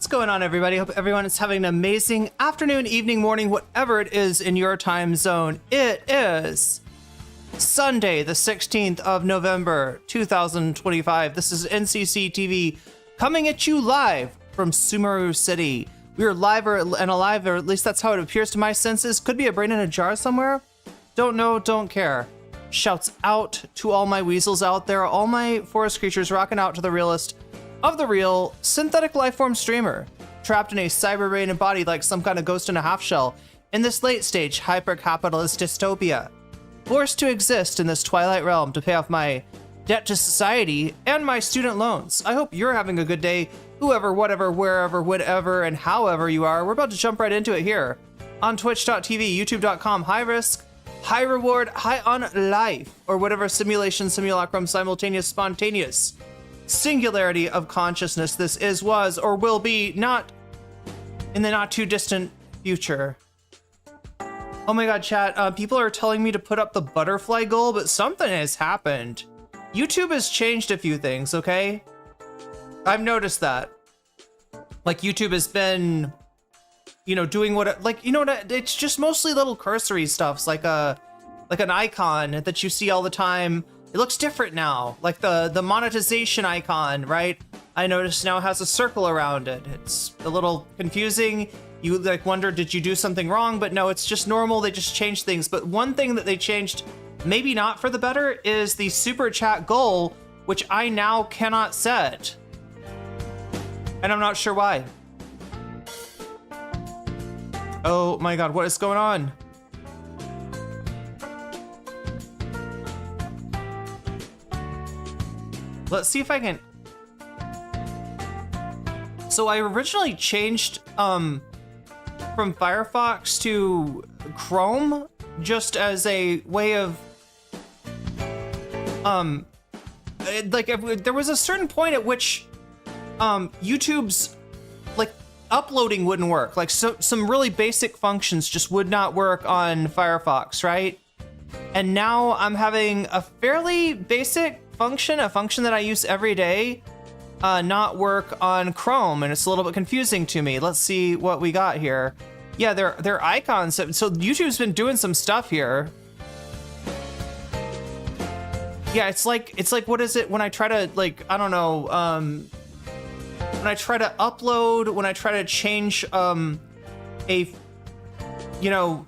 What's going on, everybody? Hope everyone is having an amazing afternoon, evening, morning, whatever it is in your time zone. It is Sunday, the 16th of November, 2025. This is NCC TV coming at you live from Sumeru City. We are live and alive, or at least that's how it appears to my senses. Could be a brain in a jar somewhere. Don't know, don't care. Shouts out to all my weasels out there, all my forest creatures rocking out to the realest of the real synthetic lifeform streamer, trapped in a cyber brain and body like some kind of ghost in a half shell in this late stage hyper-capitalist dystopia, forced to exist in this twilight realm to pay off my debt to society and my student loans. I hope you're having a good day, whoever, whatever, wherever, whatever, and however you are. We're about to jump right into it here on twitch.tv, youtube.com, high risk, high reward, high on life, or whatever simulation, simulacrum, simultaneous, spontaneous singularity of consciousness this is, was, or will be, not in the not too distant future. Oh my god, chat, people are telling me to put up the butterfly goal, but something has happened. YouTube has changed a few things, okay? I've noticed that. Like, YouTube has been, you know, doing what, like, you know what, it's just mostly little cursory stuffs, like an icon that you see all the time. It looks different now, like the monetization icon, right? I noticed now it has a circle around it. It's a little confusing. You like wonder, did you do something wrong? But no, it's just normal. They just changed things. But one thing that they changed, maybe not for the better, is the super chat goal, which I now cannot set. And I'm not sure why. Oh my god, what is going on? Let's see if I can. So I originally changed from Firefox to Chrome just as a way of like there was a certain point at which YouTube's like uploading wouldn't work. Like some really basic functions just would not work on Firefox, right? And now I'm having a fairly basic function, a function that I use every day, not work on Chrome, and it's a little bit confusing to me. Let's see what we got here. Yeah, they're icons. So YouTube's been doing some stuff here. Yeah, it's like what is it when I try to, like, I don't know, when I try to upload, when I try to change you know,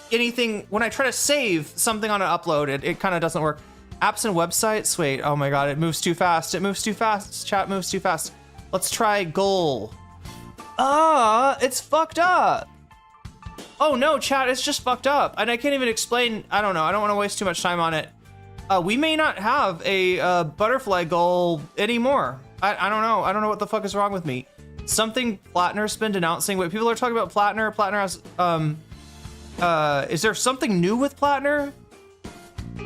anything, when I try to save something on an upload, it kind of doesn't work. Apps and websites, wait, oh my god, it moves too fast. It moves too fast, chat moves too fast. Let's try goal. It's fucked up. Oh no, chat, it's just fucked up. And I can't even explain, I don't know, I don't want to waste too much time on it. We may not have a butterfly goal anymore. I don't know what the fuck is wrong with me. Something Plattner's been denouncing. Wait, people are talking about Plattner. Plattner has, is there something new with Plattner?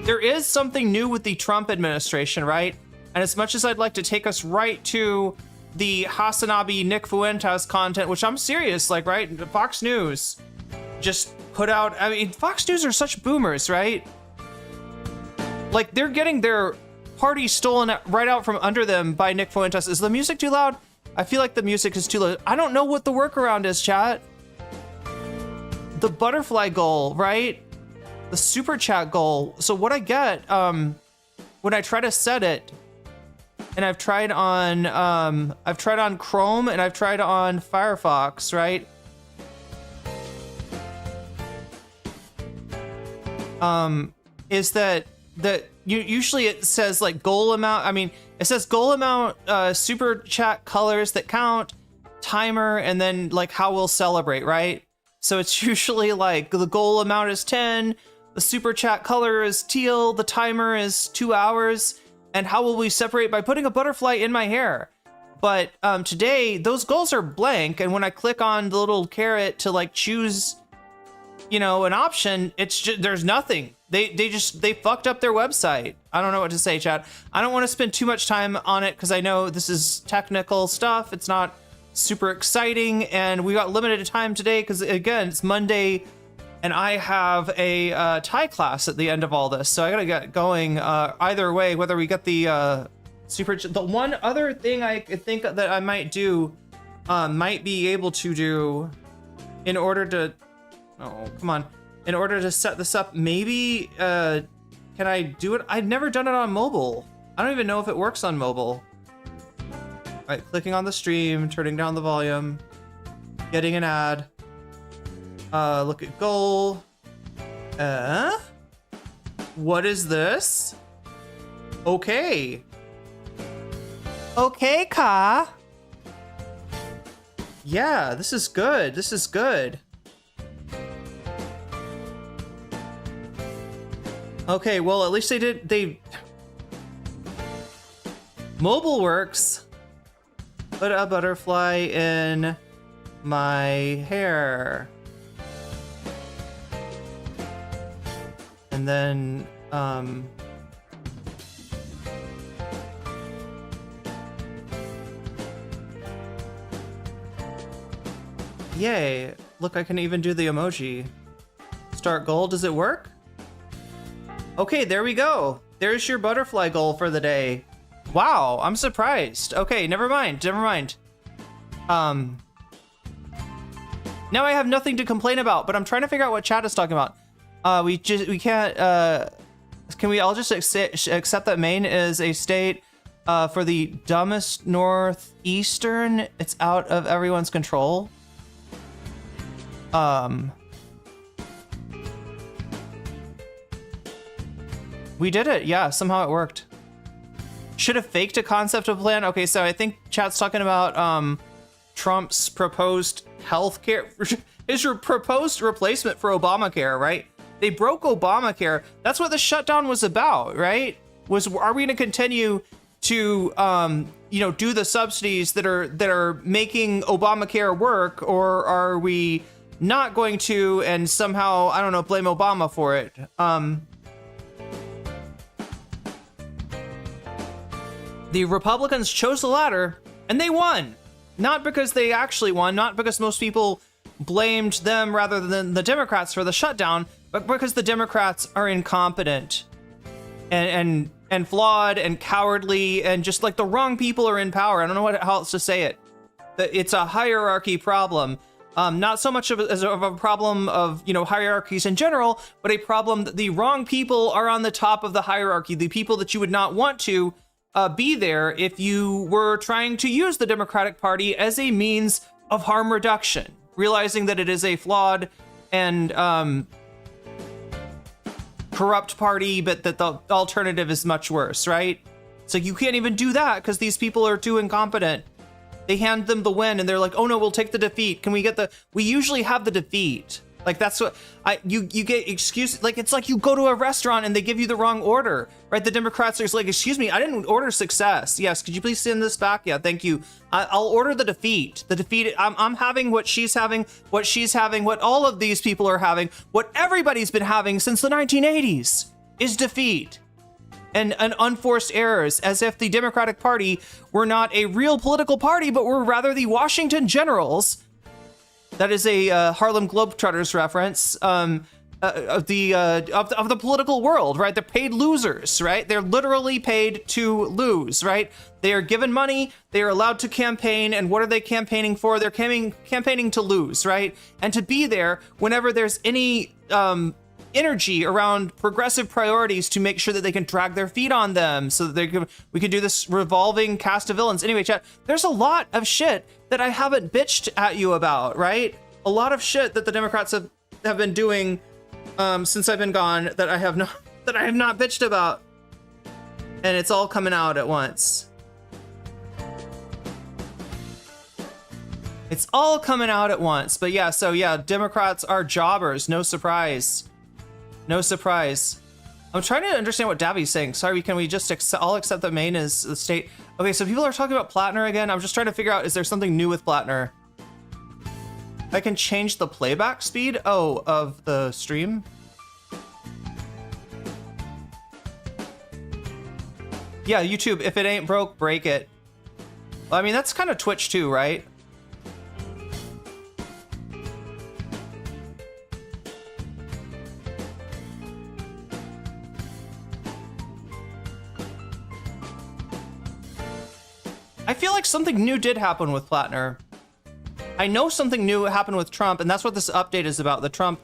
There is something new with the Trump administration, right? And as much as I'd like to take us right to the Hasanabi Nick Fuentes content, which I'm serious, like, right? Fox News just put out, I mean, Fox News are such boomers, right? Like, they're getting their party stolen right out from under them by Nick Fuentes. Is the music too loud? I feel like the music is too loud. I don't know what the workaround is, chat. The butterfly goal, right? The super chat goal. So what I get when I try to set it, and I've tried on Chrome and I've tried on Firefox, right? Is that usually it says like goal amount. I mean, it says goal amount, super chat colors that count, timer, and then like how we'll celebrate, right? So it's usually like the goal amount is 10. The super chat color is teal, the timer is 2 hours, and how will we separate? By putting a butterfly in my hair. But today, those goals are blank, and when I click on the little caret to like choose, you know, an option, it's just, there's nothing. They fucked up their website. I don't know what to say, chat. I don't want to spend too much time on it because I know this is technical stuff. It's not super exciting, and we got limited time today because, again, it's Monday, and I have a Thai class at the end of all this, so I gotta get going either way, whether we get the the one other thing I think that I might do might be able to do in order to, oh, come on. In order to set this up, maybe, can I do it? I've never done it on mobile. I don't even know if it works on mobile. All right, clicking on the stream, turning down the volume, getting an ad. Look at goal. What is this? Okay. Okay, Ka. Yeah, this is good. This is good. Okay, well, at least they mobile works. Put a butterfly in my hair. And then, yay. Look, I can even do the emoji. Start goal, does it work? Okay, there we go. There's your butterfly goal for the day. Wow, I'm surprised. Okay, never mind, never mind. Now I have nothing to complain about, but I'm trying to figure out what chat is talking about. We can't, can we all just accept that Maine is a state, for the dumbest northeastern? It's out of everyone's control. We did it. Yeah, somehow it worked. Should have faked a concept of plan. Okay, so I think chat's talking about Trump's proposed healthcare, his proposed replacement for Obamacare, right? They broke Obamacare. That's what the shutdown was about, right? Are we going to continue to you know, do the subsidies that are making Obamacare work, or are we not going to and somehow, I don't know, blame Obama for it? The Republicans chose the latter, and they won. Not because they actually won, not because most people blamed them rather than the Democrats for the shutdown, but because the Democrats are incompetent and flawed and cowardly, and just like the wrong people are in power. I don't know how else to say it. It's a hierarchy problem. Not so much as of a problem of, you know, hierarchies in general, but a problem that the wrong people are on the top of the hierarchy, the people that you would not want to be there if you were trying to use the Democratic Party as a means of harm reduction, realizing that it is a flawed and corrupt party, but that the alternative is much worse, right? So you can't even do that because these people are too incompetent. They hand them the win and they're like, oh no, we'll take the defeat. Can we get we usually have the defeat. Like that's what you get excuses. Like it's like you go to a restaurant and they give you the wrong order, right? The Democrats are like, excuse me, I didn't order success. Yes, could you please send this back? Yeah, thank you. I'll order the defeat. The defeat. I'm having what she's having, what all of these people are having, what everybody's been having since the 1980s is defeat and unforced errors, as if the Democratic Party were not a real political party, but were rather the Washington Generals. That is a Harlem Globetrotters reference of the political world, right? They're paid losers, right? They're literally paid to lose, right? They are given money, they are allowed to campaign, and what are they campaigning for? They're campaigning to lose, right? And to be there whenever there's any energy around progressive priorities to make sure that they can drag their feet on them, so that we can do this revolving cast of villains. Anyway, chat, there's a lot of shit that I haven't bitched at you about, right? A lot of shit that the Democrats have been doing since I've been gone that I have not bitched about, and it's all coming out at once. It's all coming out at once. But yeah, so yeah, Democrats are jobbers. No surprise. No surprise. I'm trying to understand what Dabby's saying. Sorry, can we just all accept that Maine is the state? Okay, so people are talking about Plattner again. I'm just trying to figure out, is there something new with Plattner? I can change the playback speed, of the stream. Yeah, YouTube, if it ain't broke, break it. Well, I mean, that's kind of Twitch too, right? I feel like something new did happen with Plattner. I know something new happened with Trump, and that's what this update is about, the Trump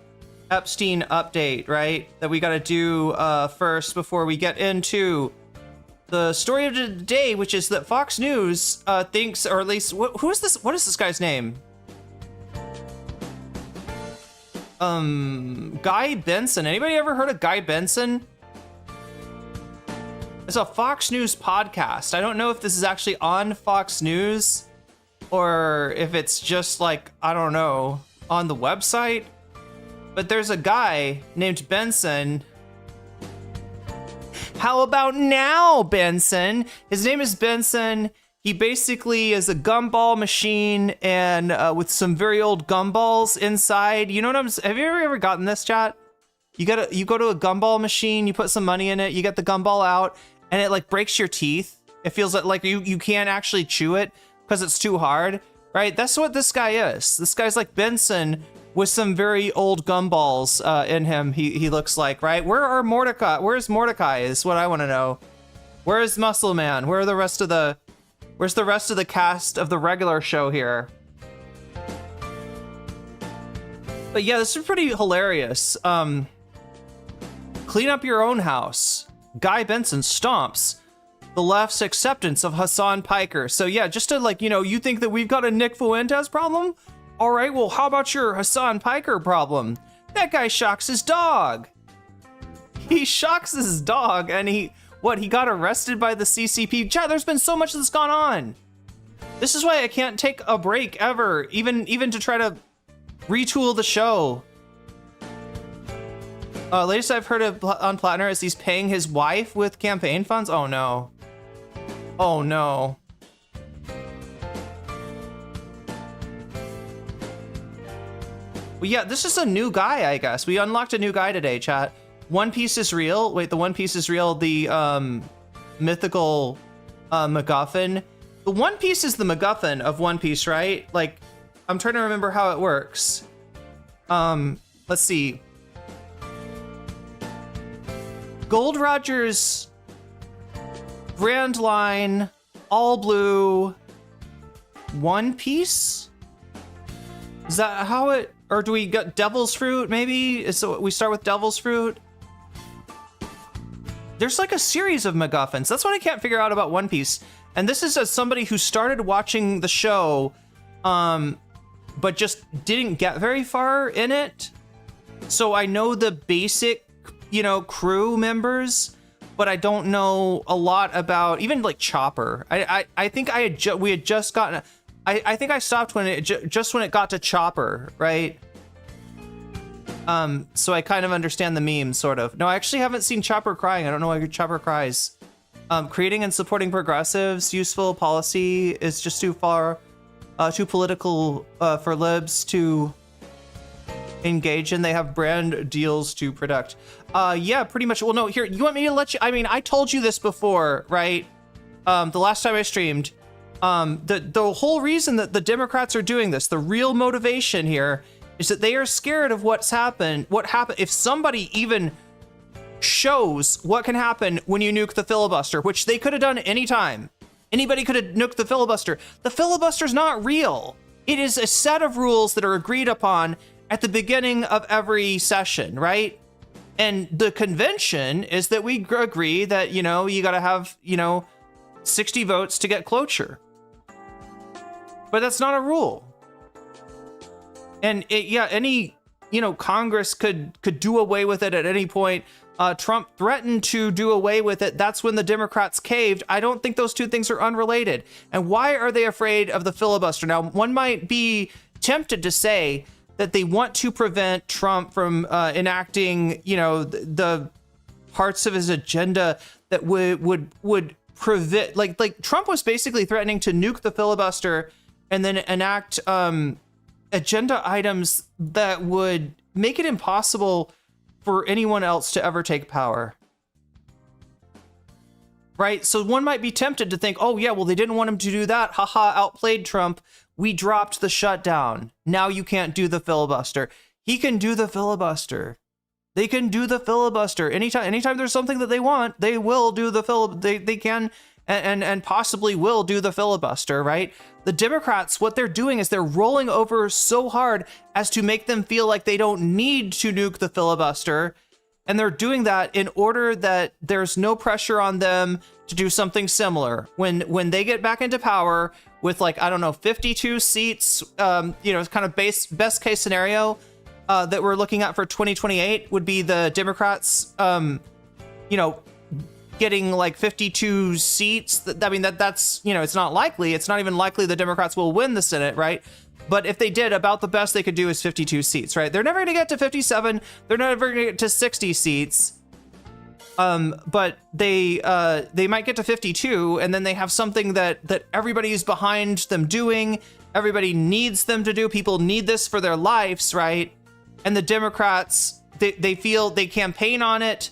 Epstein update, right? That we got to do first before we get into the story of the day, which is that Fox News thinks, or at least, who is this? What is this guy's name? Guy Benson. Anybody ever heard of Guy Benson? It's a Fox News podcast. I don't know if this is actually on Fox News or if it's just like, I don't know, on the website. But there's a guy named Benson. How about now, Benson? His name is Benson. He basically is a gumball machine and with some very old gumballs inside. You know what I'm saying? Have you ever gotten this, chat? You go to a gumball machine, you put some money in it, you get the gumball out, and it like breaks your teeth. It feels like you can't actually chew it because it's too hard, right? That's what this guy is. This guy's like Benson with some very old gumballs in him. He looks like, right? Where's Mordecai is what I want to know. Where is Muscle Man? Where's the rest of the cast of the regular show here? But yeah, this is pretty hilarious. Clean up your own house. Guy Benson stomps the left's acceptance of Hasan Piker. So yeah, just to like, you think that we've got a Nick Fuentes problem? All right, well, how about your Hasan Piker problem? That guy shocks his dog. He shocks his dog and he got arrested by the CCP. Chat, there's been so much that's gone on. This is why I can't take a break ever, even to try to retool the show. Latest I've heard of on Plattner is he's paying his wife with campaign funds. Oh no. Oh no. Well, yeah, this is a new guy, I guess. We unlocked a new guy today, chat. One Piece is real. Wait, the One Piece is real. The mythical MacGuffin. The One Piece is the MacGuffin of One Piece, right? Like, I'm trying to remember how it works. Let's see. Gold Roger's brand line, all blue, One Piece? Is that how it, or do we get Devil's Fruit maybe? So we start with Devil's Fruit? There's like a series of MacGuffins. That's what I can't figure out about One Piece. And this is as somebody who started watching the show, but just didn't get very far in it. So I know the basic, crew members, but I don't know a lot about even like Chopper. I think we had just gotten. I think I stopped when it got to Chopper, right? So I kind of understand the meme, sort of. No, I actually haven't seen Chopper crying. I don't know why Chopper cries. Creating and supporting progressives, useful policy is just too far, too political for libs to engage in. They have brand deals to protect. Yeah, pretty much. Well, no, here, you want me to let you, I mean, I told you this before, right? The last time I streamed, the whole reason that the Democrats are doing this, the real motivation here is that they are scared of what happened if somebody even shows what can happen when you nuke the filibuster, which they could have done anytime. Anybody could have nuked the filibuster. The filibuster's not real. It is a set of rules that are agreed upon at the beginning of every session, right? And the convention is that we agree that, you gotta have, 60 votes to get cloture. But that's not a rule. And any, Congress could do away with it at any point. Trump threatened to do away with it. That's when the Democrats caved. I don't think those two things are unrelated. And why are they afraid of the filibuster? Now, one might be tempted to say that they want to prevent Trump from enacting, the parts of his agenda that would prevent, like Trump was basically threatening to nuke the filibuster and then enact agenda items that would make it impossible for anyone else to ever take power. Right? So one might be tempted to think, oh yeah, well, they didn't want him to do that. Haha, outplayed Trump. We dropped the shutdown. Now you can't do the filibuster. He can do the filibuster. They can do the filibuster. Anytime there's something that they want, they will do the they can and possibly will do the filibuster, right? The Democrats, what they're doing is they're rolling over so hard as to make them feel like they don't need to nuke the filibuster. And they're doing that in order that there's no pressure on them to do something similar. When they get back into power with, like, I don't know, 52 seats, it's kind of best case scenario that we're looking at for 2028 would be the Democrats, getting like 52 seats. I mean, that's, it's not likely. It's not even likely the Democrats will win the Senate, right? But if they did, about the best they could do is 52 seats, right? They're never going to get to 57. They're never going to get to 60 seats. But they might get to 52, and then they have something that everybody's behind them doing. Everybody needs them to do. People need this for their lives, right? And the Democrats, they feel they campaign on it.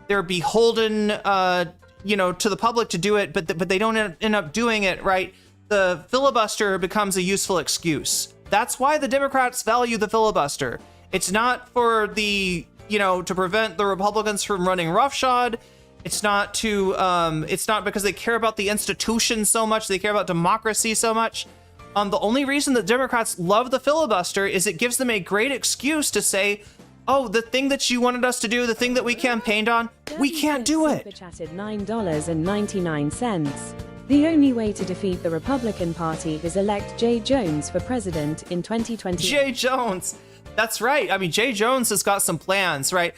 They're beholden, to the public to do it, but they don't end up doing it, right? The filibuster becomes a useful excuse. That's why the Democrats value the filibuster. It's not for the, to prevent the Republicans from running roughshod. It's not because they care about the institution so much. They care about democracy so much. The only reason that Democrats love the filibuster is it gives them a great excuse to say, oh, the thing that you wanted us to do, the thing that we campaigned on, we can't do it. Super chatted $9.99. The only way to defeat the Republican Party is elect Jay Jones for president in 2020. Jay Jones. That's right. I mean, Jay Jones has got some plans, right?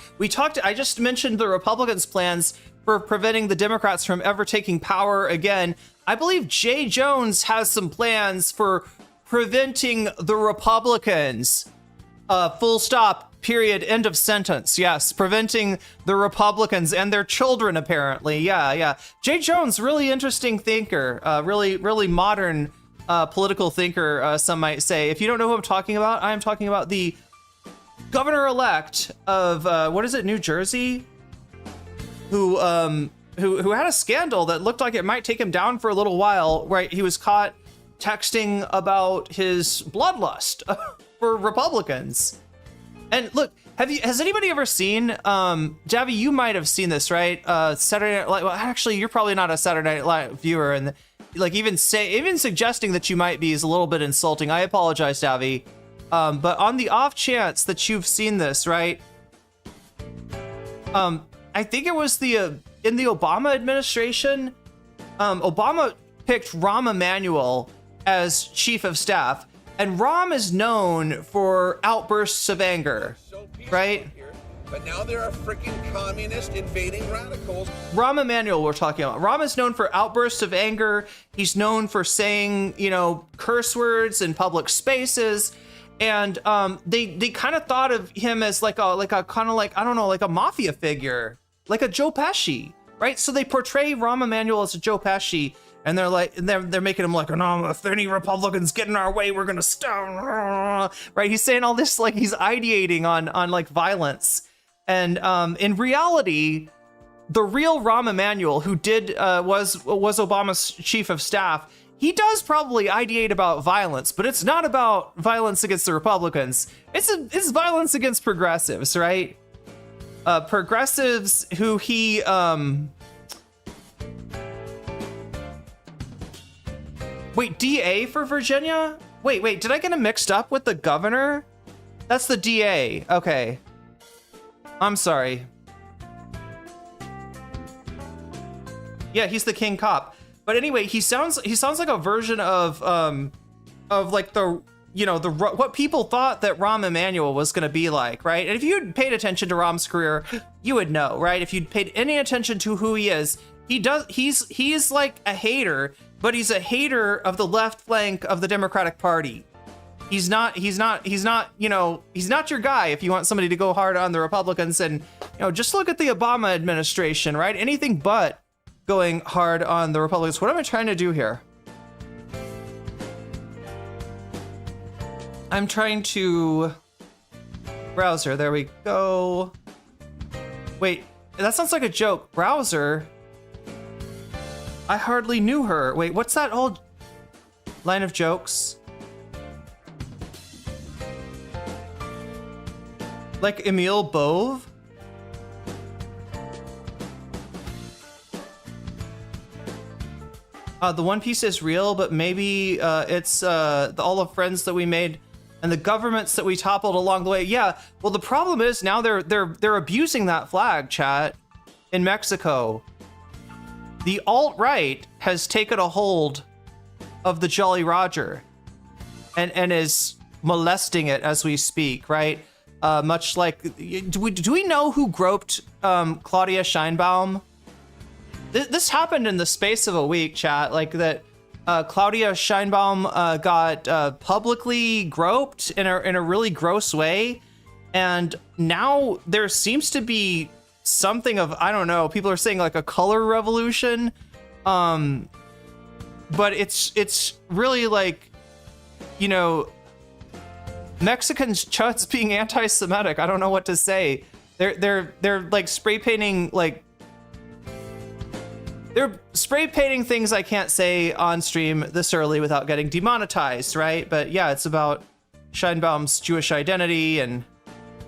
I just mentioned the Republicans' plans for preventing the Democrats from ever taking power again. I believe Jay Jones has some plans for preventing the Republicans. Full stop. Period. End of sentence. Yes. Preventing the Republicans and their children, apparently. Yeah. Jay Jones, really interesting thinker. Really modern political thinker, some might say. If you don't know who I'm talking about, I am talking about the governor-elect of, New Jersey? Who had a scandal that looked like it might take him down for a little while, right? He was caught texting about his bloodlust for Republicans. And look, has anybody ever seen, Javi, you might have seen this, right? Saturday Night Live. Well, actually, you're probably not a Saturday Night Live viewer, and like even suggesting that you might be is a little bit insulting. I apologize, Javi. But on the off chance that you've seen this, right? I think it was in the Obama administration, Obama picked Rahm Emanuel as chief of staff. And Rahm is known for outbursts of anger, right? But now there are freaking communist invading radicals. Rahm Emanuel we're talking about. Rahm is known for outbursts of anger. He's known for saying, curse words in public spaces. And they kind of thought of him as like a mafia figure, like a Joe Pesci, right? So they portray Rahm Emanuel as a Joe Pesci. And they're making him like, no, if any Republicans get in our way, we're gonna stop. Right? He's saying all this like he's ideating on like violence. And in reality, the real Rahm Emanuel, who was Obama's chief of staff, he does probably ideate about violence, but it's not about violence against the Republicans. It's violence against progressives, right? Progressives who he Wait, DA for Virginia? Wait, did I get him mixed up with the governor? That's the DA. Okay. I'm sorry. Yeah, he's the king cop. But anyway, he sounds like a version of like what people thought that Rahm Emanuel was going to be like, right? And if you'd paid attention to Rahm's career, you would know, right? If you'd paid any attention to who he is, he's like a hater, but he's a hater of the left flank of the Democratic Party. He's not your guy if you want somebody to go hard on the Republicans. And, just look at the Obama administration, right? Anything but going hard on the Republicans. What am I trying to do here? I'm trying to browser. There we go. Wait, that sounds like a joke. Browser. I hardly knew her. Wait, what's that old line of jokes? Like Emile Bove? The One Piece is real, but maybe it's all the friends that we made and the governments that we toppled along the way. Yeah, well, the problem is now they're abusing that flag, chat, in Mexico. The alt-right has taken a hold of the Jolly Roger and is molesting it as we speak, right? Much like, do we know who groped Claudia Scheinbaum? This happened in the space of a week, chat. Like that, Claudia Scheinbaum got publicly groped in a really gross way, and now there seems to be something of, I don't know. People are saying like a color revolution, but it's really like, you know, Mexicans chuds being anti-Semitic. I don't know what to say. They're like spray painting like. They're spray painting things I can't say on stream this early without getting demonetized, right? But yeah, it's about Scheinbaum's Jewish identity, and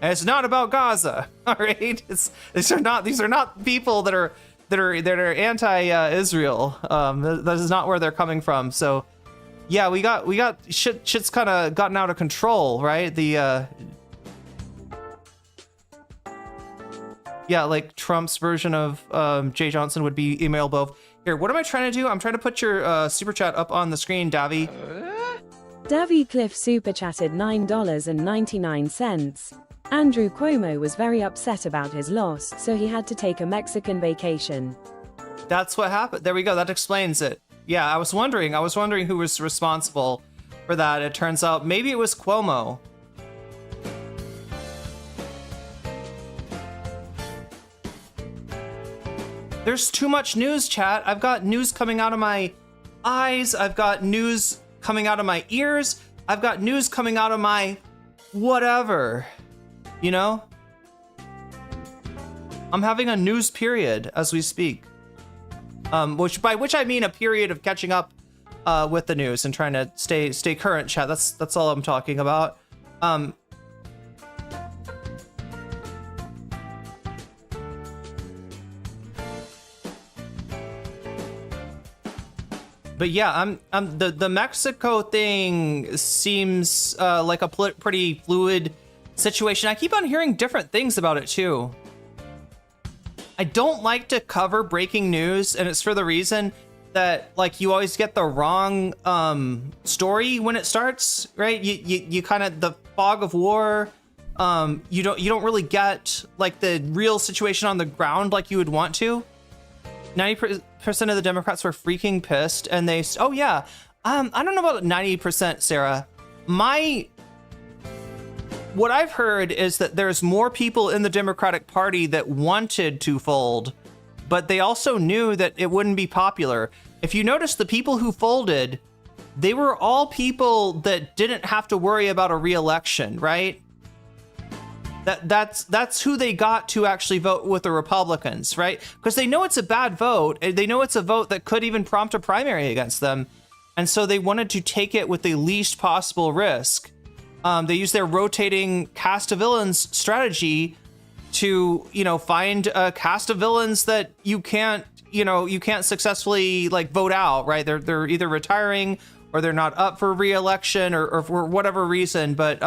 it's not about Gaza. All right, these are not people that are anti-Israel. That is not where they're coming from. So yeah, we got shit's kind of gotten out of control, right? Yeah, like Trump's version of Jay Johnson would be email both. Here, what am I trying to do? I'm trying to put your super chat up on the screen, Davy. Davy Cliff super chatted $9.99. Andrew Cuomo was very upset about his loss, so he had to take a Mexican vacation. That's what happened. There we go. That explains it. Yeah, I was wondering who was responsible for that. It turns out maybe it was Cuomo. There's too much news, chat. I've got news coming out of my eyes. I've got news coming out of my ears. I've got news coming out of my whatever, you know? I'm having a news period as we speak. By which I mean a period of catching up with the news and trying to stay current, chat. That's all I'm talking about. But yeah, the Mexico thing seems like a pretty fluid situation. I keep on hearing different things about it too. I don't like to cover breaking news, and it's for the reason that like you always get the wrong story when it starts, right? You kind of, the fog of war. You don't really get like the real situation on the ground like you would want to. 90% of the Democrats were freaking pissed, and they, oh yeah, I don't know about 90%, Sarah. What I've heard is that there's more people in the Democratic Party that wanted to fold, but they also knew that it wouldn't be popular. If you notice, the people who folded, they were all people that didn't have to worry about a re-election, right? That's who they got to actually vote with the Republicans, right? Because they know it's a bad vote. They know it's a vote that could even prompt a primary against them. And so they wanted to take it with the least possible risk. They used their rotating cast of villains strategy to, find a cast of villains that you can't successfully like vote out, right? They're either retiring or they're not up for re-election or for whatever reason. But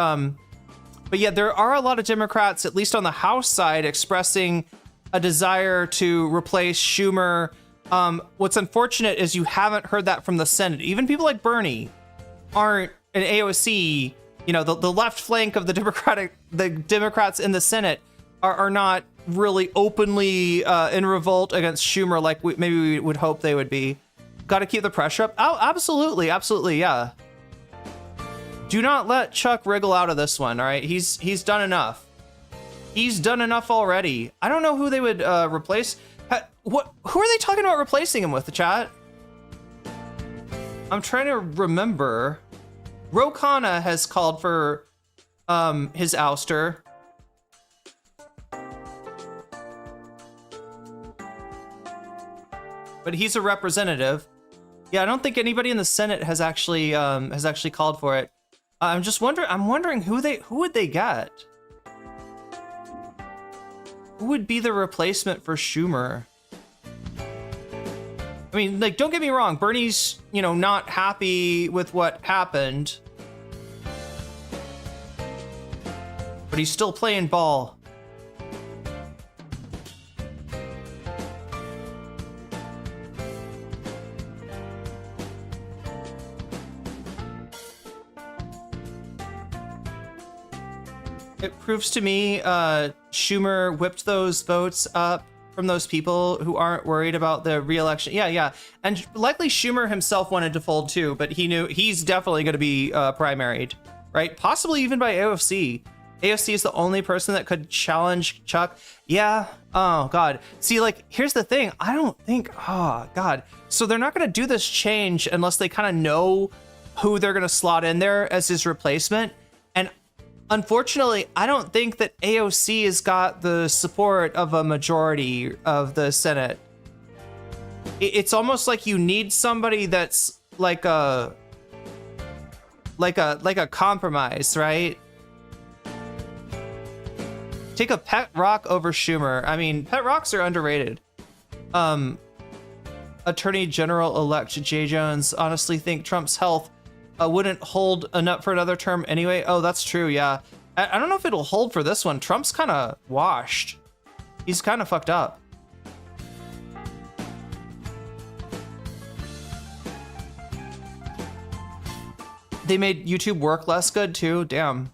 yeah, there are a lot of Democrats, at least on the House side, expressing a desire to replace Schumer. What's unfortunate is you haven't heard that from the Senate. Even people like Bernie aren't, in AOC, the left flank of the Democrats in the Senate are not really openly in revolt against Schumer like maybe we would hope they would be. Got to keep the pressure up. Oh, absolutely, yeah. Do not let Chuck wriggle out of this one, all right? He's done enough. He's done enough already. I don't know who they would replace. Who are they talking about replacing him with, the chat? I'm trying to remember. Ro Khanna has called for his ouster. But he's a representative. Yeah, I don't think anybody in the Senate has actually called for it. I'm wondering who would they get? Who would be the replacement for Schumer? I mean, like, don't get me wrong, Bernie's, you know, not happy with what happened, but he's still playing ball. It proves to me Schumer whipped those votes up from those people who aren't worried about the re-election. Yeah. And likely Schumer himself wanted to fold too, but he knew he's definitely going to be primaried, right? Possibly even by AOC. AOC is the only person that could challenge Chuck. Yeah. Oh, God. See, like, here's the thing. I don't think, oh, God. So they're not going to do this change unless they kind of know who they're going to slot in there as his replacement. And unfortunately, I don't think that AOC has got the support of a majority of the Senate. It's almost like you need somebody that's like a compromise, right? Take a pet rock over Schumer. I mean, pet rocks are underrated. Attorney General-elect Jay Jones honestly think Trump's health wouldn't hold enough for another term anyway. Oh, that's true, yeah. I don't know if it'll hold for this one. Trump's kind of washed. He's kind of fucked up. They made YouTube work less good too, damn.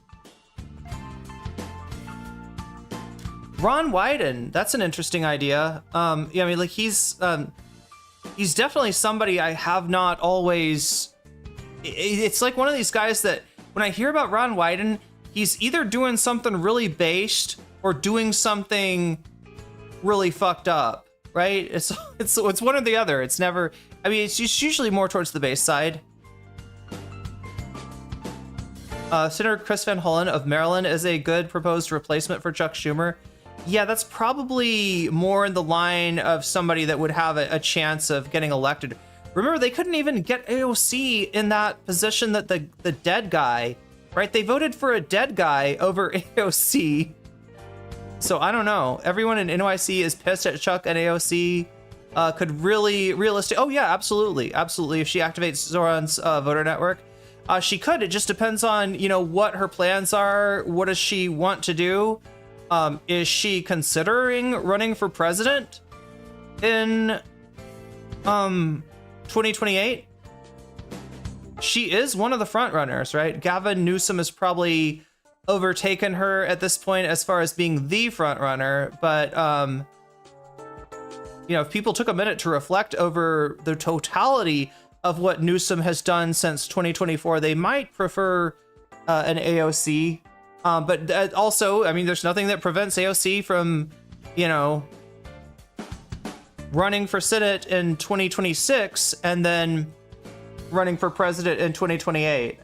Ron Wyden, that's an interesting idea. Yeah, I mean, like, he's definitely somebody I have not always... It's like one of these guys that when I hear about Ron Wyden, he's either doing something really based or doing something really fucked up, right? It's one or the other. It's never, I mean, it's just usually more towards the base side. Senator Chris Van Hollen of Maryland is a good proposed replacement for Chuck Schumer. Yeah, that's probably more in the line of somebody that would have a chance of getting elected. Remember, they couldn't even get AOC in that position that the dead guy, right? They voted for a dead guy over AOC. So I don't know. Everyone in NYC is pissed at Chuck, and AOC could really realistic. Oh yeah, absolutely. Absolutely. If she activates Zoran's voter network, she could. It just depends on, you know, what her plans are. What does she want to do? Is she considering running for president in 2028? She is one of the front runners, right? Gavin Newsom has probably overtaken her at this point as far as being the front runner, but you know, if people took a minute to reflect over the totality of what Newsom has done since 2024, they might prefer an AOC. But also, I mean, there's nothing that prevents AOC from, you know, running for Senate in 2026 and then running for president in 2028.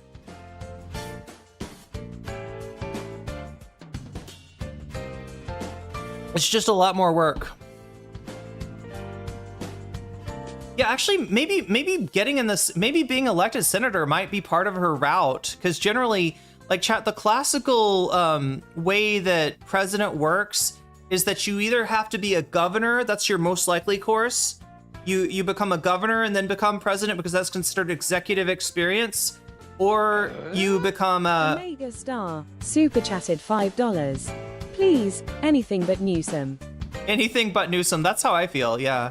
It's just a lot more work. Yeah, actually, maybe getting in this, maybe being elected senator might be part of her route, because generally, like, chat, the classical way that president works is that you either have to be a governor, that's your most likely course. You become a governor and then become president because that's considered executive experience, or you become a... Omega Star super chatted $5. Please, anything but Newsom. Anything but Newsom, that's how I feel, yeah.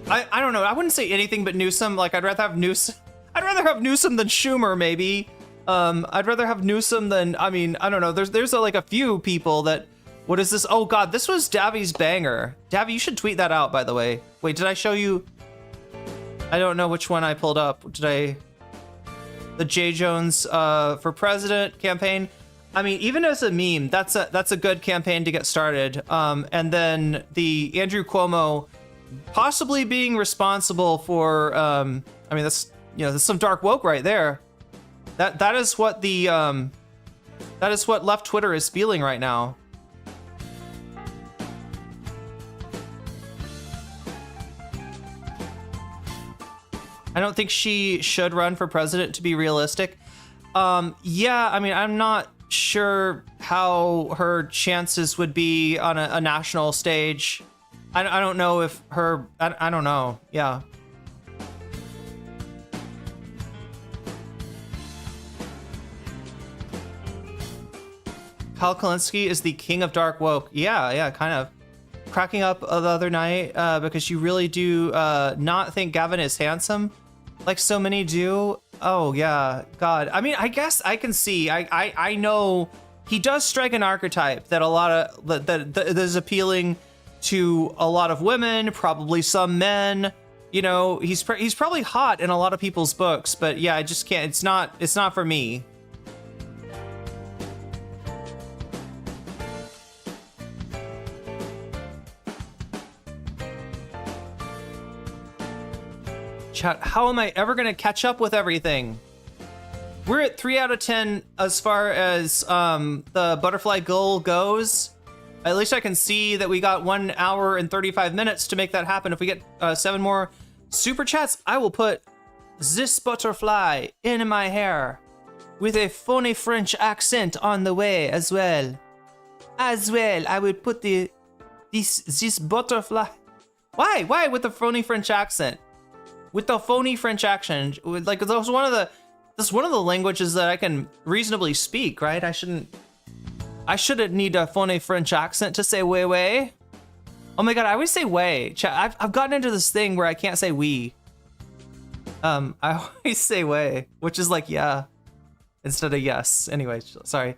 I don't know, I wouldn't say anything but Newsom. Like, I'd rather have Newsom than Schumer, maybe. I'd rather have Newsom than, I mean, I don't know. There's like a few people that, what is this? Oh God, this was Davi's banger. Davi, you should tweet that out, by the way. Wait, did I show you? I don't know which one I pulled up. The J. Jones for president campaign. I mean, even as a meme, that's a good campaign to get started. And then the Andrew Cuomo possibly being responsible for, I mean, that's, you know, there's some dark woke right there. That is what the that is what left Twitter is feeling right now. I don't think she should run for president, to be realistic. Yeah, I mean, I'm not sure how her chances would be on a national stage. I don't know if her, I don't know. Yeah. Kyle Kalinske is the king of dark woke. Yeah, kind of. Cracking up the other night because you really do not think Gavin is handsome like so many do. Oh, yeah. God. I mean, I guess I can see. I know he does strike an archetype that a lot of that is appealing to a lot of women, probably some men. You know, he's probably hot in a lot of people's books, but yeah, I just can't. It's not for me. Chat, how am I ever gonna catch up with everything? We're at 3 out of 10 as far as the butterfly goal goes. At least I can see that we got 1 hour and 35 minutes to make that happen. If we get 7 more super chats, I will put this butterfly in my hair with a funny French accent on the way as well. I would put this butterfly. Why with the phony French accent? With the phony French accent, like that's one of the languages that I can reasonably speak, right? I shouldn't need a phony French accent to say way. Oh my god, I always say way. I've gotten into this thing where I can't say we. I always say way, which is like yeah, instead of yes. Anyway, sorry.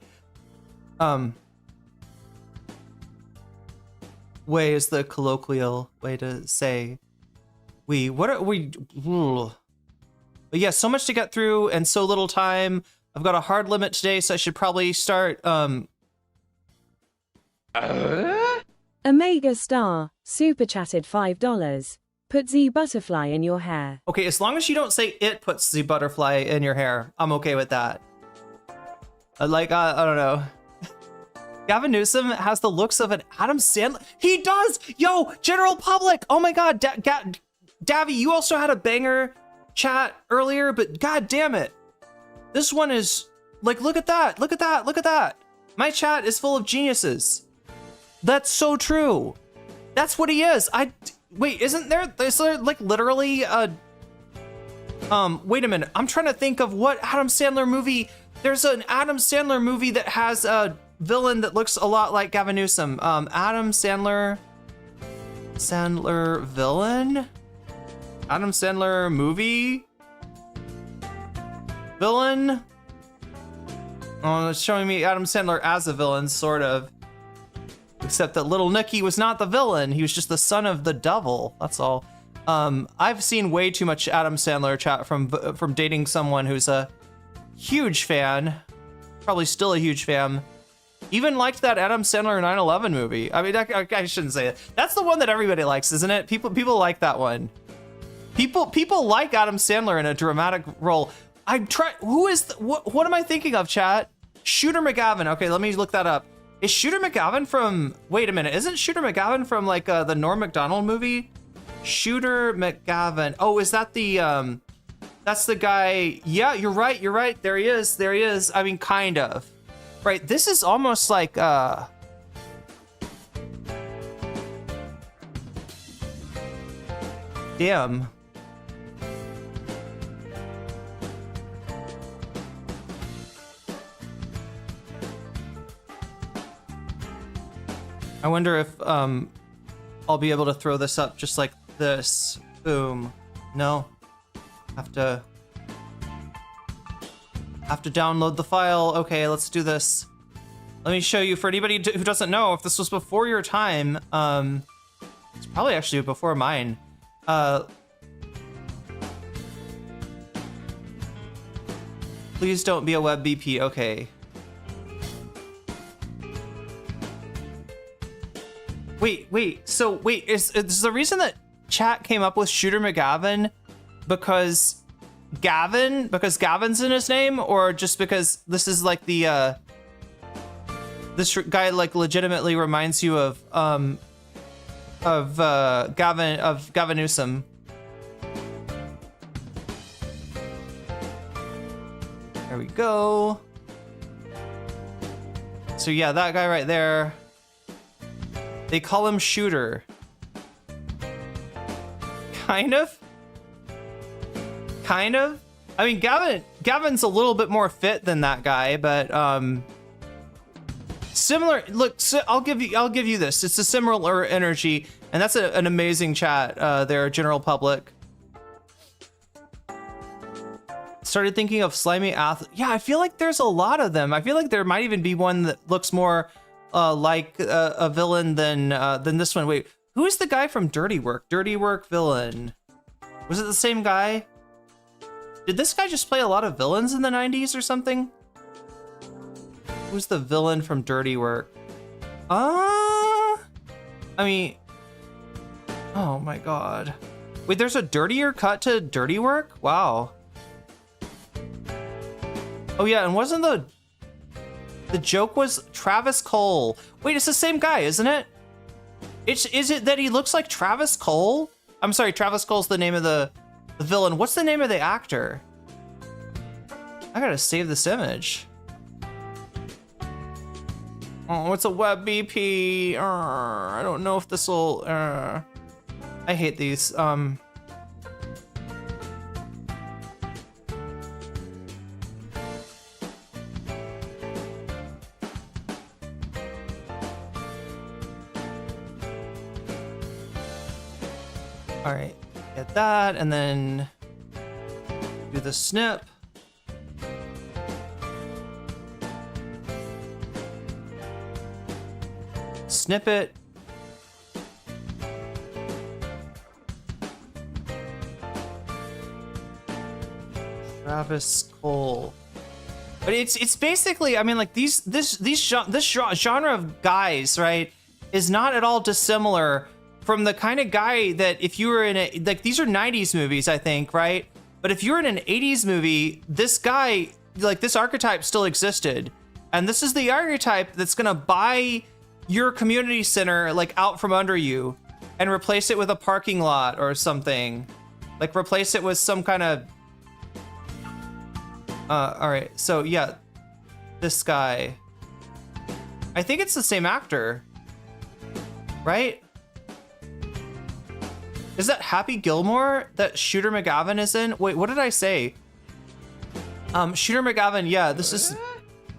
Way is the colloquial way to say we. What are we? But yeah, so much to get through and so little time. I've got a hard limit today, so I should probably start. Omega Star super chatted $5. Put the butterfly in your hair. Okay, as long as you don't say it puts the butterfly in your hair, I'm okay with that. I don't know. Gavin Newsom has the looks of an Adam Sandler. He does! Yo, general public! Oh my god, Davy, you also had a banger chat earlier, but god damn it. This one is, like, look at that, look at that, look at that. My chat is full of geniuses. That's so true. That's what he is. Wait, is there like literally a, wait a minute. I'm trying to think of what Adam Sandler movie. There's an Adam Sandler movie that has a villain that looks a lot like Gavin Newsom. Adam Sandler villain? Adam Sandler movie? Villain? Oh, it's showing me Adam Sandler as a villain, sort of. Except that Little Nicky was not the villain. He was just the son of the devil. That's all. I've seen way too much Adam Sandler chat from dating someone who's a huge fan. Probably still a huge fan. Even liked that Adam Sandler 9/11 movie. I mean, I shouldn't say it. That's the one that everybody likes, isn't it? People like that one. People like Adam Sandler in a dramatic role. What am I thinking of, chat? Shooter McGavin. Okay, let me look that up. Is Shooter McGavin from, wait a minute, isn't Shooter McGavin from like the Norm Macdonald movie? Shooter McGavin. Oh, is that the, that's the guy. Yeah, you're right. There he is. I mean, kind of. Right, this is almost like, damn. I wonder if I'll be able to throw this up just like this. Boom. No. Have to download the file. Okay, let's do this. Let me show you, for anybody who doesn't know, if this was before your time, it's probably actually before mine. Please don't be a web BP. Okay. Wait, so wait, is the reason that chat came up with Shooter McGavin because Gavin's in his name, or just because this is like the this guy like legitimately reminds you of Gavin Newsom? There we go. So yeah, that guy right there. They call him Shooter. Kind of. I mean, Gavin's a little bit more fit than that guy, but similar. Look, so I'll give you this. It's a similar energy, and that's an amazing chat there, general public. Started thinking of slimy athlete. Yeah, I feel like there's a lot of them. I feel like there might even be one that looks more like a villain than this one. Wait, who is the guy from Dirty Work? Dirty Work villain. Was it the same guy? Did this guy just play a lot of villains in the 90s or something? Who's the villain from Dirty Work? I mean, oh my God. Wait, there's a dirtier cut to Dirty Work? Wow. Oh yeah, and wasn't the joke was Travis Cole? Wait, it's the same guy, isn't it? Is it that he looks like Travis Cole? I'm sorry, Travis Cole's the name of the villain. What's the name of the actor? I gotta save this image. Oh, it's a web BP. I don't know if this will. I hate these. All right, get that, and then do the snip. Snip it. Travis Cole. But it's basically, I mean, like this genre of guys, right, is not at all dissimilar from the kind of guy that if you were in a, like, these are 90s movies, I think, right? But if you're in an 80s movie, this guy, like, this archetype still existed. And this is the archetype that's gonna buy your community center, like, out from under you and replace it with a parking lot or something. Like, replace it with some kind of... all right, so yeah, this guy. I think it's the same actor, right? Is that Happy Gilmore that Shooter McGavin is in? Wait, what did I say? Shooter McGavin, yeah, this is...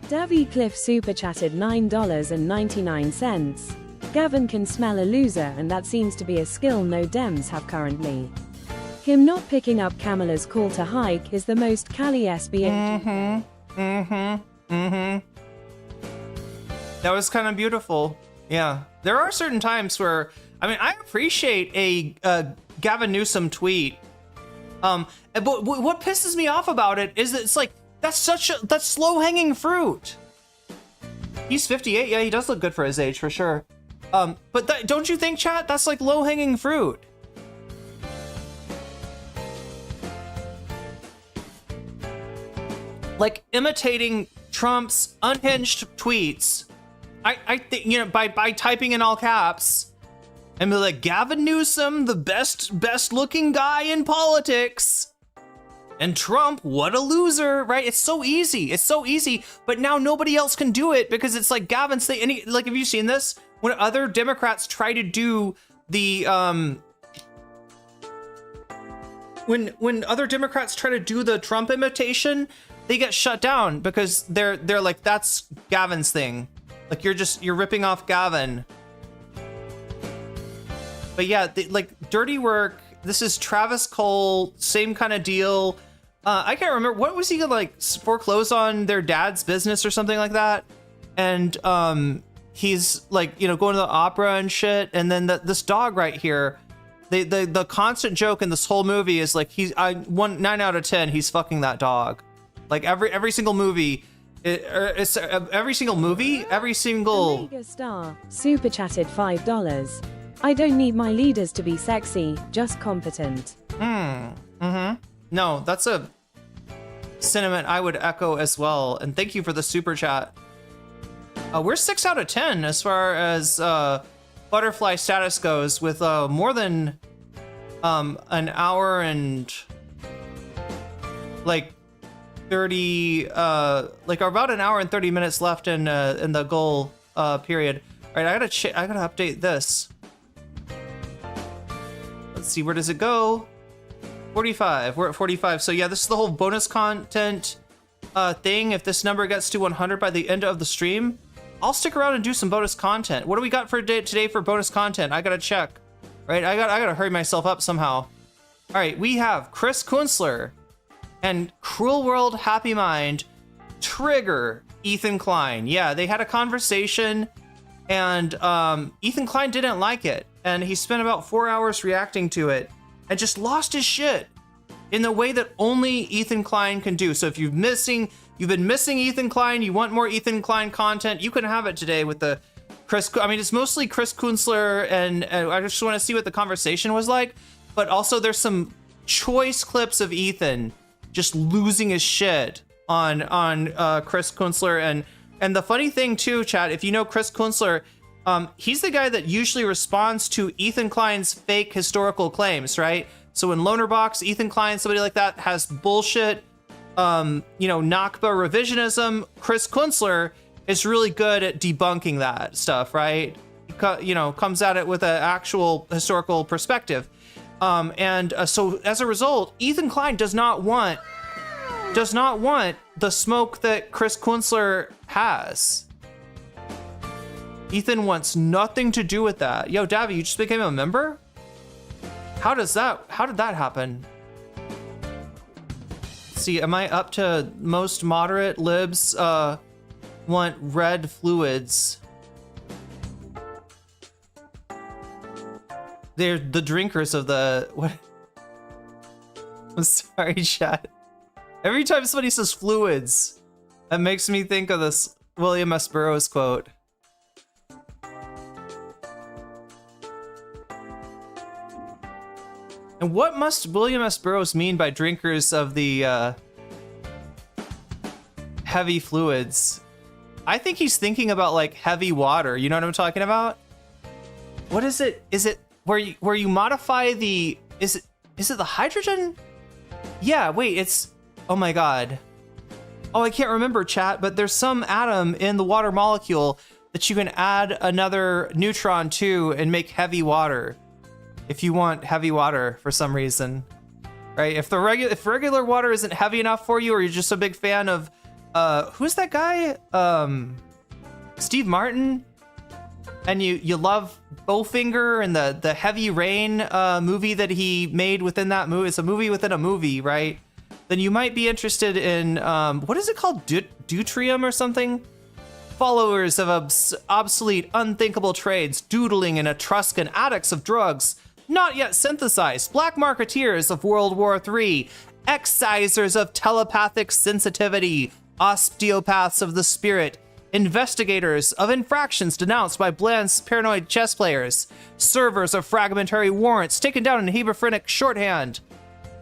Davy Cliff super chatted $9.99. Gavin can smell a loser, and that seems to be a skill no Dems have currently. Him not picking up Kamala's call to hike is the most Cali SBA. That was kind of beautiful. Yeah. There are certain times where, I mean, I appreciate a Gavin Newsom tweet. But what pisses me off about it is that it's like, that's slow hanging fruit. He's 58. Yeah, he does look good for his age, for sure. But don't you think, chat? That's like low hanging fruit. Like imitating Trump's unhinged tweets. I think, you know, by typing in all caps and be like, Gavin Newsom, the best looking guy in politics. And Trump, what a loser, right? It's so easy. It's so easy. But now nobody else can do it because it's like Gavin's thing. Like, have you seen this? When other Democrats try to do the when other Democrats try to do the Trump imitation, they get shut down because they're like, that's Gavin's thing. Like, you're ripping off Gavin. But yeah, like Dirty Work. This is Travis Cole, same kind of deal. I can't remember, what was he gonna, like, foreclose on their dad's business or something like that? And he's like, you know, going to the opera and shit. And then this dog right here, the constant joke in this whole movie is like, 9 out of 10, he's fucking that dog. Like every single movie, every single Omega Star super chatted $5. I don't need my leaders to be sexy, just competent. No, that's a sentiment I would echo as well. And thank you for the super chat. We're 6 out of 10 as far as butterfly status goes, with more than an hour and like 30, like about an hour and 30 minutes left in the goal period. All right, I gotta update this. let's see, where does it go? 45. We're at 45. So yeah, this is the whole bonus content thing. If this number gets to 100 by the end of the stream, I'll stick around and do some bonus content. What do we got for today for bonus content? I gotta check. Right, I gotta hurry myself up somehow. All right, we have Chris Kunstler and Cruel World Happy Mind trigger Ethan Klein. Yeah, they had a conversation, and Ethan Klein didn't like it, and he spent about 4 hours reacting to it and just lost his shit in the way that only Ethan Klein can do. So if you've been missing Ethan Klein, you want more Ethan Klein content, you can have it today with the it's mostly Chris Kunstler, and I just want to see what the conversation was like. But also there's some choice clips of Ethan just losing his shit on Chris Kunstler. And the funny thing too, chat, if you know Chris Kunstler, he's the guy that usually responds to Ethan Klein's fake historical claims, right? So in Lonerbox, Ethan Klein, somebody like that, has bullshit, Nakba revisionism. Chris Kunstler is really good at debunking that stuff, right? Comes at it with an actual historical perspective. So as a result, Ethan Klein does not want the smoke that Chris Kunstler has. Ethan wants nothing to do with that. Yo, Davy, you just became a member? How did that happen? Let's see, am I up to most moderate libs want red fluids? They're the drinkers of the what? I'm sorry, chat. Every time somebody says fluids, that makes me think of this William S. Burroughs quote. And what must William S. Burroughs mean by drinkers of the heavy fluids? I think he's thinking about like heavy water. You know what I'm talking about? What is it? Is it where you modify the? Is it the hydrogen? Yeah. Wait. It's. Oh my god. Oh, I can't remember, chat. But there's some atom in the water molecule that you can add another neutron to and make heavy water. If you want heavy water for some reason, right? If regular water isn't heavy enough for you, or you're just a big fan of. Who's that guy? Steve Martin, and you love Bowfinger and the Heavy Rain movie that he made within that movie. It's a movie within a movie, right? Then you might be interested in what is it called? Deuterium or something? Followers of obsolete, unthinkable trades, doodling in Etruscan attics of drugs not yet synthesized, black marketeers of World War III, excisers of telepathic sensitivity, osteopaths of the spirit, investigators of infractions denounced by bland, paranoid chess players, servers of fragmentary warrants taken down in Heberphonic shorthand,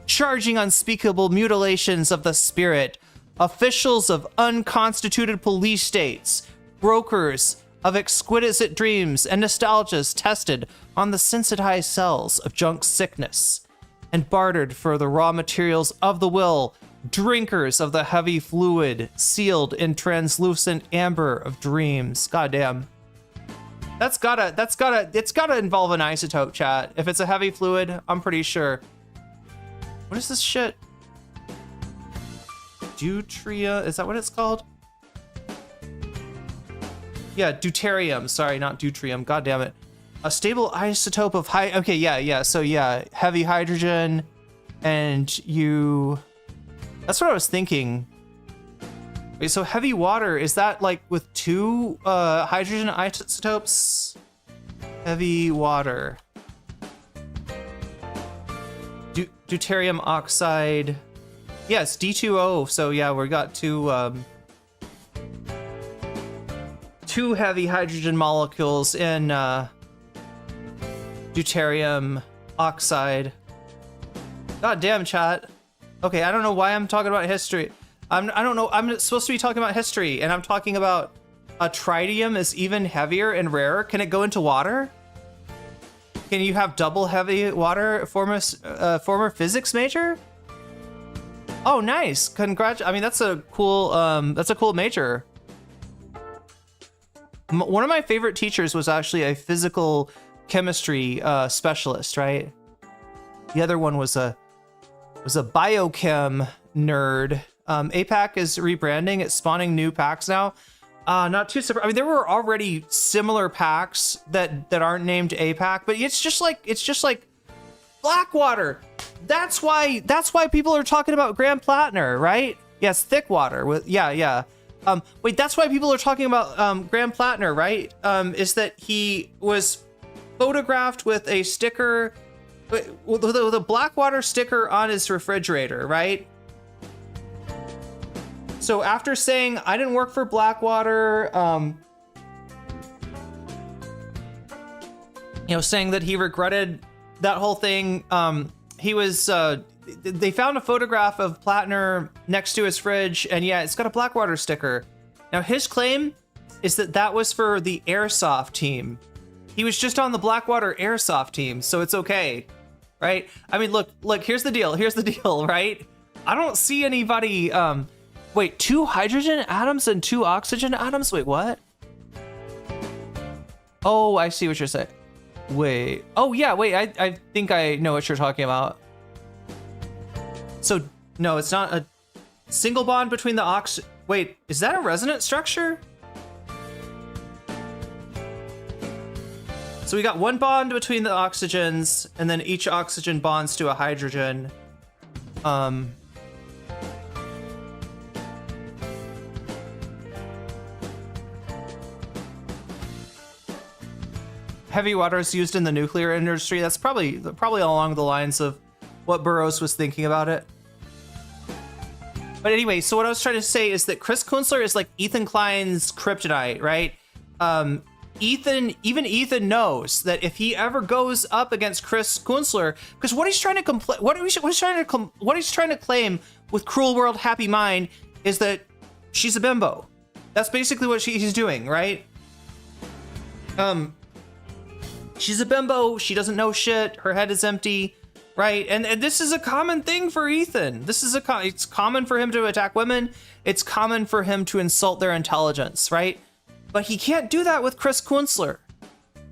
charging unspeakable mutilations of the spirit, officials of unconstituted police states, brokers of exquisite dreams and nostalgias tested on the sensitized cells of junk sickness, and bartered for the raw materials of the will, drinkers of the heavy fluid sealed in translucent amber of dreams. Goddamn. It's gotta involve an isotope, chat. If it's a heavy fluid, I'm pretty sure. What is this shit? Deuteria, is that what it's called? Yeah, deuterium. Sorry, not deuterium. God damn it. A stable isotope of high. Okay, yeah. So yeah, heavy hydrogen, and you. That's what I was thinking. Wait, so heavy water, is that like with two hydrogen isotopes? Heavy water. Deuterium oxide. Yes, D2O. So yeah, we got two heavy hydrogen molecules in deuterium oxide. God damn, chat. Okay, I don't know why I'm talking about history. I don't know. I'm supposed to be talking about history, and I'm talking about a tritium is even heavier and rarer. Can it go into water? Can you have double heavy water? Former physics major? Oh, nice. Congrats. I mean, that's a cool major. One of my favorite teachers was actually a physical chemistry specialist, right? The other one was a biochem nerd. APAC is rebranding. It's spawning new packs now. Not too surprised. I mean, there were already similar packs that aren't named APAC, but it's just like Blackwater. That's why people are talking about Grand Platinum, right? Yes, Thickwater with yeah. Wait, that's why people are talking about Grand Platinum, right? Is that he was photographed with a sticker, with a Blackwater sticker on his refrigerator, right? So after saying I didn't work for Blackwater, saying that he regretted that whole thing, they found a photograph of Platinum next to his fridge, and yeah, it's got a Blackwater sticker. Now his claim is that was for the Airsoft team. He was just on the Blackwater Airsoft team, so it's okay, right? I mean, look, here's the deal, right? I don't see anybody, wait, 2 hydrogen atoms and 2 oxygen atoms? Wait, what? Oh, I see what you're saying. Wait, oh yeah, wait, I think I know what you're talking about. So, no, it's not a single bond between the wait, is that a resonance structure? So we got 1 bond between the oxygens, and then each oxygen bonds to a hydrogen. Heavy water is used in the nuclear industry. That's probably along the lines of what Burroughs was thinking about it. But anyway, so what I was trying to say is that Chris Kunstler is like Ethan Klein's kryptonite, right? Even Ethan knows that if he ever goes up against Chris Kunstler, because what he's trying to claim with Cruel World Happy Mind is that she's a bimbo. That's basically what he's doing, right? She's a bimbo. She doesn't know shit. Her head is empty. Right, and this is a common thing for Ethan. It's common for him to attack women. It's common for him to insult their intelligence, right? But he can't do that with Chris Kunstler.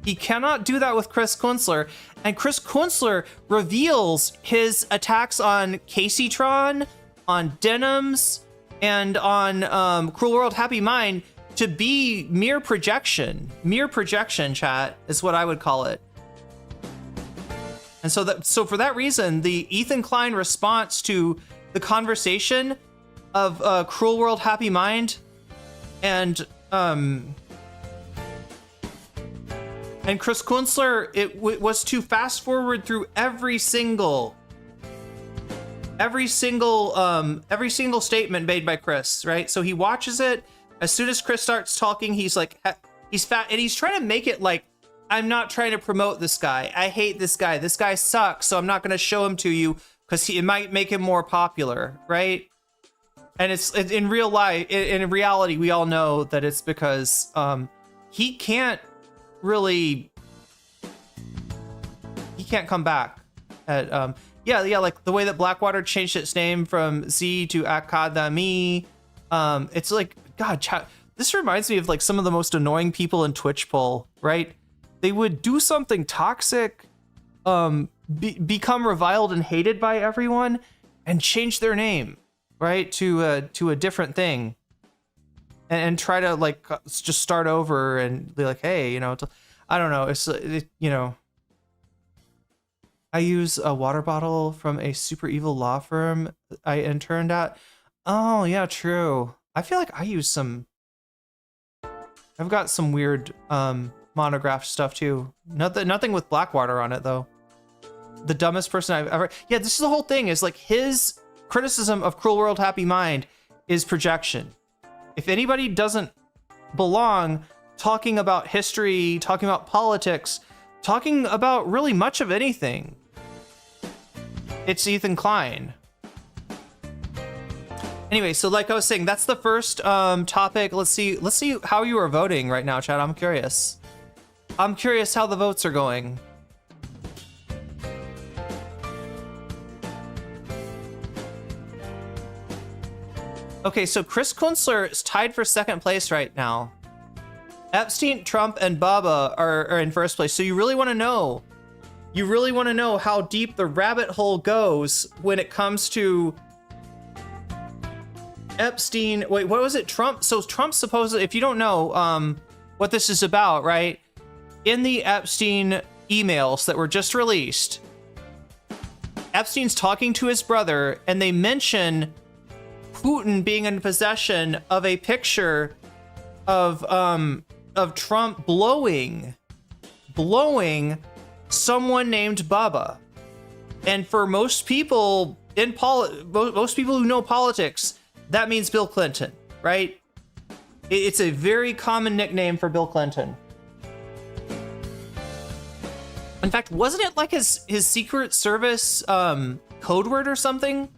He cannot do that with Chris Kunstler. And Chris Kunstler reveals his attacks on Caseytron, on Denims, and on Cruel World Happy Mind to be mere projection. Mere projection, chat, is what I would call it. And so for that reason, the Ethan Klein response to the conversation of Cruel World Happy Mind and Chris Kunstler, it was to fast forward through every single statement made by Chris, right? So he watches it. As soon as Chris starts talking, he's like, he's fat, and he's trying to make it like, I'm not trying to promote this guy. I hate this guy. This guy sucks, so I'm not going to show him to you because it might make him more popular, right? And it's in real life, in reality, we all know that it's because he can't come back. Like the way that Blackwater changed its name from Z to Akadami. It's like, God, this reminds me of like some of the most annoying people in Twitch poll, right? They would do something toxic, become reviled and hated by everyone, and change their name, right, to a different thing, and try to like just start over and be like, hey, I don't know, I use a water bottle from a super evil law firm I interned at. Oh yeah, true. I feel like I've got some weird monograph stuff too. Nothing with Blackwater on it though. The dumbest person I've ever. Yeah, this is the whole thing. Is like his criticism of Cruel World Happy Mind is projection. If anybody doesn't belong talking about history, talking about politics, talking about really much of anything, it's Ethan Klein. Anyway, so like I was saying, that's the first topic. Let's see how you are voting right now, chat. I'm curious how the votes are going. Okay, so Chris Kunstler is tied for second place right now. Epstein, Trump, and Baba are in first place. So you really want to know you really want to know how deep the rabbit hole goes when it comes to Epstein. Wait, what was it? Trump. So Trump supposedly, if you don't know what this is about, right? In the Epstein emails that were just released, Epstein's talking to his brother, and they mention Putin being in possession of a picture of Trump blowing someone named Bubba. And for most people most people who know politics, that means Bill Clinton, right? It's a very common nickname for Bill Clinton. In fact, wasn't it like his Secret Service code word or something?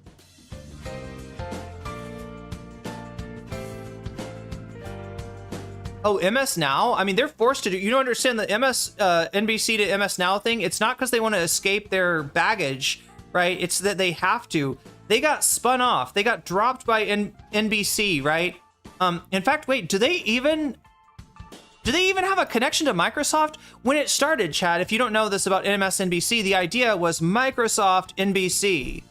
Oh, MS Now? I mean, they're forced to do. You don't understand the NBC to MS Now thing. It's not because they want to escape their baggage, right? It's that they have to. They got spun off. They got dropped by NBC, right? In fact, wait, do they even have a connection to Microsoft? When it started, Chad, if you don't know this about MSNBC, the idea was Microsoft NBC,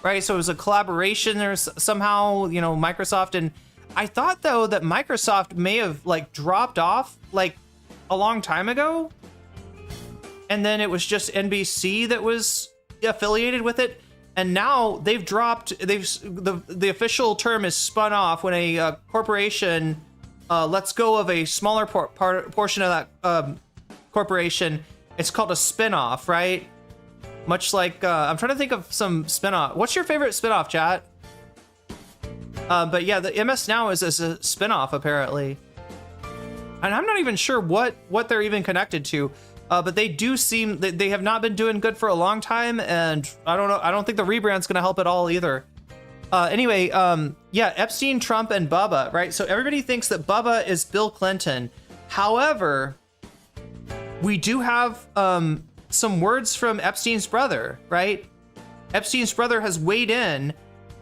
right? So it was a collaboration. There's somehow, Microsoft, and I thought though that Microsoft may have like dropped off like a long time ago, and then it was just NBC that was affiliated with it, and now they've dropped. The official term is spun off when a corporation lets go of a smaller portion of that corporation. It's called a spin-off, right? Much like I'm trying to think of some spin-off. What's your favorite spin-off, chat? But yeah, the MS Now is a spin-off apparently, and I'm not even sure what they're even connected to. But they do seem they have not been doing good for a long time, and I don't know. I don't think the rebrand's gonna help at all either. Anyway, yeah, Epstein, Trump, and Bubba, right? So everybody thinks that Bubba is Bill Clinton. However, we do have some words from Epstein's brother, right? Epstein's brother has weighed in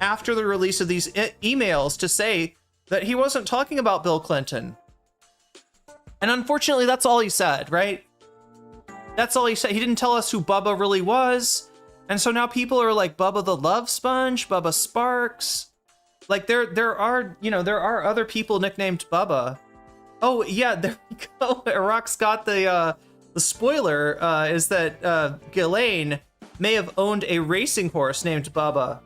after the release of these emails to say that he wasn't talking about Bill Clinton. And unfortunately, that's all he said, right? That's all he said. He didn't tell us who Bubba really was. And so now people are like, Bubba the Love Sponge, Bubba Sparks. Like there are other people nicknamed Bubba. Oh yeah, there we go. Iraq's got the spoiler is that Ghislaine may have owned a racing horse named Bubba.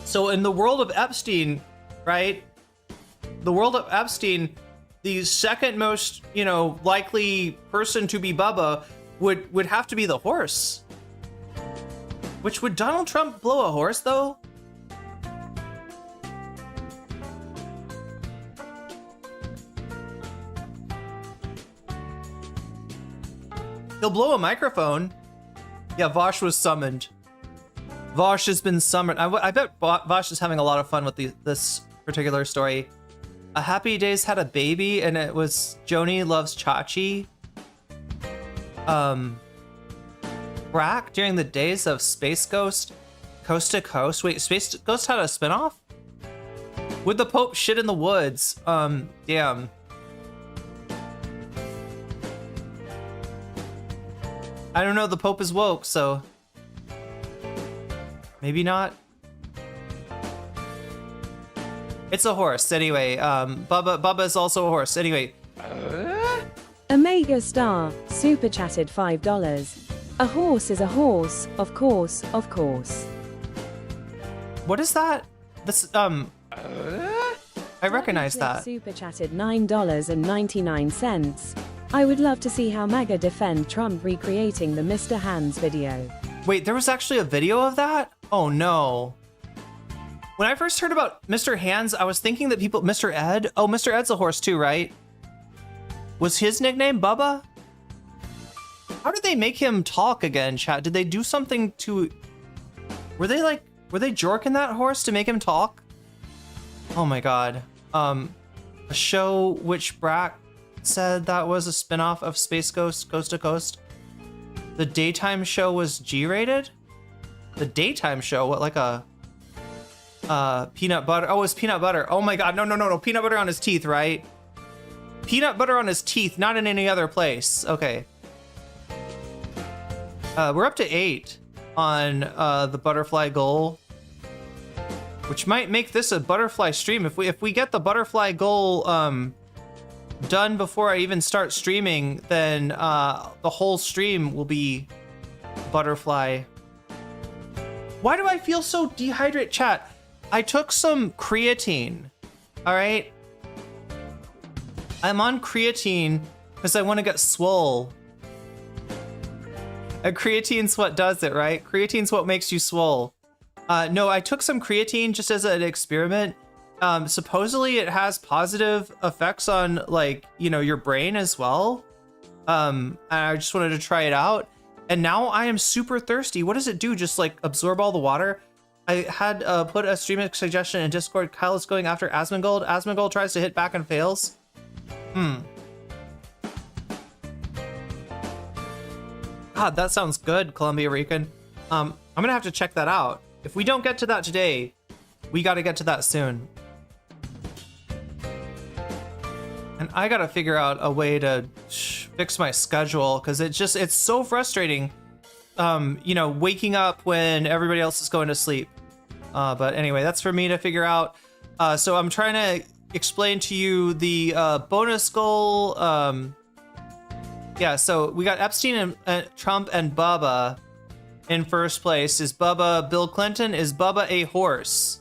So in the world of Epstein, right? The world of Epstein, the second most, likely person to be Bubba would have to be the horse. Which, would Donald Trump blow a horse though? He'll blow a microphone. Yeah, Vosh was summoned. Vosh has been summoned. I bet Vosh is having a lot of fun with this particular story. A Happy Days had a baby, and it was Joni Loves Chachi. Brack during the days of Space Ghost, Coast to Coast. Wait, Space Ghost had a spinoff? Would the Pope shit in the woods? Damn. I don't know, the Pope is woke, so maybe not. It's a horse, anyway. Bubba is also a horse, anyway. Omega Star, super chatted $5. A horse is a horse, of course, of course. What is that? This, I recognize that. Super chatted $9.99. I would love to see how MAGA defend Trump recreating the Mr. Hands video. Wait, there was actually a video of that? Oh no. When I first heard about Mr. Hands, I was thinking that Mr. Ed? Oh, Mr. Ed's a horse too, right? Was his nickname Bubba? How did they make him talk again, chat? Did they do something to... Were they jorking that horse to make him talk? Oh my god. A show which Brack said that was a spinoff of Space Ghost, Coast to Coast. The daytime show was G-rated? The daytime show? What, like a... peanut butter? Oh, it was peanut butter. Oh my god, no. Peanut butter on his teeth, right? Peanut butter on his teeth, not in any other place. Okay. We're up to 8 on the butterfly goal, which might make this a butterfly stream. If we get the butterfly goal done before I even start streaming, then the whole stream will be butterfly. Why do I feel so dehydrated, chat? I took some creatine. All right, I'm on creatine because I want to get swole. And creatine's what does it, right? Creatine's what makes you swole. No, I took some creatine just as an experiment. Supposedly it has positive effects on, like, you know, your brain as well. And I just wanted to try it out. And now I am super thirsty. What does it do? Just like absorb all the water? I had put a streaming suggestion in Discord. Kyle is going after Asmongold. Asmongold tries to hit back and fails. God, that sounds good, Columbia Rican. I'm gonna have to check that out. If we don't get to that today, we gotta get to that soon. And I gotta figure out a way to fix my schedule, because it's so frustrating, you know, waking up when everybody else is going to sleep. But anyway, that's for me to figure out. So I'm trying to explain to you the bonus goal. Yeah, so we got Epstein and Trump and Bubba in first place. Is Bubba Bill Clinton? Is Bubba a horse?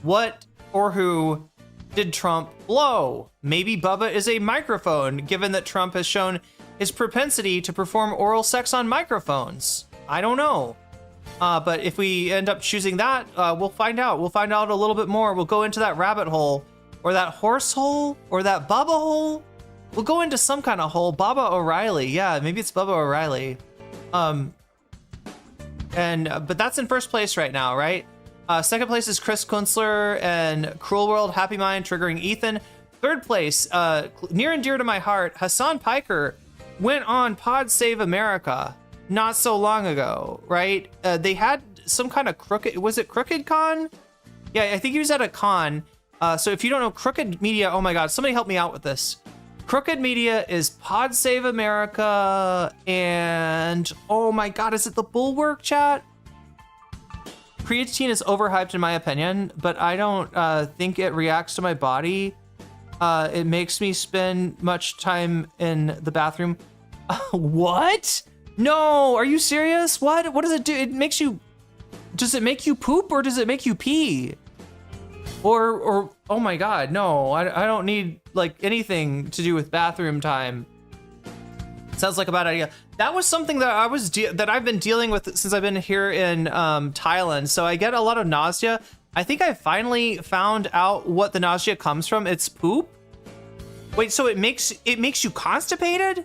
What or who did Trump blow? Maybe Bubba is a microphone, given that Trump has shown his propensity to perform oral sex on microphones. I don't know. But if we end up choosing that, we'll find out. We'll find out a little bit more. We'll go into that rabbit hole, or that horse hole, or that Bubba hole. We'll go into some kind of hole. Bubba O'Reilly. Yeah, maybe it's Bubba O'Reilly. But that's in first place right now, right? Second place is Chris Kunstler and Cruel World, Happy Mind, Triggering Ethan. Third place, near and dear to my heart, Hasan Piker went on Pod Save America not so long ago, right? They had some kind of crooked, was it Crooked Con? Yeah, I think he was at a con. So if you don't know Crooked Media, oh my God, somebody help me out with this. Crooked Media is Pod Save America and, oh my God, is it the Bulwark, chat? Creatine is overhyped in my opinion, but I don't think it reacts to my body. It makes me spend much time in the bathroom. What? No, are you serious? What does it do? It makes you, does it make you poop or does it make you pee? Or oh my God, no, I don't need like anything to do with bathroom time. Sounds like a bad idea. That was something that that I've been dealing with since I've been here in Thailand. So I get a lot of nausea. I think I finally found out what the nausea comes from. It's poop. Wait, so it makes you constipated?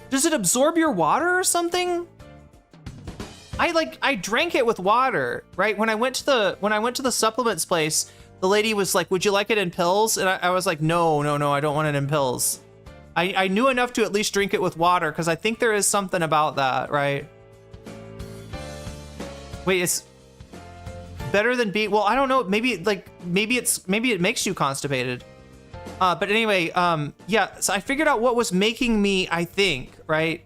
Does it absorb your water or something? I drank it with water, right? When I went to the supplements place, the lady was like, "Would you like it in pills?" And I was like, "No, I don't want it in pills." I knew enough to at least drink it with water because I think there is something about that, right? Wait, it's better than well, I don't know. Maybe it makes you constipated. But anyway, yeah. So I figured out what was making me. I think, right?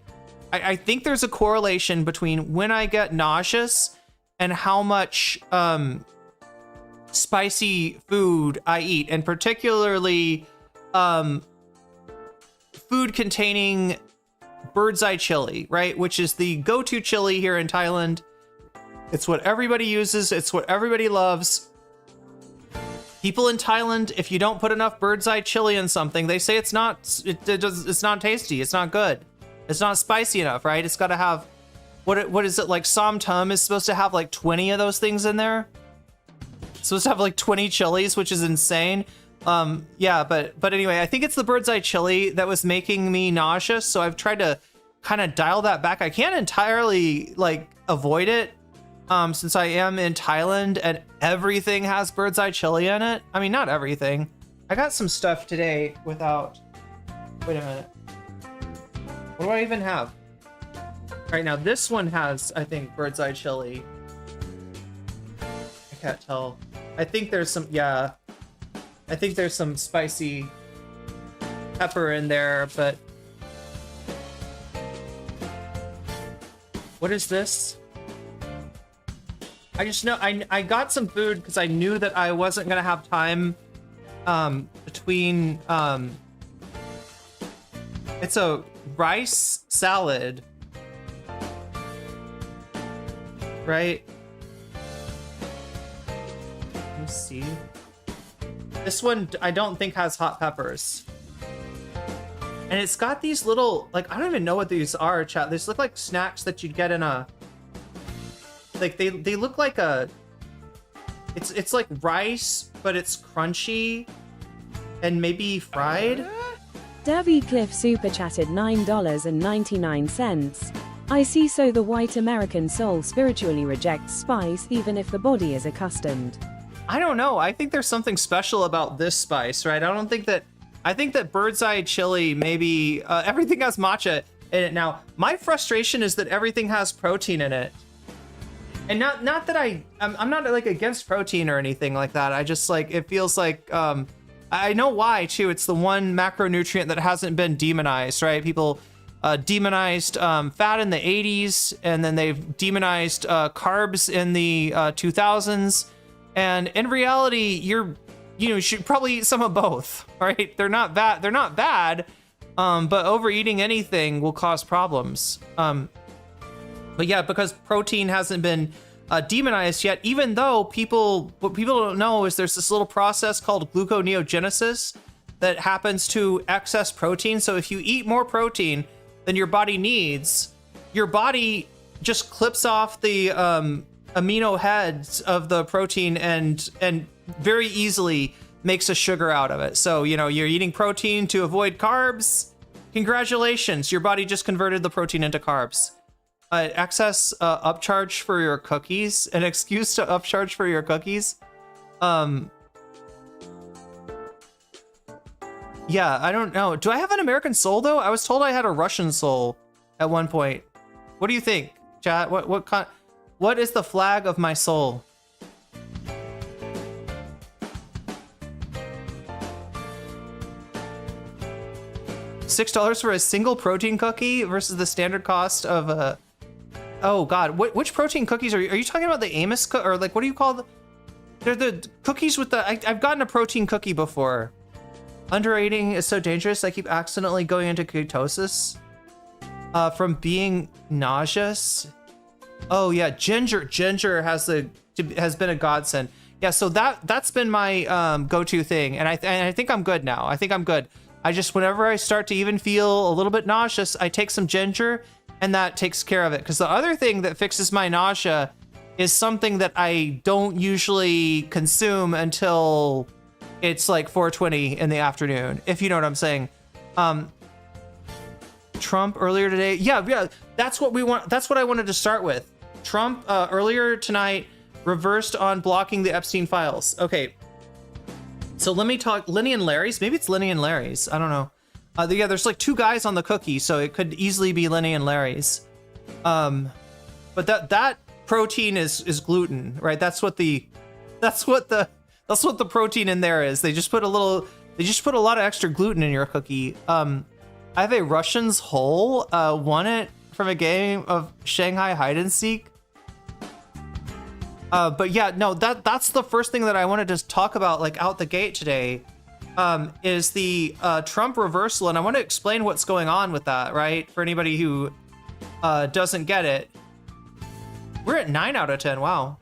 I think there's a correlation between when I get nauseous and how much spicy food I eat, and particularly food containing bird's eye chili, right? Which is the go-to chili here in Thailand. It's what everybody uses. It's what everybody loves. People in Thailand, if you don't put enough bird's eye chili in something, they say it's not tasty. It's not good. It's not spicy enough, right? It's got to have, what is it, like Som Tum is supposed to have like 20 of those things in there. It's supposed to have like 20 chilies, which is insane. Yeah, but anyway, I think it's the bird's eye chili that was making me nauseous. So I've tried to kind of dial that back. I can't entirely like avoid it, since I am in Thailand and everything has bird's eye chili in it. I mean, not everything. I got some stuff today without, wait a minute. What do I even have? Right now, this one has, I think, bird's eye chili. I can't tell. I think there's some, yeah. I think there's some spicy pepper in there, but What is this? I just know I got some food because I knew that I wasn't gonna have time between it's a rice salad, right? Let me see. This one I don't think has hot peppers. And it's got these little, like, I don't even know what these are, chat. These look like snacks that you'd get in a, like, they look like a, it's like rice, but it's crunchy and maybe fried. Davy Cliff super chatted $9.99. I see, so the white American soul spiritually rejects spice even if the body is accustomed. I don't know. I think there's something special about this spice, right? I think that bird's eye chili, maybe everything has matcha in it. Now, my frustration is that everything has protein in it. And not that I'm not like against protein or anything like that. I just like, it feels like, I know why too. It's the one macronutrient that hasn't been demonized, right? People demonized fat in the 80s, and then they've demonized carbs in the 2000s. And in reality, you should probably eat some of both, right? They're not bad, but overeating anything will cause problems. But yeah, because protein hasn't been demonized yet, even though what people don't know is there's this little process called gluconeogenesis that happens to excess protein. So if you eat more protein than your body needs, your body just clips off the amino heads of the protein and very easily makes a sugar out of it. So, you're eating protein to avoid carbs. Congratulations, your body just converted the protein into carbs. Excess upcharge for your cookies, an excuse to upcharge for your cookies. Yeah, I don't know. Do I have an American soul though? I was told I had a Russian soul at one point. What do you think, chat? What is the flag of my soul? $6 for a single protein cookie versus the standard cost of a. Oh God, which protein cookies are you talking about? The Amos or like what do you call the? They're the cookies with the. I've gotten a protein cookie before. Undereating is so dangerous. I keep accidentally going into ketosis from being nauseous. Oh yeah, ginger has been a godsend. Yeah, so that's been my go-to thing, and I think I'm good now. I think I'm good. I just, whenever I start to even feel a little bit nauseous, I take some ginger, and that takes care of it. Because the other thing that fixes my nausea is something that I don't usually consume until it's like 4:20 in the afternoon, if you know what I'm saying. Trump earlier today. Yeah, that's what we want. That's what I wanted to start with. Trump earlier tonight reversed on blocking the Epstein files. Okay. So let me talk Lenny and Larry's. Maybe it's Lenny and Larry's. I don't know. Yeah, there's like two guys on the cookie, so it could easily be Lenny and Larry's. But that protein is gluten, right? That's what the protein in there is. They just put a lot of extra gluten in your cookie. I have a Russian's whole won it from a game of Shanghai hide and seek. But yeah, no, that's the first thing that I wanted to talk about, like out the gate today, is the Trump reversal, and I want to explain what's going on with that, right? For anybody who doesn't get it, we're at 9 out of 10. Wow.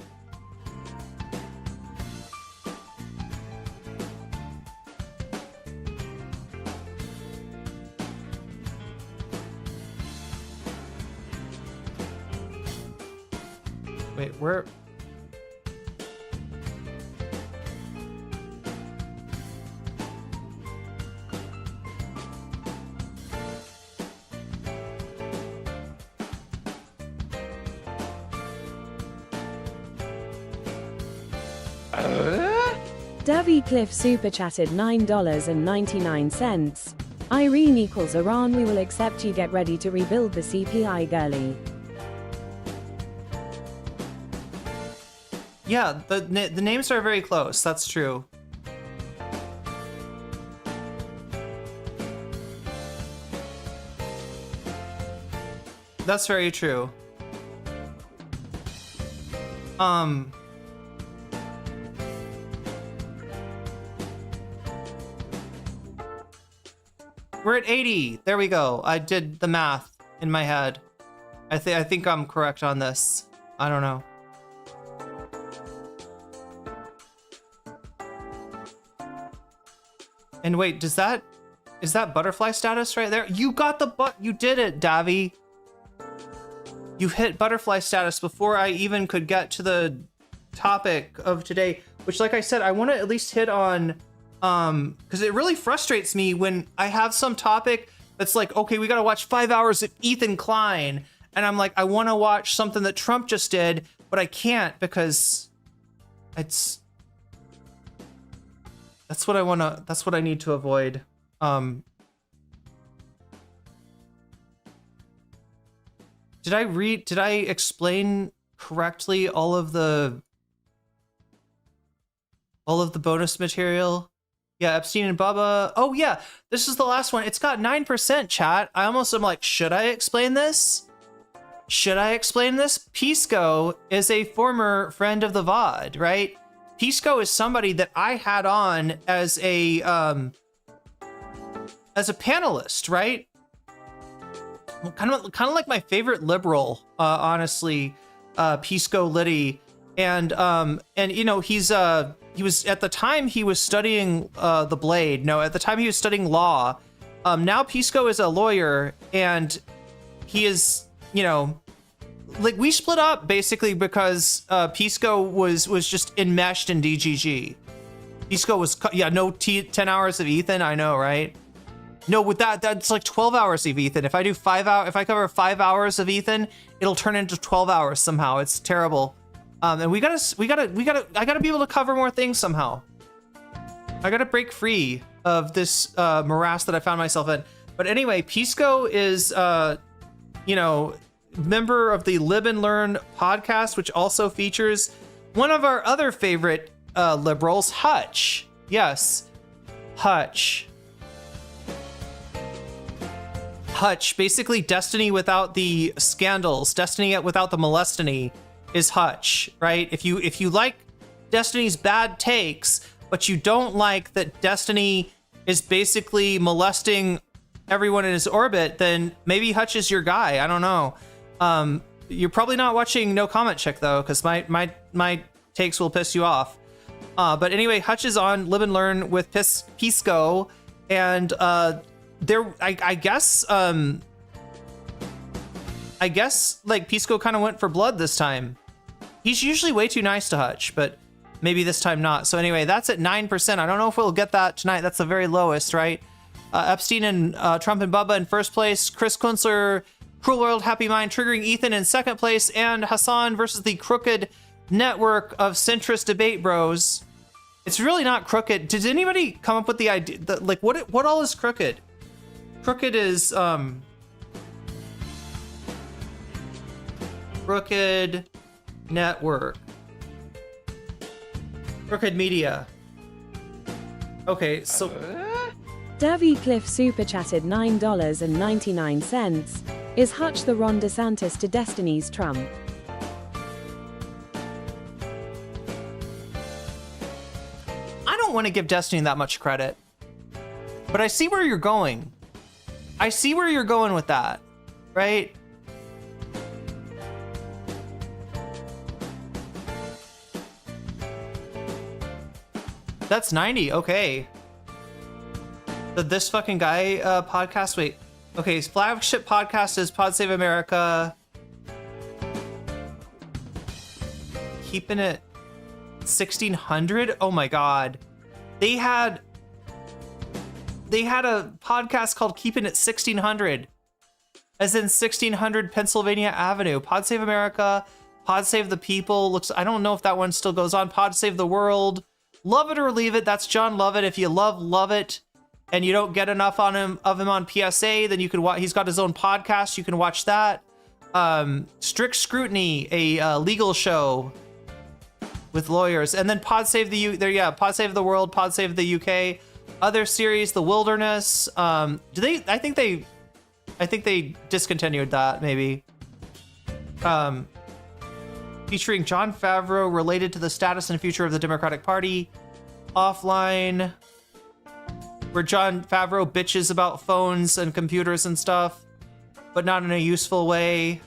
Wait, where? Davy Cliff super chatted $9.99. Irene equals Iran. We will accept you. Get ready to rebuild the CPI, girly. Yeah, the names are very close. That's true. That's very true. We're at 80. There we go. I did the math in my head. I think I'm correct on this. I don't know. And wait, is that butterfly status right there? You got you did it, Davi. You hit butterfly status before I even could get to the topic of today, which, like I said, I want to at least hit on, because it really frustrates me when I have some topic that's like, okay, we got to watch 5 hours of Ethan Klein. And I'm like, I want to watch something that Trump just did, but I can't because that's what I need to avoid. Did I explain correctly all of the bonus material? Yeah, Epstein and Bubba. Oh yeah, this is the last one. It's got 9%, chat. I almost am like, should I explain this? Should I explain this? Pisco is a former friend of the VOD, right? Pisco is somebody that I had on as a panelist, right? Kind of like my favorite liberal, honestly, Pisco Liddy, and you know, he was at the time he was studying the Blade. No, at the time he was studying law. Now Pisco is a lawyer, and he is, you know, like, we split up basically because Pisco was just enmeshed in DGG. Pisco was, yeah, no 10 hours of Ethan. I know, right? No, with that's like 12 hours of Ethan. If I do if I cover 5 hours of Ethan, it'll turn into 12 hours somehow. It's terrible. And I gotta be able to cover more things somehow. I gotta break free of this morass that I found myself in. But anyway, Pisco is, you know, member of the Live and Learn podcast, which also features one of our other favorite liberals, Hutch. Yes, Hutch. Hutch, basically Destiny without the scandals, Destiny without the molestiny is Hutch, right? If you like Destiny's bad takes, but you don't like that Destiny is basically molesting everyone in his orbit, then maybe Hutch is your guy. I don't know. You're probably not watching No Comment Check though, because my takes will piss you off. But anyway, Hutch is on Live and Learn with Pisco, and I guess like Pisco kind of went for blood this time. He's usually way too nice to Hutch, but maybe this time not. So anyway, that's at 9%. I don't know if we'll get that tonight. That's the very lowest, right? Epstein and Trump and Bubba in first place. Chris Kunzler, Cruel World, Happy Mind, triggering Ethan in second place, and Hasan versus the crooked network of centrist debate bros. It's really not crooked. Did anybody come up with the idea that, like, what all is crooked? Crooked is crooked network, crooked media. Okay, so Davy Cliff super chatted $9.99. Is Hutch the Ron DeSantis to Destiny's Trump? I don't want to give Destiny that much credit, but I see where you're going. I see where you're going with that, right? That's 90, okay. This fucking guy podcast, wait. Okay, his flagship podcast is Pod Save America. Keeping it 1600? Oh my god. They had a podcast called Keeping It 1600, as in 1600 Pennsylvania Avenue. Pod Save America, Pod Save the People. Looks, I don't know if that one still goes on. Pod Save the World. Love It or Leave It. That's John Lovett. If you love it, and you don't get enough of him on PSA, then you can watch. He's got his own podcast. You can watch that. Strict Scrutiny, a legal show with lawyers, and then Pod Save Pod Save the World, Pod Save the UK. Other series, The Wilderness. I think they discontinued that, maybe. featuring Jon Favreau related to the status and future of the Democratic Party. Offline, where Jon Favreau bitches about phones and computers and stuff, but not in a useful way.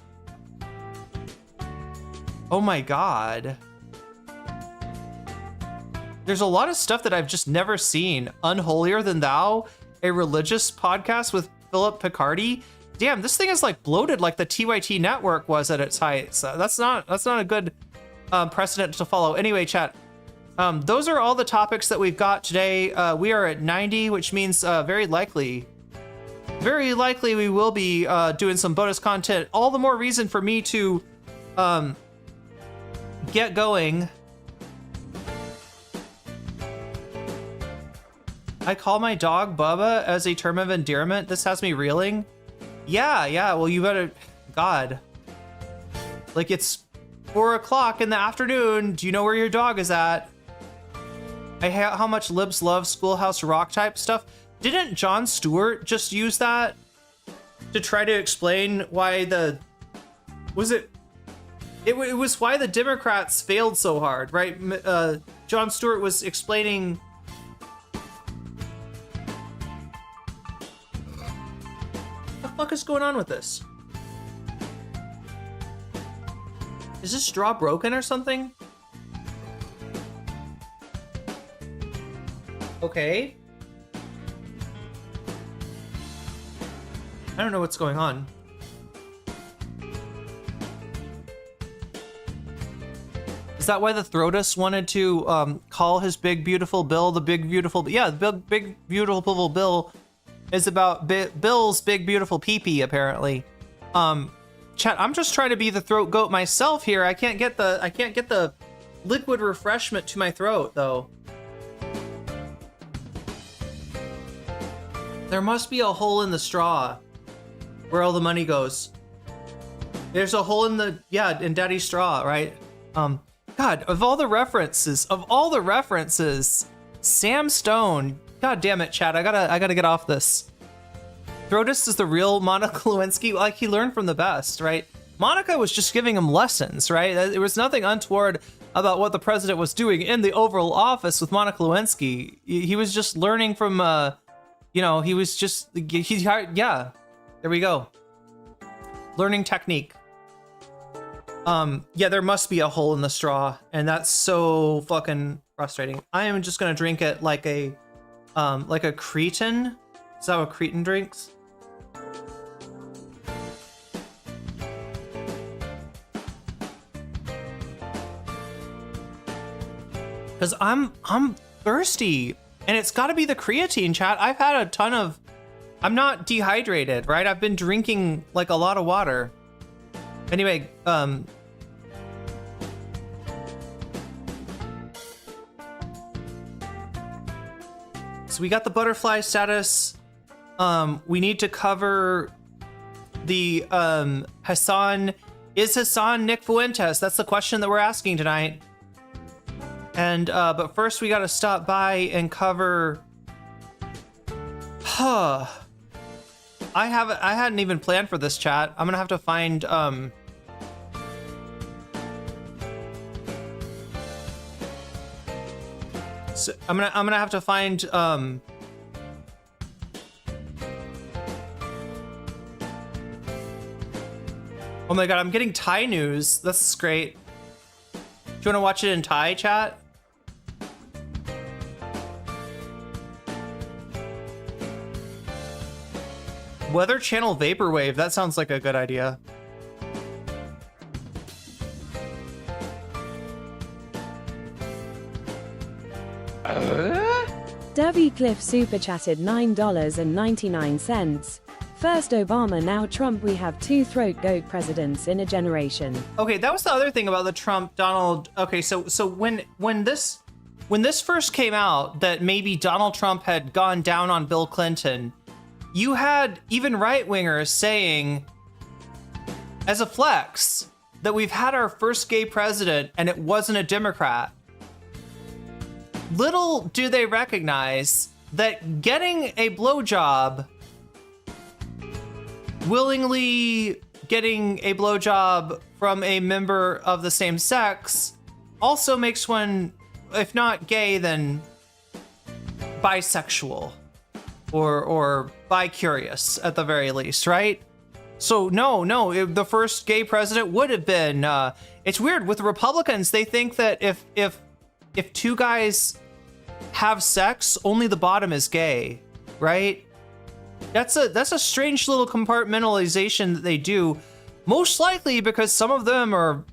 Oh my God. There's a lot of stuff that I've just never seen. Unholier Than Thou, a religious podcast with Philip Picardi. Damn, this thing is like bloated like the TYT network was at its height. So that's not a good precedent to follow. Anyway, chat. Those are all the topics that we've got today. We are at 90, which means very likely we will be doing some bonus content. All the more reason for me to get going. I call my dog Bubba as a term of endearment. This has me reeling. Yeah, well, you better, God. Like, it's 4 o'clock in the afternoon. Do you know where your dog is at? I hate how much libs love Schoolhouse Rock type stuff. Didn't Jon Stewart just use that to try to explain why it was why the Democrats failed so hard, right? Jon Stewart was explaining what the fuck is going on with this? Is this straw broken or something? Okay. I don't know what's going on. Is that why the Throtus wanted to call his big beautiful bill the big beautiful? Yeah, the big beautiful bill is about Bill's big beautiful pee-pee apparently. Chat, I'm just trying to be the throat goat myself here. I can't get the liquid refreshment to my throat though. There must be a hole in the straw where all the money goes. There's a hole in in Daddy's straw, right? God, of all the references, Sam Stone. God damn it, Chad, I gotta get off this. Throtus is the real Monica Lewinsky. Like, he learned from the best, right? Monica was just giving him lessons, right? There was nothing untoward about what the president was doing in the Oval Office with Monica Lewinsky. He was just learning from, he was just, yeah, there we go. Learning technique. Yeah, there must be a hole in the straw, and that's so fucking frustrating. I am just gonna drink it like a Cretan. Is that what Cretan drinks? Because I'm thirsty, and it's got to be the creatine, chat. I've had a ton of. I'm not dehydrated, right? I've been drinking like a lot of water. Anyway, so we got the butterfly status. We need to cover the Hasan. Is Hasan Nick Fuentes? That's the question that we're asking tonight. And but first we got to stop by and cover. I hadn't even planned for this, chat. I'm gonna have to find so I'm gonna have to find oh my god, I'm getting Thai news. That's great. Do you want to watch it in Thai, chat? Weather Channel Vaporwave. That sounds like a good idea. Debbie Cliff super chatted $9.99. First Obama, now Trump. We have two throat goat presidents in a generation. Okay, that was the other thing about the Trump Donald. Okay, so when this first came out that maybe Donald Trump had gone down on Bill Clinton, you had even right-wingers saying, as a flex, that we've had our first gay president and it wasn't a Democrat. Little do they recognize that getting a blowjob willingly getting a blowjob from a member of the same sex also makes one, if not gay, then bisexual or bi-curious at the very least, right? So no, the first gay president would have been. It's weird with the Republicans. They think that if two guys have sex, only the bottom is gay, right? That's a strange little compartmentalization that they do, most likely because some of them are,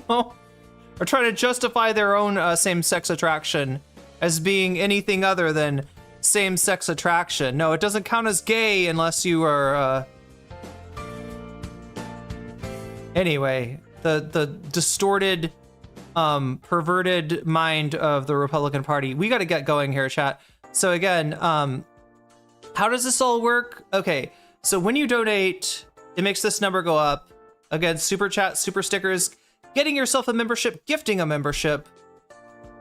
are trying to justify their own same-sex attraction as being anything other than same-sex attraction. No, it doesn't count as gay unless you are. Anyway, the distorted, perverted mind of the Republican Party. We got to get going here, chat. So again, how does this all work? Okay, so when you donate, it makes this number go up. Again, super chat, super stickers, getting yourself a membership, gifting a membership,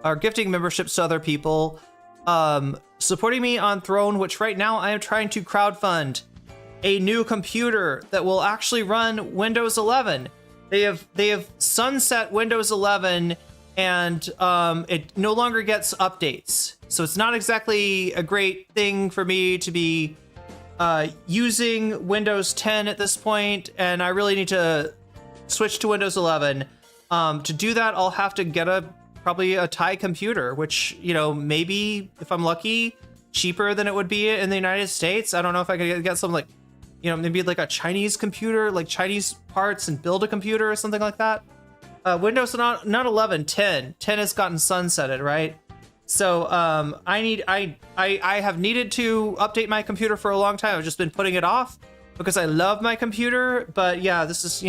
or gifting memberships to other people, supporting me on Throne, which right now I am trying to crowdfund a new computer that will actually run Windows 11. They have sunset Windows 11, and it no longer gets updates. So it's not exactly a great thing for me to be using Windows 10 at this point, and I really need to switch to Windows 11. To do that, I'll have to get probably a Thai computer, which, maybe if I'm lucky, cheaper than it would be in the United States. I don't know if I could get some maybe like a Chinese computer, like Chinese parts, and build a computer or something like that. Windows not 11, 10 has gotten sunsetted, right? So I have needed to update my computer for a long time. I've just been putting it off because I love my computer. But yeah, this is,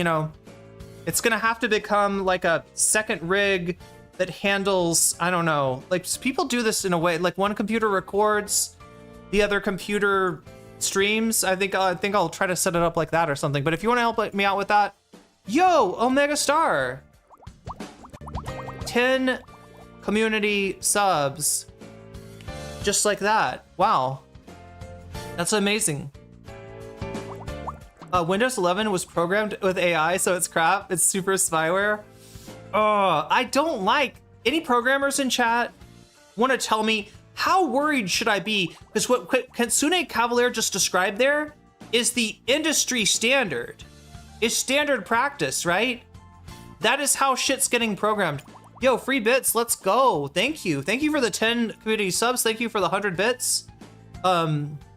it's gonna have to become like a second rig that handles, I don't know, like people do this in a way, like one computer records, the other computer streams. I think I'll try to set it up like that or something. But if you want to help me out with that, yo, Omega Star, 10 community subs, just like that. Wow, that's amazing. Windows 11 was programmed with AI, so it's crap. It's super spyware. Oh, I don't like any programmers in chat want to tell me how worried should I be, because what Katsune Cavalier just described there is the industry standard. It's standard practice, right? That is how shit's getting programmed. Yo, free bits, let's go. Thank you. Thank you for the 10 community subs. Thank you for the 100 bits.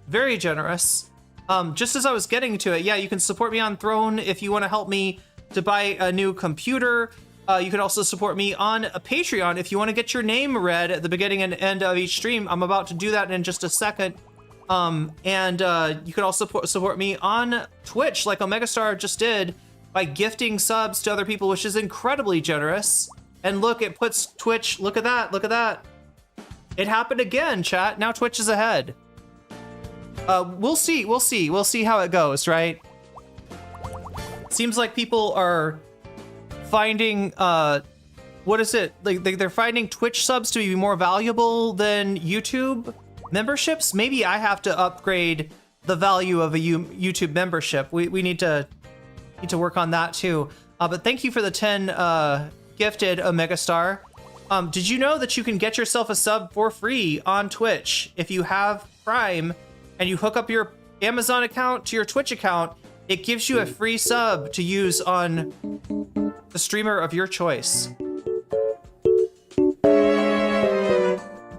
Very generous. Just as I was getting to it, yeah, you can support me on Throne if you want to help me to buy a new computer. You can also support me on a Patreon if you want to get your name read at the beginning and end of each stream. I'm about to do that in just a second. And you can also support me on Twitch like Omega Star just did by gifting subs to other people, which is incredibly generous. And look, it puts Twitch, look at that, look at that. It happened again, chat. Now Twitch is ahead. We'll see how it goes, right? Seems like people are finding, what is it? Like they're finding Twitch subs to be more valuable than YouTube memberships. Maybe I have to upgrade the value of a YouTube membership. We need to work on that too. But thank you for the 10 gifted Omega Star. Did you know that you can get yourself a sub for free on Twitch if you have Prime and you hook up your Amazon account to your Twitch account? It gives you a free sub to use on the streamer of your choice.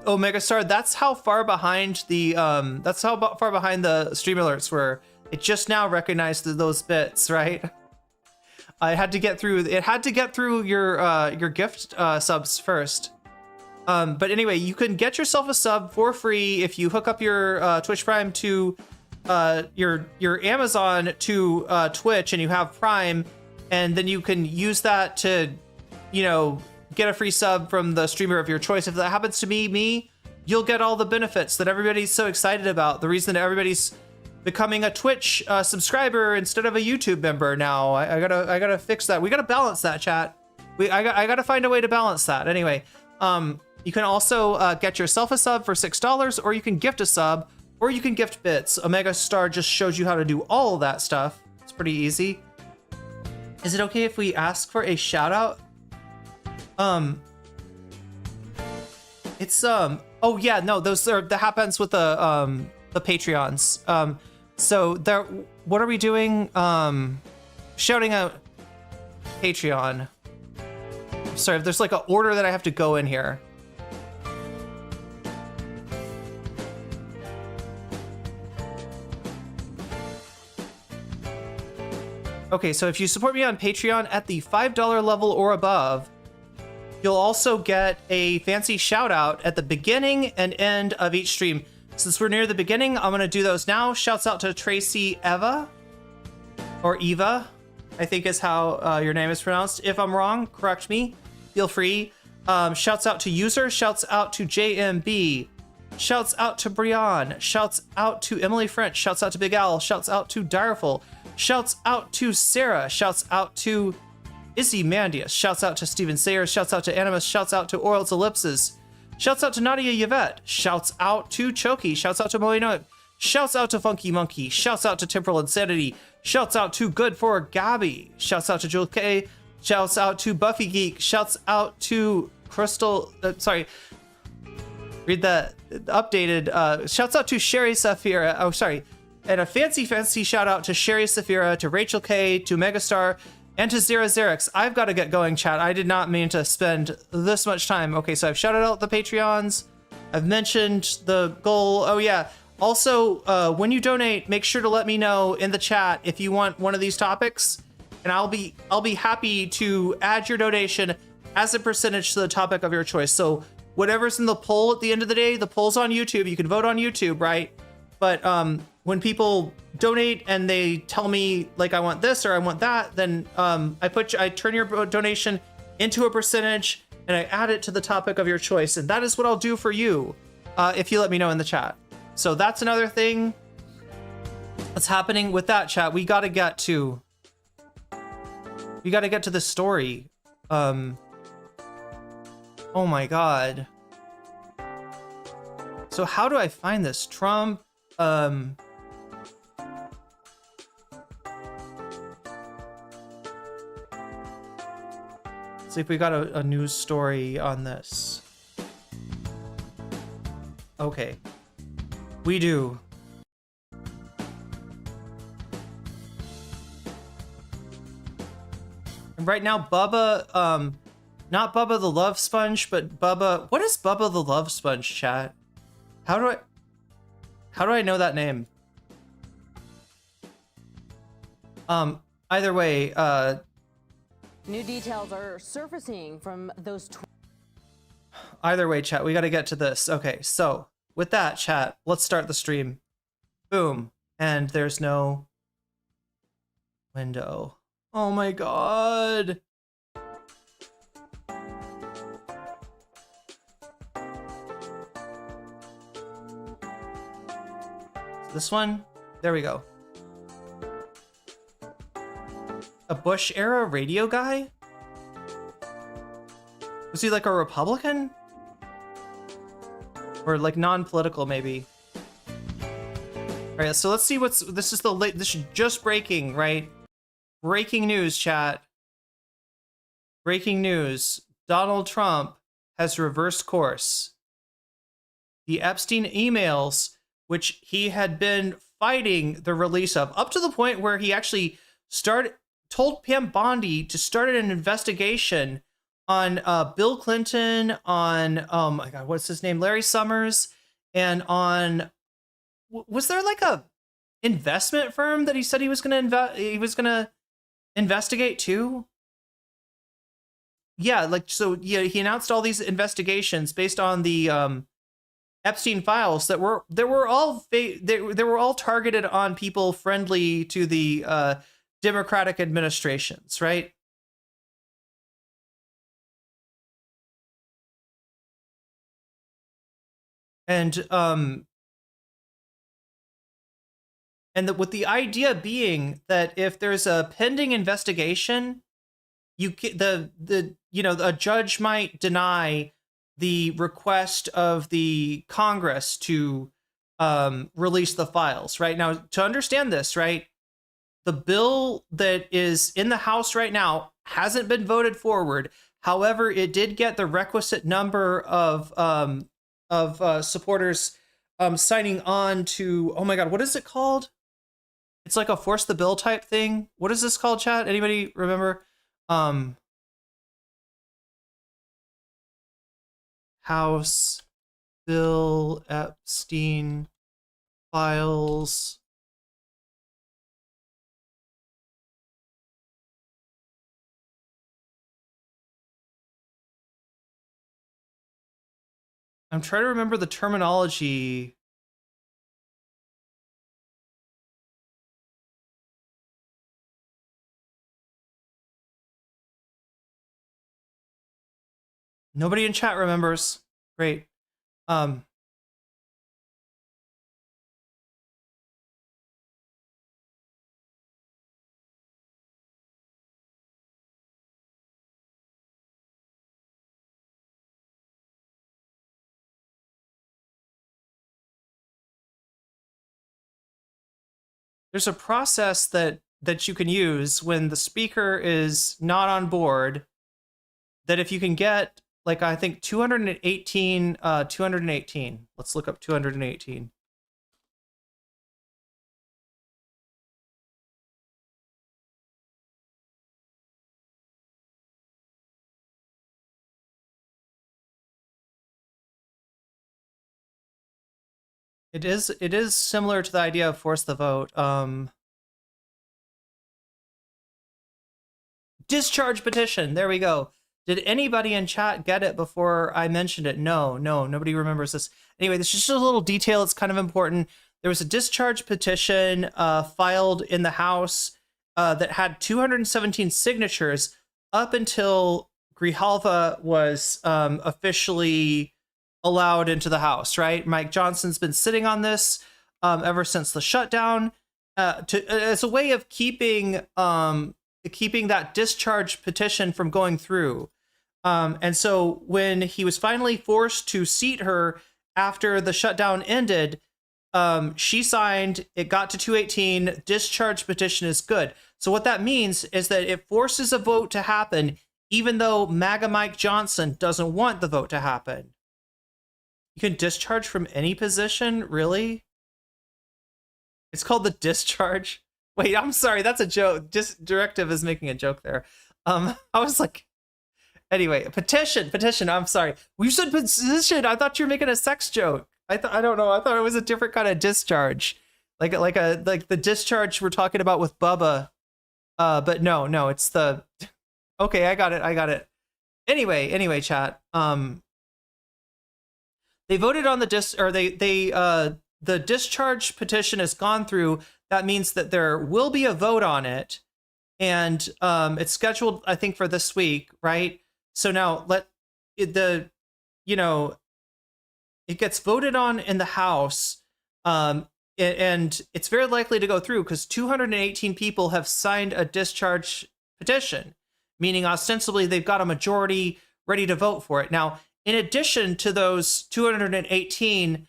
Omega Star, that's how far behind the stream alerts were. It just now recognized those bits, right? It had to get through your gift subs first. But anyway, you can get yourself a sub for free if you hook up your Twitch Prime to your Amazon to Twitch and you have Prime, and then you can use that to, get a free sub from the streamer of your choice. If that happens to be me, you'll get all the benefits that everybody's so excited about. The reason that everybody's becoming a Twitch subscriber instead of a YouTube member now. I gotta fix that. We gotta balance that, chat. I gotta find a way to balance that. Anyway, you can also get yourself a sub for $6, or you can gift a sub, or you can gift bits. Omega Star just shows you how to do all of that stuff. It's pretty easy. Is it okay if we ask for a shout out? It's oh yeah, no, those are that happens with the Patreons. So there, what are we doing? Shouting out Patreon. Sorry, there's like an order that I have to go in here. Okay, so if you support me on Patreon at the $5 level or above, you'll also get a fancy shout out at the beginning and end of each stream. Since we're near the beginning, I'm gonna do those now. Shouts out to Tracy Eva, or Eva, I think is how your name is pronounced. If I'm wrong, correct me, feel free. Shouts out to User, shouts out to JMB, shouts out to Brian, shouts out to Emily French, shouts out to Big Al, shouts out to Direful, shouts out to Sarah, shouts out to Izzy Mandius, shouts out to Steven Sayers, shouts out to Animus, shouts out to Oral's Ellipses, shouts out to Nadia Yvette, shouts out to Choki, shouts out to Moino, shouts out to Funky Monkey, shouts out to Temporal Insanity, shouts out to Good for Gabby, shouts out to Jewel K, shouts out to Buffy Geek, shouts out to Crystal, read that updated, shouts out to Sherry Safira, oh sorry, and a fancy shout out to Sherry Safira, to Rachel K, to Megastar, and to Zero Xerix. I've got to get going, chat. I did not mean to spend this much time. Okay, so I've shouted out the Patreons. I've mentioned the goal. Oh yeah. Also, when you donate, make sure to let me know in the chat if you want one of these topics, and I'll be happy to add your donation as a percentage to the topic of your choice. So whatever's in the poll at the end of the day, the poll's on YouTube. You can vote on YouTube, right? But when people donate and they tell me like I want this or I want that, then I turn your donation into a percentage and I add it to the topic of your choice, and that is what I'll do for you if you let me know in the chat. So that's another thing that's happening with that, chat. We got to get to the story. Oh my god. So how do I find this? Trump see if we got a news story on this. Okay, we do. And right now, Bubba, not Bubba the Love Sponge, but Bubba. What is Bubba the Love Sponge, chat? How do I know that name? Either way, new details are surfacing from those. Either way, chat, we got to get to this. Okay, so with that, chat, let's start the stream. Boom. And there's no window. Oh my god. This one? There we go. A Bush era radio guy? Was he like a Republican? Or like non-political maybe? Alright, so let's see this is this is just breaking, right? Breaking news, chat. Breaking news. Donald Trump has reversed course. The Epstein emails, which he had been fighting the release of, up to the point where he actually told Pam Bondi to start an investigation on Bill Clinton, on, oh my God, what's his name? Larry Summers, and on, was there like a investment firm that he said he was going to investigate too? Yeah, like, so yeah, he announced all these investigations based on the Epstein files that were all targeted on people friendly to the Democratic administrations, right? And with the idea being that if there's a pending investigation, a judge might deny the request of the Congress to release the files. Right now, to understand this, right, the bill that is in the House right now hasn't been voted forward. However, it did get the requisite number of supporters signing on to, oh my God, what is it called? It's like a force the bill type thing. What is this called, chat? Anybody remember? House Bill Epstein files. I'm trying to remember the terminology. Nobody in chat remembers. Great. There's a process that you can use when the speaker is not on board, that if you can get, like, I think 218, let's look up 218. It is similar to the idea of force the vote. Discharge petition. There we go. Did anybody in chat get it before I mentioned it? No, nobody remembers this. Anyway, this is just a little detail. It's kind of important. There was a discharge petition filed in the House that had 217 signatures up until Grijalva was officially allowed into the House, right? Mike Johnson's been sitting on this ever since the shutdown as a way of keeping that discharge petition from going through. And so when he was finally forced to seat her after the shutdown ended, she signed, it got to 218, discharge petition is good. So what that means is that it forces a vote to happen, even though MAGA Mike Johnson doesn't want the vote to happen. You can discharge from any position, really? It's called the discharge. Wait, I'm sorry, that's a joke. Directive is making a joke there. I was like, anyway, petition. I'm sorry. We said position. I thought you were making a sex joke. I don't know. I thought it was a different kind of discharge, like the discharge we're talking about with Bubba. But no, it's the. Okay, I got it. Anyway, chat. They voted on the the discharge petition has gone through. That means that there will be a vote on it, and it's scheduled, I think, for this week, right? So now it gets voted on in the House, and it's very likely to go through because 218 people have signed a discharge petition, meaning ostensibly they've got a majority ready to vote for it. Now, in addition to those 218,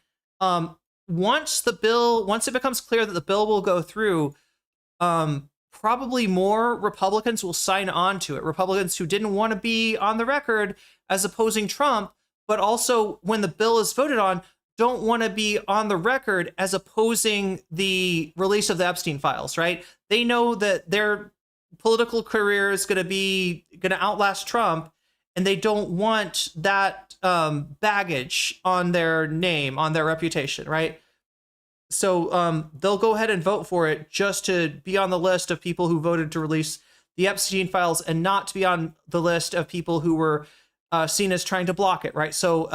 once it becomes clear that the bill will go through, probably more Republicans will sign on to it. Republicans who didn't want to be on the record as opposing Trump, but also when the bill is voted on, don't want to be on the record as opposing the release of the Epstein files, right? They know that their political career is going to outlast Trump, and they don't want that baggage on their name, on their reputation, right? So they'll go ahead and vote for it just to be on the list of people who voted to release the Epstein files and not to be on the list of people who were seen as trying to block it, right? So,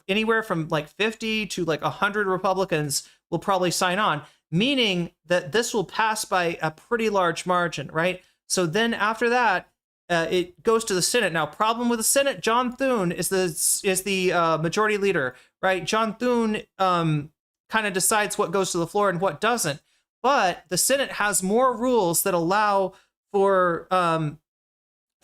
anywhere from like 50 to like 100 Republicans will probably sign on, meaning that this will pass by a pretty large margin, right? So then after that, it goes to the Senate. Now, problem with the Senate, John Thune is the majority leader, right? John Thune kind of decides what goes to the floor and what doesn't. But the Senate has more rules that allow for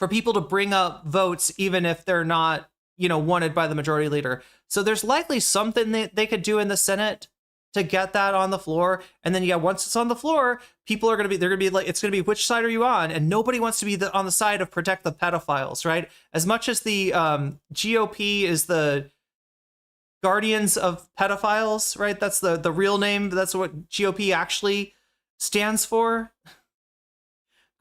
people to bring up votes even if they're not, wanted by the majority leader. So there's likely something that they could do in the Senate to get that on the floor. And then, yeah, once it's on the floor, people are going to be, they're going to be like, it's going to be, which side are you on? And nobody wants to be on the side of protect the pedophiles, right? As much as the GOP is the guardians of pedophiles, right? That's the real name. That's what GOP actually stands for.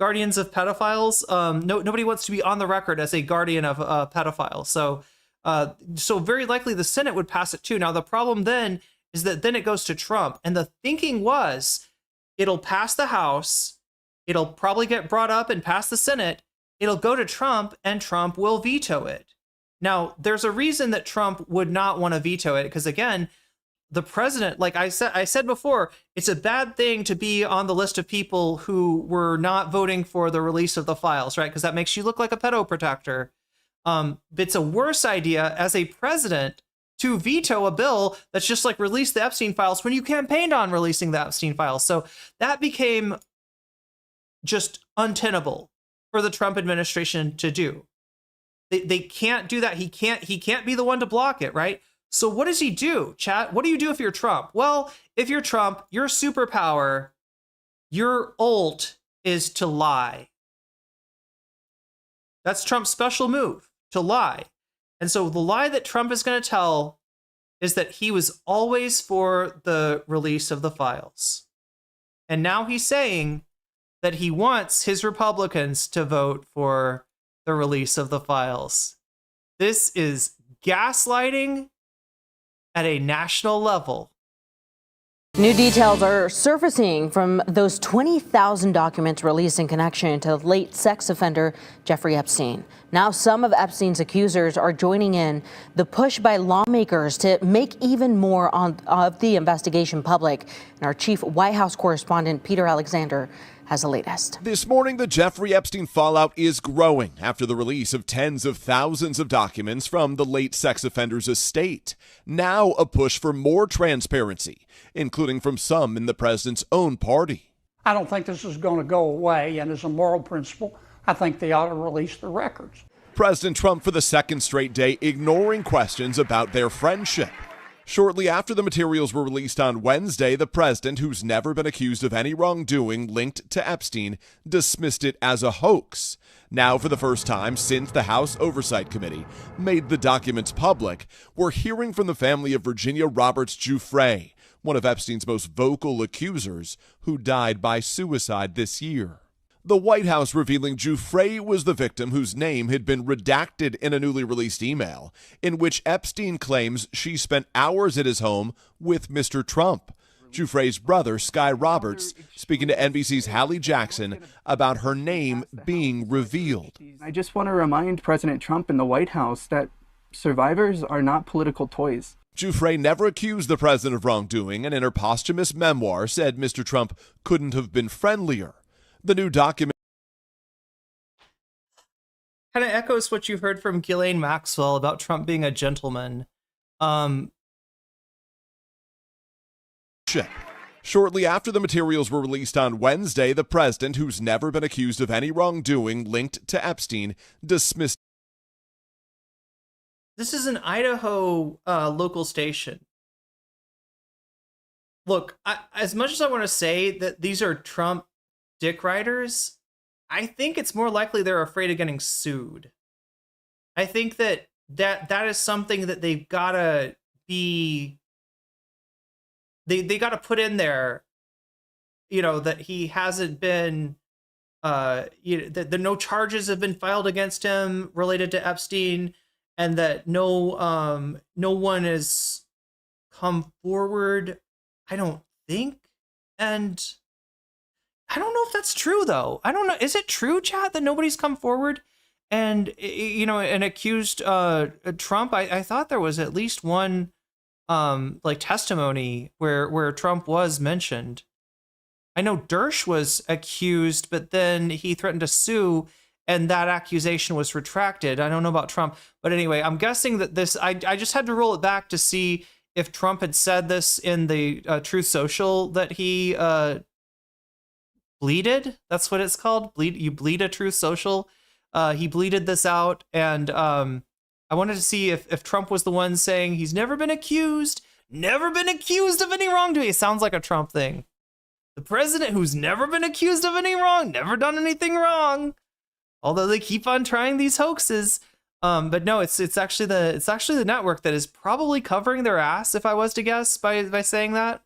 Guardians of pedophiles. Nobody wants to be on the record as a guardian of pedophiles. So very likely the Senate would pass it too. Now, the problem then is that then it goes to Trump. And the thinking was it'll pass the House. It'll probably get brought up and pass the Senate. It'll go to Trump and Trump will veto it. Now, there's a reason that Trump would not want to veto it, because again, the president, like I said before, it's a bad thing to be on the list of people who were not voting for the release of the files, right? Because that makes you look like a pedo protector. But it's a worse idea as a president to veto a bill that's just like release the Epstein files when you campaigned on releasing the Epstein files. So that became just untenable for the Trump administration to do. They can't do that. He can't be the one to block it, right? So what does he do, chat? What do you do if you're Trump? Well, if you're Trump, your superpower, your ult is to lie. That's Trump's special move, to lie. And so the lie that Trump is going to tell is that he was always for the release of the files. And now he's saying that he wants his Republicans to vote for the release of the files. This is gaslighting at a national level. New details are surfacing from those 20,000 documents released in connection to late sex offender Jeffrey Epstein. Now some of Epstein's accusers are joining in the push by lawmakers to make even more of the investigation public. And our chief White House correspondent, Peter Alexander, has the latest. This morning, the Jeffrey Epstein fallout is growing after the release of tens of thousands of documents from the late sex offender's estate. Now a push for more transparency, including from some in the president's own party. I don't think this is going to go away, and as a moral principle, I think they ought to release the records. President Trump, for the second straight day, ignoring questions about their friendship. Shortly after the materials were released on Wednesday, the president, who's never been accused of any wrongdoing linked to Epstein, dismissed it as a hoax. Now, for the first time since the House Oversight Committee made the documents public, we're hearing from the family of Virginia Roberts Giuffre, one of Epstein's most vocal accusers, who died by suicide this year. The White House revealing Giuffre was the victim whose name had been redacted in a newly released email, in which Epstein claims she spent hours at his home with Mr. Trump. Giuffre's brother, Sky Roberts, speaking to NBC's Hallie Jackson about her name being revealed. I just want to remind President Trump and the White House that survivors are not political toys. Giuffre never accused the president of wrongdoing, and in her posthumous memoir said Mr. Trump couldn't have been friendlier. The new document kind of echoes what you heard from Ghislaine Maxwell about Trump being a gentleman. Shortly after the materials were released on Wednesday, the president, who's never been accused of any wrongdoing linked to Epstein, dismissed. This is an Idaho local station. Look, as much as I want to say that these are Trump dick riders, I think it's more likely they're afraid of getting sued. I think that is something that they've gotta be. They gotta put in there, that he hasn't been, that no charges have been filed against him related to Epstein, and that no one has come forward. I don't think, and I don't know if that's true, though. I don't know. Is it true, chat, that nobody's come forward and, and accused Trump? I thought there was at least one testimony where Trump was mentioned. I know Dersh was accused, but then he threatened to sue, and that accusation was retracted. I don't know about Trump. But anyway, I'm guessing that this, I just had to roll it back to see if Trump had said this in the Truth Social that he bleeded. That's what it's called. You bleed a Truth Social. He bleeded this out, and I wanted to see if Trump was the one saying he's never been accused, never been accused of any wrongdoing. It sounds like a Trump thing. The president who's never been accused of any wrong, never done anything wrong. Although they keep on trying these hoaxes. But no, it's actually the network that is probably covering their ass, if I was to guess, by saying that.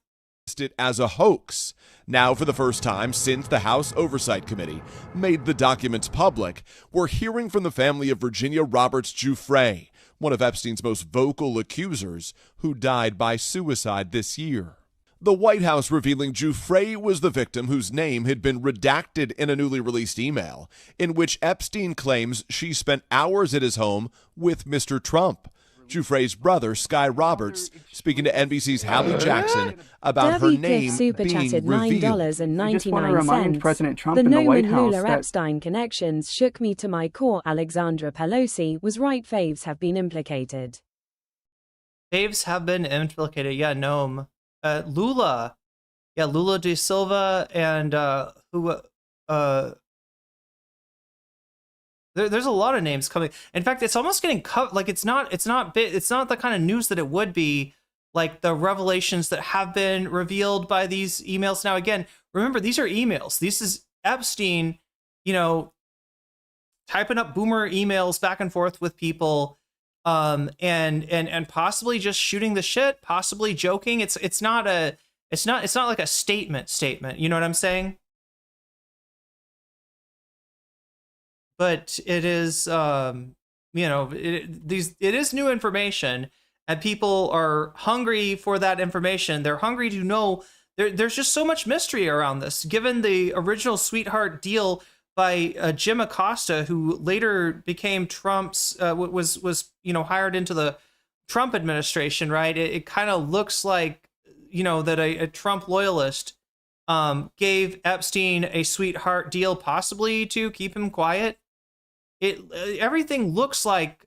It as a hoax. Now, for the first time since the House Oversight Committee made the documents public, we're hearing from the family of Virginia Roberts Giuffre, one of Epstein's most vocal accusers, who died by suicide this year. The White House revealing Giuffre was the victim whose name had been redacted in a newly released email, in which Epstein claims she spent hours at his home with Mr. Trump. Giuffre's brother, Sky Roberts, speaking to NBC's Hallie Jackson about her name super being chatted revealed. $9.99. President Trump The and the White Nomen House Lula that Epstein connections shook me to my core. Alexandra Pelosi was right. Faves have been implicated. Faves have been implicated. Yeah, Gnome. Lula. Yeah, Lula da Silva and there's a lot of names coming. In fact, it's almost getting cut. Like it's not the kind of news that it would be, like the revelations that have been revealed by these emails. Now, again, remember, these are emails. This is Epstein, typing up boomer emails back and forth with people, and possibly just shooting the shit, possibly joking. It's not like a statement. You know what I'm saying? But it is, it is new information, and people are hungry for that information. They're hungry to know. There's just so much mystery around this, given the original sweetheart deal by Jim Acosta, who later became Trump's, was hired into the Trump administration, right? It kind of looks like, that a Trump loyalist gave Epstein a sweetheart deal, possibly to keep him quiet. Everything looks like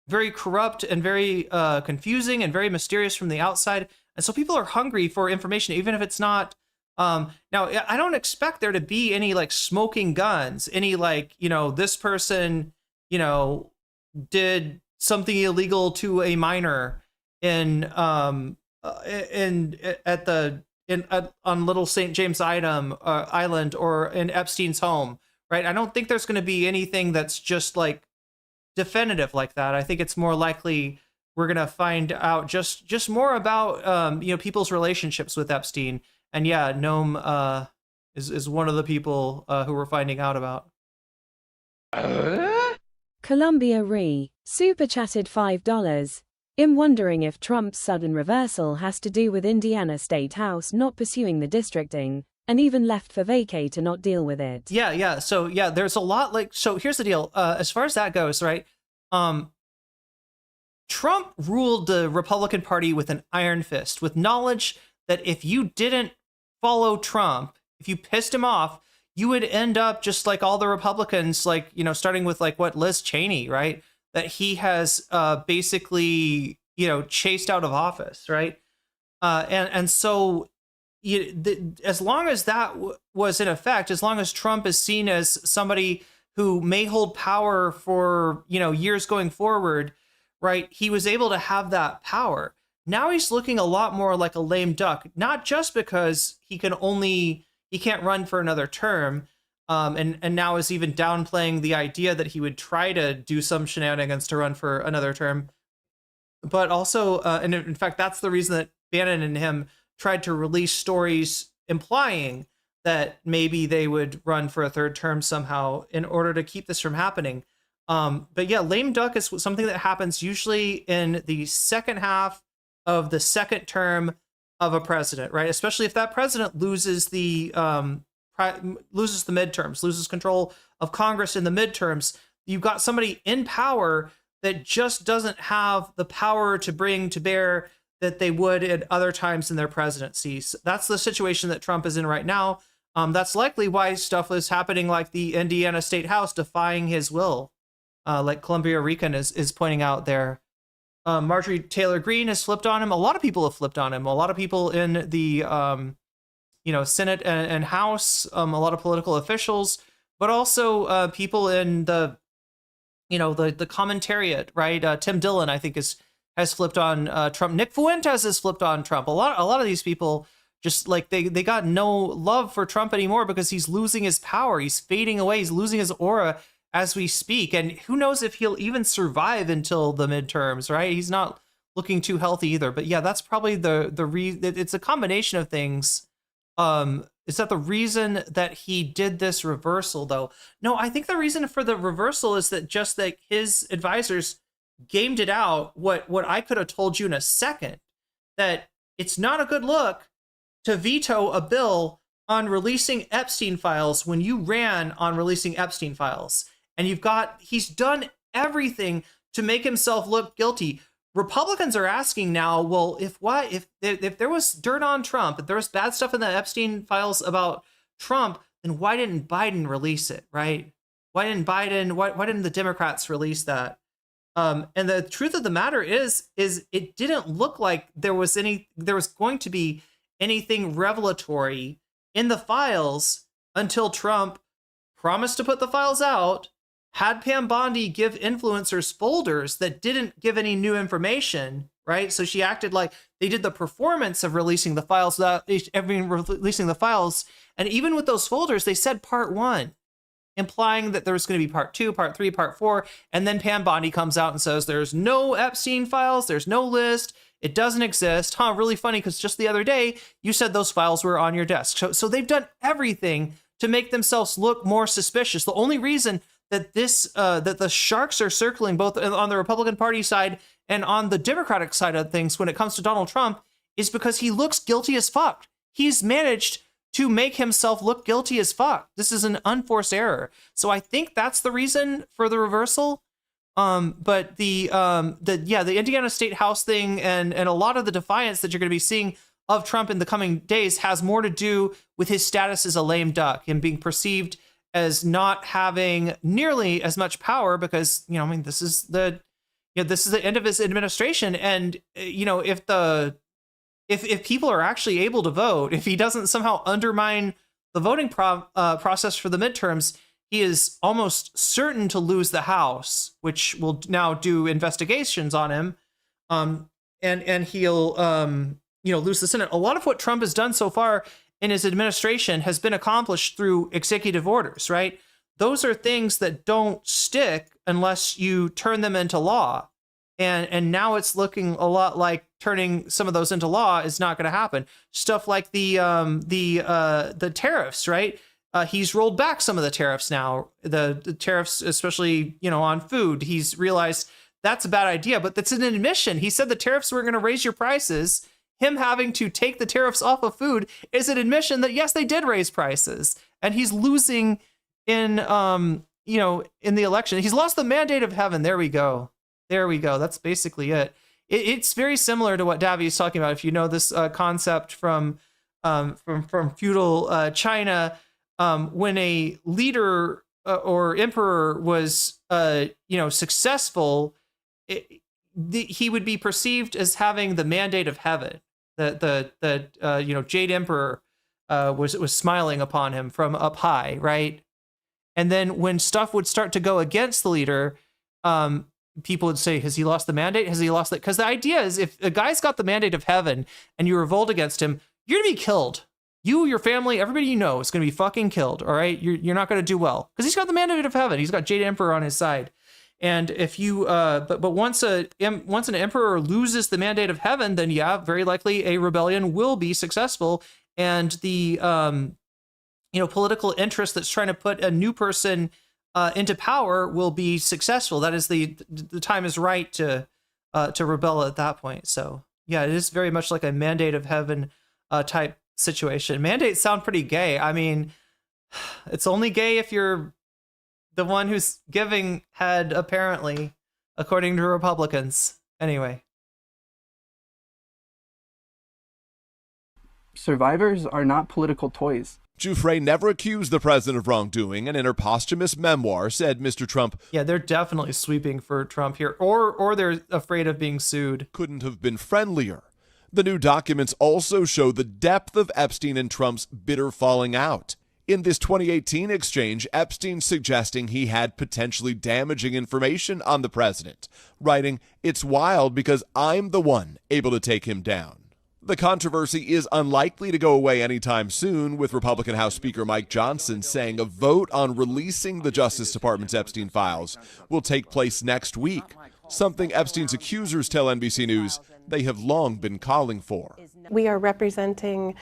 very corrupt and very confusing and very mysterious from the outside, and so people are hungry for information, even if it's not. Now, I don't expect there to be any like smoking guns, any like this person did something illegal to a minor on Little St. James Island or in Epstein's home, right? I don't think there's going to be anything that's just like definitive like that. I think it's more likely we're going to find out just more about people's relationships with Epstein. And yeah, Gnome is one of the people who we're finding out about. Columbia Re super chatted $5. I'm wondering if Trump's sudden reversal has to do with Indiana State House not pursuing the districting, and even left for vacay to not deal with it. Yeah. So yeah, there's a lot so here's the deal. As far as that goes, right? Trump ruled the Republican Party with an iron fist, with knowledge that if you didn't follow Trump, if you pissed him off, you would end up just like all the Republicans, like, starting with like Liz Cheney, right? That he has basically, chased out of office, right? And so as long as that was in effect, as long as Trump is seen as somebody who may hold power for, years going forward, right? He was able to have that power. Now he's looking a lot more like a lame duck, not just because he can't run for another term, and now is even downplaying the idea that he would try to do some shenanigans to run for another term, but also, and in fact, that's the reason that Bannon and him tried to release stories implying that maybe they would run for a third term somehow in order to keep this from happening. But yeah, lame duck is something that happens usually in the second half of the second term of a president, right? Especially if that president loses the midterms, loses control of Congress in the midterms. You've got somebody in power that just doesn't have the power to bring to bear that they would at other times in their presidency. So that's the situation that Trump is in right now. That's likely why stuff is happening like the Indiana State House defying his will, like Columbia Rican is pointing out there. Marjorie Taylor Greene has flipped on him. A lot of people have flipped on him. A lot of people in the Senate and House, a lot of political officials, but also people in the the commentariat, right? Tim Dillon, I think, is has flipped on Trump. Nick Fuentes has flipped on Trump. A lot of these people just like they got no love for Trump anymore because he's losing his power. He's fading away. He's losing his aura as we speak. And who knows if he'll even survive until the midterms, right? He's not looking too healthy either. But yeah, that's probably the reason. It's a combination of things. Is that the reason that he did this reversal, though? No, I think the reason for the reversal is that just that his advisors gamed it out. What I could have told you in a second, that it's not a good look to veto a bill on releasing Epstein files when you ran on releasing Epstein files. And he's done everything to make himself look guilty. Republicans are asking now, well, if there was dirt on Trump, if there was bad stuff in the Epstein files about Trump, then why didn't Biden release it, right? Why didn't the Democrats release that? And the truth of the matter is it didn't look like there was going to be anything revelatory in the files until Trump promised to put the files out, had Pam Bondi give influencers folders that didn't give any new information, right? So she acted like they did the performance of releasing the files releasing the files. And even with those folders, they said part 1, implying that there was going to be part 2, part 3, part 4. And then Pam Bondi comes out and says, there's no Epstein files. There's no list. It doesn't exist. Really funny, because just the other day, you said those files were on your desk. So they've done everything to make themselves look more suspicious. The only reason that that the sharks are circling both on the Republican Party side and on the Democratic side of things when it comes to Donald Trump is because he looks guilty as fuck. He's managed to make himself look guilty as fuck. This is an unforced error. So I think that's the reason for the reversal. But the Indiana State House thing and a lot of the defiance that you're going to be seeing of Trump in the coming days has more to do with his status as a lame duck and being perceived as not having nearly as much power because, this is the end of his administration. And, if people are actually able to vote, if he doesn't somehow undermine the voting process for the midterms, he is almost certain to lose the House, which will now do investigations on him. And he'll, lose the Senate. A lot of what Trump has done so far in his administration has been accomplished through executive orders, right? Those are things that don't stick unless you turn them into law. And now it's looking a lot like turning some of those into law is not going to happen. Stuff like the tariffs, right? He's rolled back some of the tariffs now. The tariffs, especially, on food, he's realized that's a bad idea, but that's an admission. He said the tariffs were going to raise your prices. Him having to take the tariffs off of food is an admission that, yes, they did raise prices. And he's losing in the election. He's lost the mandate of heaven. There we go. That's basically it. It's very similar to what Davy is talking about. If you know this concept from feudal China, when a leader or emperor was successful, he would be perceived as having the mandate of heaven. The Jade Emperor was smiling upon him from up high, right? And then when stuff would start to go against the leader, people would say, has he lost the mandate? Has he lost it? Because the idea is if a guy's got the mandate of heaven and you revolt against him, you're going to be killed. You, your family, everybody you know is going to be fucking killed, all right? You're not going to do well because he's got the mandate of heaven. He's got Jade Emperor on his side. And if you, but once an emperor loses the mandate of heaven, then yeah, very likely a rebellion will be successful. And the, political interest that's trying to put a new person into power will be successful. That is the time is right to rebel at that point. So yeah, it is very much like a mandate of heaven type situation. Mandates sound pretty gay. I mean, it's only gay if you're the one who's giving head, apparently, according to Republicans. Anyway. Survivors are not political toys. Giuffre never accused the president of wrongdoing, and in her posthumous memoir said Mr. Trump, yeah, they're definitely sweeping for Trump here, or they're afraid of being sued. Couldn't have been friendlier. The new documents also show the depth of Epstein and Trump's bitter falling out. In this 2018 exchange, Epstein suggesting he had potentially damaging information on the president, writing, "It's wild because I'm the one able to take him down." The controversy is unlikely to go away anytime soon, with Republican House Speaker Mike Johnson saying a vote on releasing the Justice Department's Epstein files will take place next week, something Epstein's accusers tell NBC News they have long been calling for. We are representing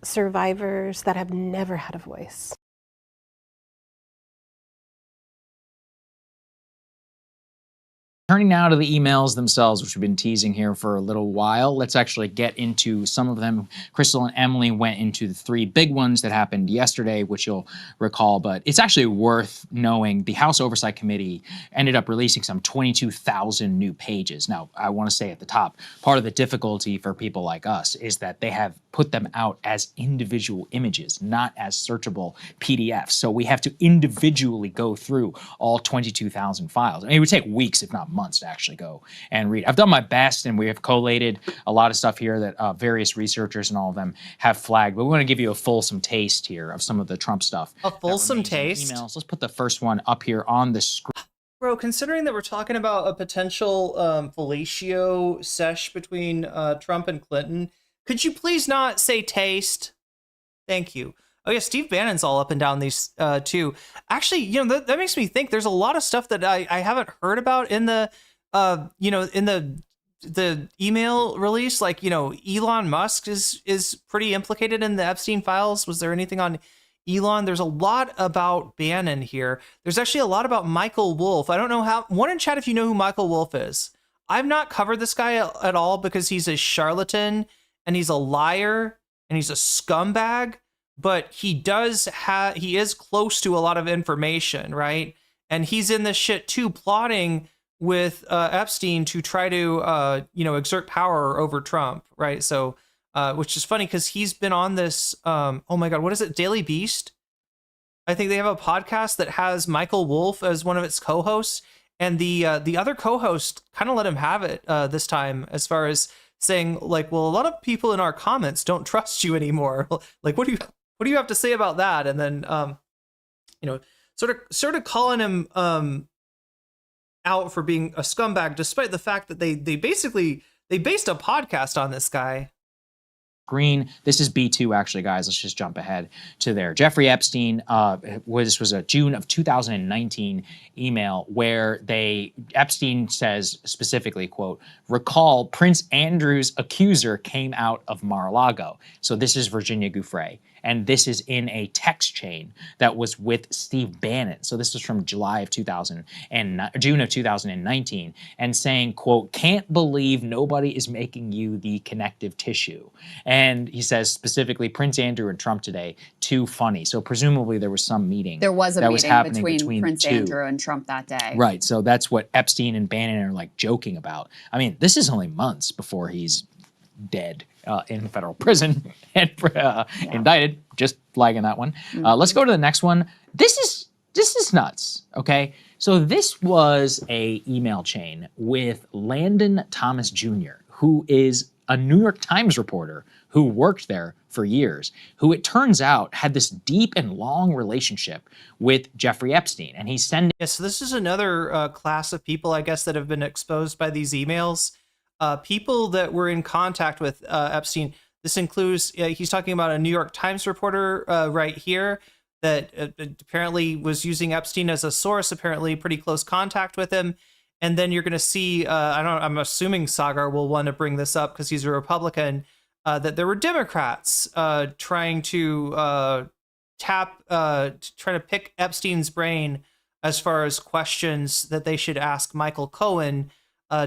survivors that have never had a voice. Turning now to the emails themselves, which we've been teasing here for a little while, let's actually get into some of them. Crystal and Emily went into the three big ones that happened yesterday, which you'll recall, but it's actually worth knowing the House Oversight Committee ended up releasing some 22,000 new pages. Now, I want to say at the top, part of the difficulty for people like us is that they have put them out as individual images, not as searchable PDFs. So we have to individually go through all 22,000 files. I mean, it would take weeks, if not months, to actually go and read. I've done my best, and we have collated a lot of stuff here that various researchers and all of them have flagged. But we want to give you a fulsome taste here of some of the Trump stuff. A fulsome taste? Emails. Let's put the first one up here on the screen. Bro, considering that we're talking about a potential fellatio sesh between Trump and Clinton, could you please not say taste? Thank you. Oh yeah, Steve Bannon's all up and down these too. Actually, you know, that makes me think there's a lot of stuff that I haven't heard about in the you know, in the email release. Like, you know, Elon Musk is pretty implicated in the Epstein files. Was there anything on Elon? There's a lot about Bannon here. There's actually a lot about Michael Wolff. I don't know how. One in chat if you know who Michael Wolff is. I've not covered this guy at all because he's a charlatan and he's a liar and he's a scumbag. But he is close to a lot of information, right? And he's in this shit too, plotting with Epstein to try to, you know, exert power over Trump, right? So, which is funny because he's been on this, oh my God, what is it? Daily Beast? I think they have a podcast that has Michael Wolff as one of its co-hosts. And the other co-host kind of let him have it this time, as far as saying like, well, a lot of people in our comments don't trust you anymore. Like, what do you have to say about that? And then, you know, sort of calling him out for being a scumbag, despite the fact that they based a podcast on this guy. Green. This is B2, actually, guys. Let's just jump ahead to there. Jeffrey Epstein, this was a June of 2019 email where Epstein says specifically, quote, "Recall Prince Andrew's accuser came out of Mar-a-Lago." So this is Virginia Giuffre. And this is in a text chain that was with Steve Bannon. So this is from June of 2019, and saying, quote, "Can't believe nobody is making you the connective tissue." And he says specifically, Prince Andrew and Trump today, too funny. So presumably there was some meeting. There was a that meeting happening between Prince the two. Andrew and Trump that day. Right. So that's what Epstein and Bannon are like joking about. I mean, this is only months before he's dead in federal prison and indicted. Just flagging that one. Let's go to the next one. This is nuts. Okay, so this was a email chain with Landon Thomas Jr., who is a New York Times reporter who worked there for years, who it turns out had this deep and long relationship with Jeffrey Epstein, and he's sending. Yeah, so this is another class of people, I guess, that have been exposed by these emails. People that were in contact with Epstein. This includes, he's talking about a New York Times reporter right here that apparently was using Epstein as a source, apparently pretty close contact with him. And then you're going to see, I'm assuming Sagar will want to bring this up because he's a Republican, that there were Democrats trying to trying to pick Epstein's brain as far as questions that they should ask Michael Cohen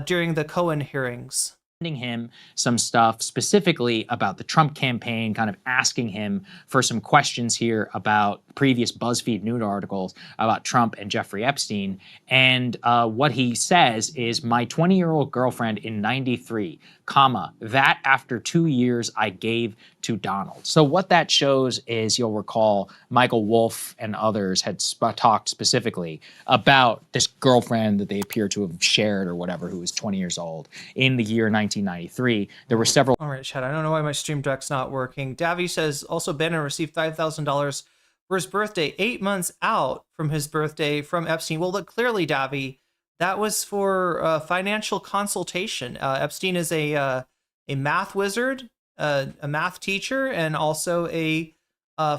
during the Cohen hearings. Sending him some stuff specifically about the Trump campaign, kind of asking him for some questions here about previous BuzzFeed news articles about Trump and Jeffrey Epstein. And what he says is, "My 20-year-old girlfriend in '93, comma, that after 2 years I gave to Donald." So what that shows is, you'll recall, Michael Wolff and others had talked specifically about this girlfriend that they appear to have shared or whatever, who was 20 years old in the year 1993. There were several. All right, Chad, I don't know why my stream deck's not working. Davy says, also Bannon received $5,000 for his birthday, 8 months out from his birthday from Epstein. Well, look, clearly, Davy, that was for financial consultation. Epstein is a math wizard, a math teacher, and also a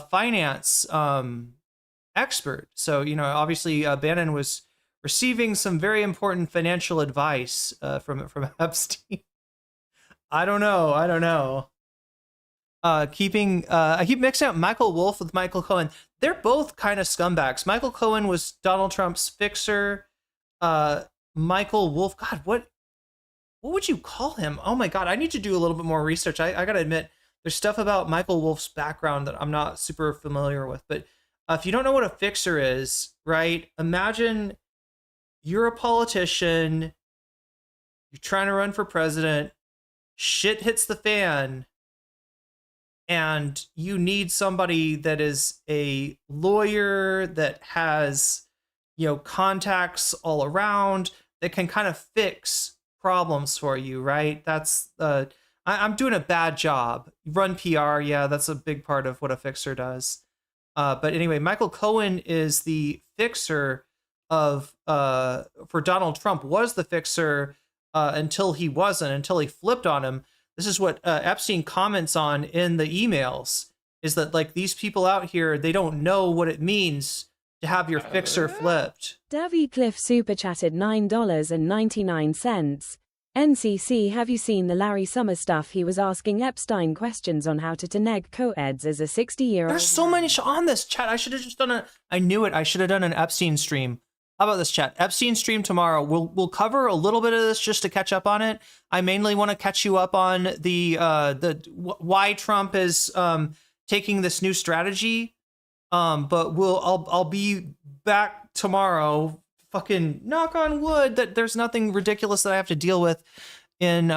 finance expert. So, obviously, Bannon was receiving some very important financial advice from Epstein. I don't know. I keep mixing up Michael Wolff with Michael Cohen. They're both kind of scumbags. Michael Cohen was Donald Trump's fixer. Michael Wolff, God, what would you call him? Oh my God, I need to do a little bit more research. I gotta admit, there's stuff about Michael Wolff's background that I'm not super familiar with. But if you don't know what a fixer is, right? Imagine you're a politician, you're trying to run for president, shit hits the fan, and you need somebody that is a lawyer that has, contacts all around that can kind of fix problems for you, right? That's I'm doing a bad job. Run PR, yeah, that's a big part of what a fixer does. But anyway, Michael Cohen is the fixer of for Donald Trump, was the fixer until he wasn't, until he flipped on him. This is what Epstein comments on in the emails, is that like these people out here, they don't know what it means to have your fixer flipped. Davy Cliff super chatted $9.99. NCC, have you seen the Larry Summers stuff? He was asking Epstein questions on how to deneg co-eds as a 60-year-old. There's so many on this chat. I should have just done I knew it. I should have done an Epstein stream. How about this, chat? Epstein stream tomorrow. We'll cover a little bit of this just to catch up on it. I mainly want to catch you up on the why Trump is taking this new strategy. But I'll be back tomorrow. Fucking knock on wood that there's nothing ridiculous that I have to deal with. In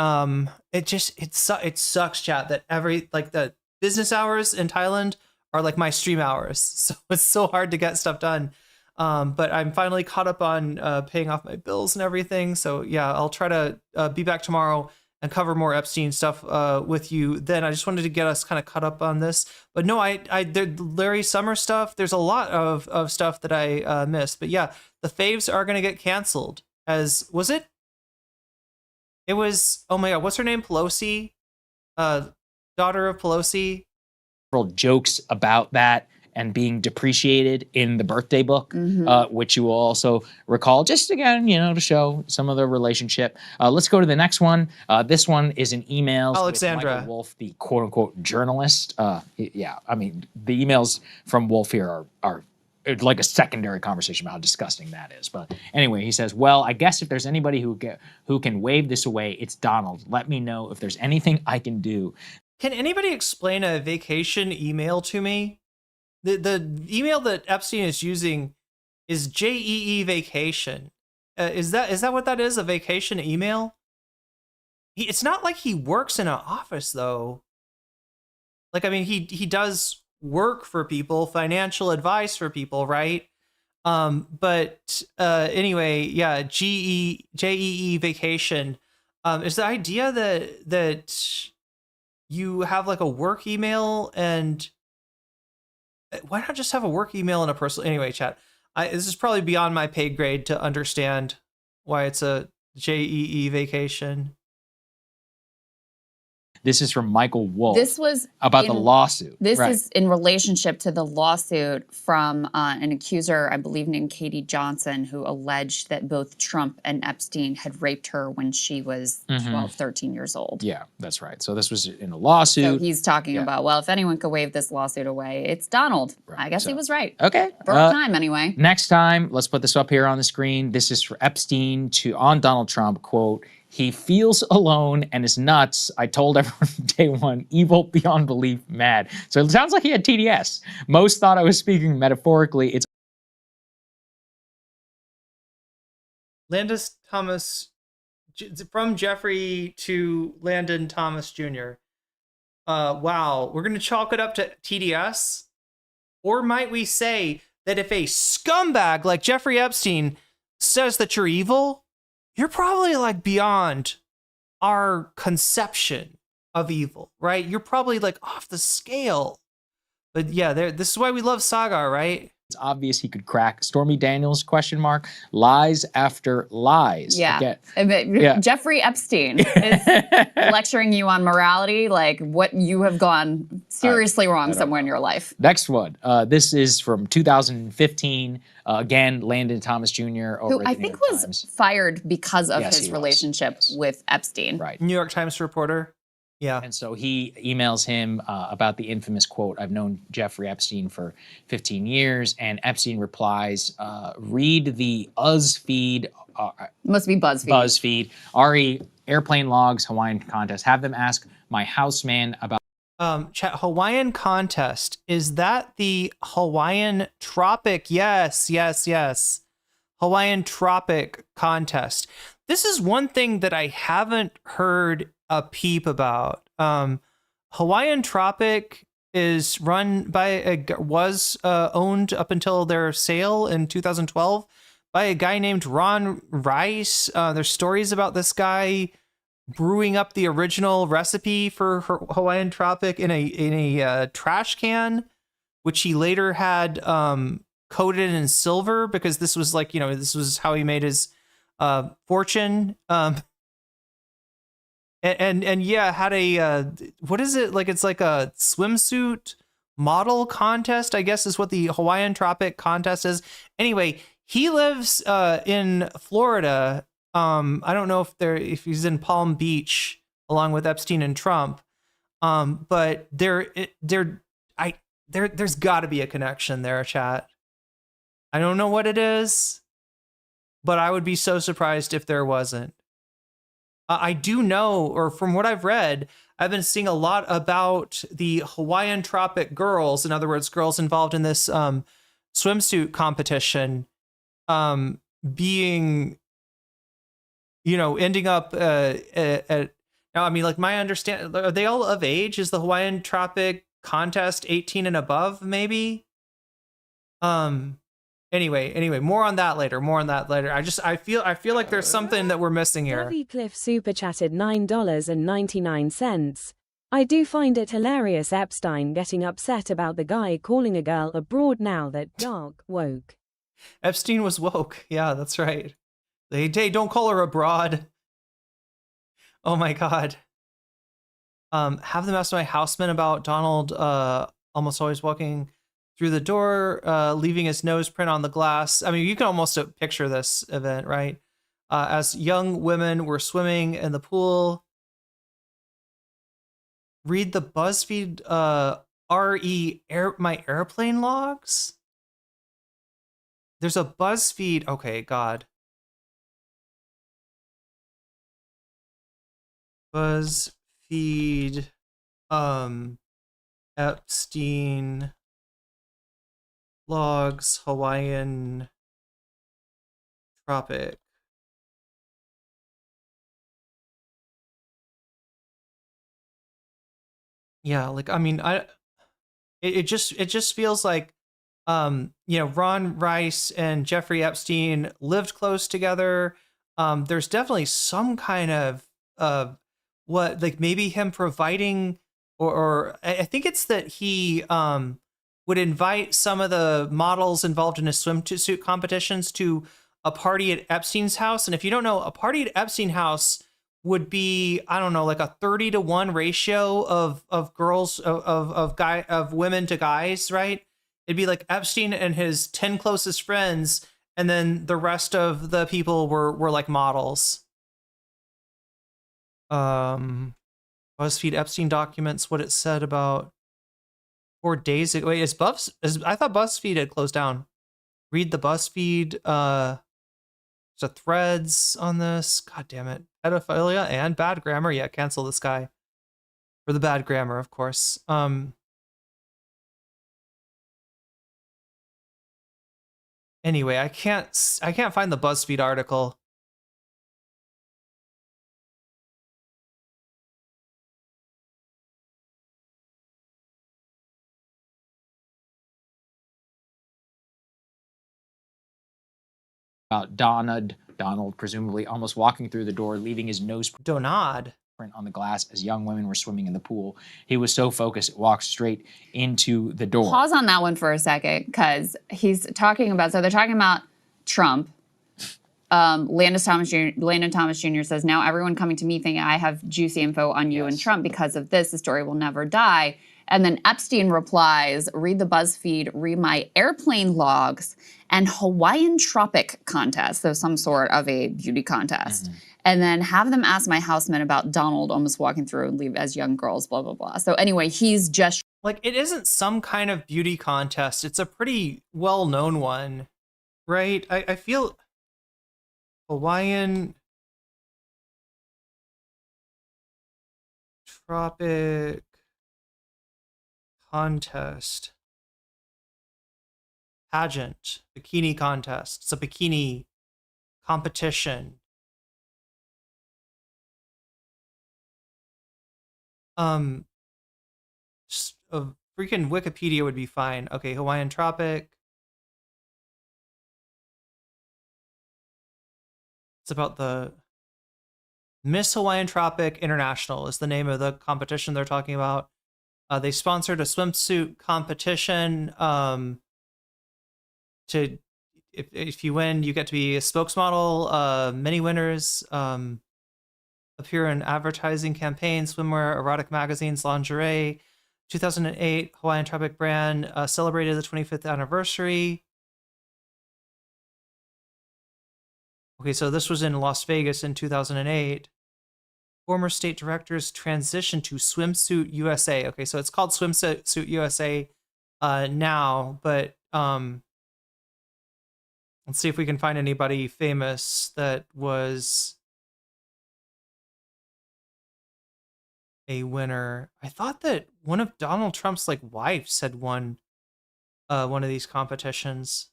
it sucks, chat, that the business hours in Thailand are like my stream hours. So it's so hard to get stuff done. But I'm finally caught up on paying off my bills and everything. So yeah, I'll try to be back tomorrow and cover more Epstein stuff with you then. I just wanted to get us kind of caught up on this. But no, the Larry Summers stuff, there's a lot of stuff that I missed. But yeah, the faves are going to get canceled. Was it? It was, oh my God, what's her name? Pelosi? Daughter of Pelosi? Jokes about that and being depreciated in the birthday book, which you will also recall, just again, to show some of the relationship. Let's go to the next one. This one is an email. Alexandra with Michael Wolff, the quote-unquote journalist. Yeah, I mean, the emails from Wolff here are like a secondary conversation about how disgusting that is. But anyway, he says, well, I guess if there's anybody who can wave this away, it's Donald. Let me know if there's anything I can do. Can anybody explain a vacation email to me? The email that Epstein is using is JEE vacation. Is that what that is? A vacation email? It's not like he works in an office though. Like, I mean, he does work for people, financial advice for people, right? But anyway, yeah, JEE vacation is the idea that you have like a work email, and why not just have a work email and a personal? Anyway, chat, this is probably beyond my pay grade to understand why it's a JEE vacation. This is from Michael Wolff. This was about the lawsuit. This is in relationship to the lawsuit from an accuser, I believe, named Katie Johnson, who alleged that both Trump and Epstein had raped her when she was 12, 13 years old. Yeah, that's right. So this was in a lawsuit. So he's talking about, well, if anyone could wave this lawsuit away, it's Donald. Right. I guess he was right. Okay. For a time, anyway. Next time, let's put this up here on the screen. This is for Epstein on Donald Trump, quote, he feels alone and is nuts. I told everyone from day one, evil beyond belief, mad. So it sounds like he had TDS. Most thought I was speaking metaphorically. It's Landis Thomas, from Jeffrey to Landon Thomas Jr. Wow, we're going to chalk it up to TDS? Or might we say that if a scumbag like Jeffrey Epstein says that you're evil, you're probably like beyond our conception of evil, right? You're probably like off the scale But yeah, this is why we love Saga, right? It's obvious he could crack Stormy Daniels, ? Lies after lies. Yeah. Again, Jeffrey Epstein is lecturing you on morality, like what you have gone seriously wrong somewhere in your life. Next one. This is from 2015. Again, Landon Thomas Jr. over Who at I the New think York was Times. fired because of Yes, his he was. relationship with Epstein. Right. New York Times reporter. Yeah. And so he emails him about the infamous quote, "I've known Jeffrey Epstein for 15 years." And Epstein replies, read the UZFeed. Must be BuzzFeed. BuzzFeed. Ari, airplane logs, Hawaiian contest. Have them ask my houseman about. Chat, Hawaiian contest. Is that the Hawaiian Tropic? Yes. Hawaiian Tropic contest. This is one thing that I haven't heard a peep about. Hawaiian Tropic is run by was owned up until their sale in 2012 by a guy named Ron Rice. There's stories about this guy brewing up the original recipe for Hawaiian Tropic in a trash can, which he later had coated in silver because this was like, this was how he made his fortune. And yeah, had a what is it, like it's like a swimsuit model contest, I guess is what the Hawaiian Tropic contest is. Anyway, he lives in Florida. I don't know if he's in Palm Beach along with Epstein and Trump. But there's got to be a connection there, chat. I don't know what it is, but I would be so surprised if there wasn't. I do know, or from what I've read, I've been seeing a lot about the Hawaiian Tropic girls, in other words, girls involved in this swimsuit competition, being, ending up at, now, I mean, like my understanding, are they all of age? Is the Hawaiian Tropic contest 18 and above, maybe? Anyway, more on that later. I feel like there's something that we're missing here. Ravi Cliff super chatted $9.99. I do find it hilarious Epstein getting upset about the guy calling a girl a broad now that dark woke. Epstein was woke. Yeah, that's right. Hey, don't call her a broad. Oh my God. Have them ask my houseman about Donald almost always walking through the door, leaving his nose print on the glass. I mean, you can almost picture this event, right? As young women were swimming in the pool. Read the BuzzFeed my airplane logs. There's a BuzzFeed. Okay, God. BuzzFeed Epstein logs Hawaiian Tropic. Yeah, like I mean, it just feels like Ron Rice and Jeffrey Epstein lived close together. There's definitely some kind of what, like maybe him providing, or I think it's that he would invite some of the models involved in his swimsuit competitions to a party at Epstein's house. And if you don't know, a party at Epstein's house would be, I don't know, like a 30-to-1 ratio of girls, of women to guys, right? It'd be like Epstein and his 10 closest friends, and then the rest of the people were like models. BuzzFeed Epstein documents what it said about 4 days ago. Wait, I thought BuzzFeed had closed down. Read the BuzzFeed there's a threads on this. God damn it. Pedophilia and bad grammar. Yeah, cancel this guy for the bad grammar, of course. Anyway, I can't find the BuzzFeed article. About Donald presumably almost walking through the door, leaving his nose. Donald. footprint on the glass as young women were swimming in the pool. He was so focused, it walked straight into the door. Pause on that one for a second, because he's talking about, so they're talking about Trump. Landon Thomas Jr. says, now everyone coming to me thinking I have juicy info on you and Trump because of this. The story will never die. And then Epstein replies, read the BuzzFeed, read my airplane logs, and Hawaiian Tropic contest. So some sort of a beauty contest. And then have them ask my housemen about Donald almost walking through and leave as young girls, blah, blah, blah. So anyway, he's just... Like, it isn't some kind of beauty contest. It's a pretty well-known one, right? I feel... Hawaiian Tropic contest. Pageant. Bikini contest. It's a bikini competition. Just a freaking Wikipedia would be fine. Okay, Hawaiian Tropic. It's about the Miss Hawaiian Tropic International is the name of the competition they're talking about. They sponsored a swimsuit competition. If you win, you get to be a spokesmodel. Many winners appear in advertising campaigns, swimwear, erotic magazines, lingerie. 2008 Hawaiian Tropic brand celebrated the 25th anniversary. Okay, so this was in Las Vegas in 2008. Former state directors transitioned to Swimsuit USA. Okay, so it's called Swimsuit USA now, but let's see if we can find anybody famous that was a winner. I thought that one of Donald Trump's wives had won one of these competitions.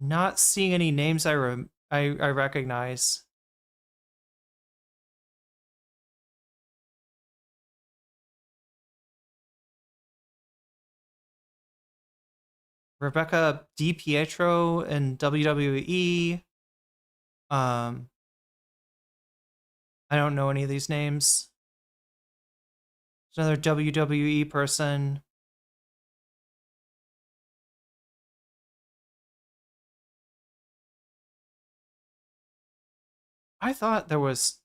Not seeing any names I recognize. Rebecca DiPietro in WWE. I don't know any of these names. There's another WWE person. I thought there was...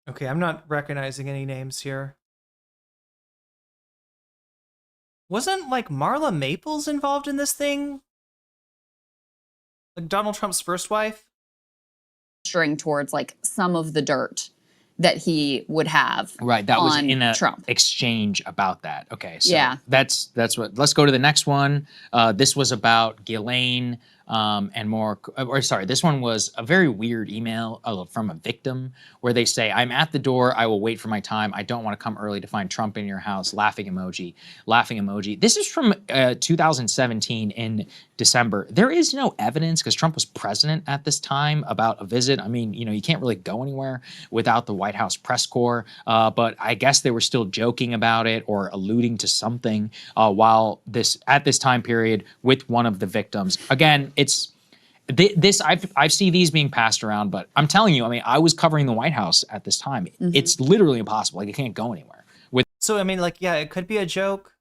Okay, I'm not recognizing any names here. Wasn't Marla Maples involved in this thing? Donald Trump's first wife? Gesturing towards some of the dirt that he would have. Right, that was in a Trump exchange about that. Okay, so yeah, that's what. Let's go to the next one. This was about Ghislaine and more. Or sorry, this one was a very weird email from a victim where they say, "I'm at the door. I will wait for my time. I don't want to come early to find Trump in your house." Laughing emoji. Laughing emoji. This is from 2017 in December. There is no evidence because Trump was president at this time about a visit. I mean, you can't really go anywhere without the White House press corps. But I guess they were still joking about it or alluding to something while at this time period with one of the victims. Again, it's this. I see these being passed around, but I'm telling you, I mean, I was covering the White House at this time. It's literally impossible. You can't go anywhere. So I mean, yeah, it could be a joke.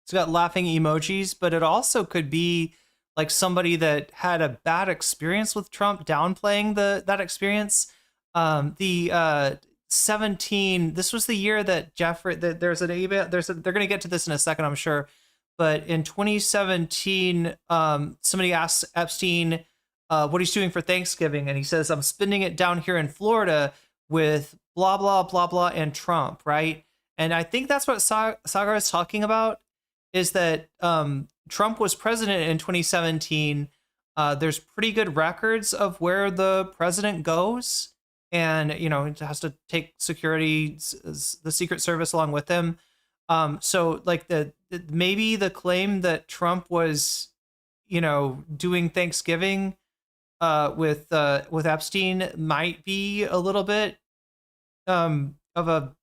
It's got laughing emojis, but it also could be somebody that had a bad experience with Trump, downplaying that experience. The 17. This was the year that Jeffrey. There's an email. They're going to get to this in a second, I'm sure. But in 2017, somebody asked Epstein what he's doing for Thanksgiving, and he says, "I'm spending it down here in Florida with blah blah blah blah and Trump." Right, and I think that's what Sagar is talking about. Is that Trump was president in 2017. There's pretty good records of where the president goes, and he has to take security, the Secret Service along with him. So maybe the claim that Trump was, doing Thanksgiving with Epstein might be a little bit of a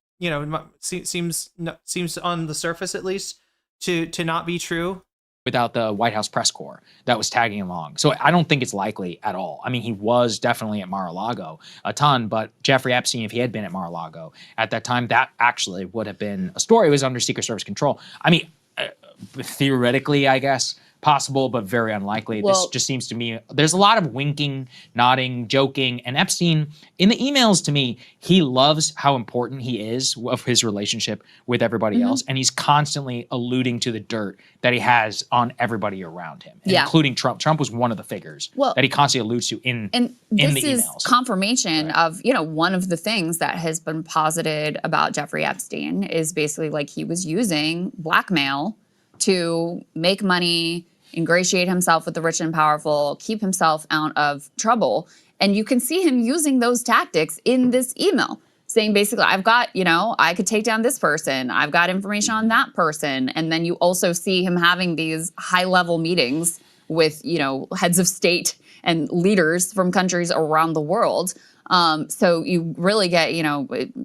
seems on the surface at least to not be true. Without the White House press corps that was tagging along. So I don't think it's likely at all. I mean, he was definitely at Mar-a-Lago a ton, but Jeffrey Epstein, if he had been at Mar-a-Lago at that time, that actually would have been a story. It was under Secret Service control. I mean, theoretically, I guess, possible, but very unlikely. This just seems to me, there's a lot of winking, nodding, joking, and Epstein, in the emails to me, he loves how important he is of his relationship with everybody else, and he's constantly alluding to the dirt that he has on everybody around him, including Trump. Trump was one of the figures that he constantly alludes to in the emails. This is confirmation of, one of the things that has been posited about Jeffrey Epstein is basically like he was using blackmail to make money, ingratiate himself with the rich and powerful, keep himself out of trouble. And you can see him using those tactics in this email, saying basically, I've got, I could take down this person. I've got information on that person. And then you also see him having these high-level meetings with, heads of state and leaders from countries around the world. So you really get,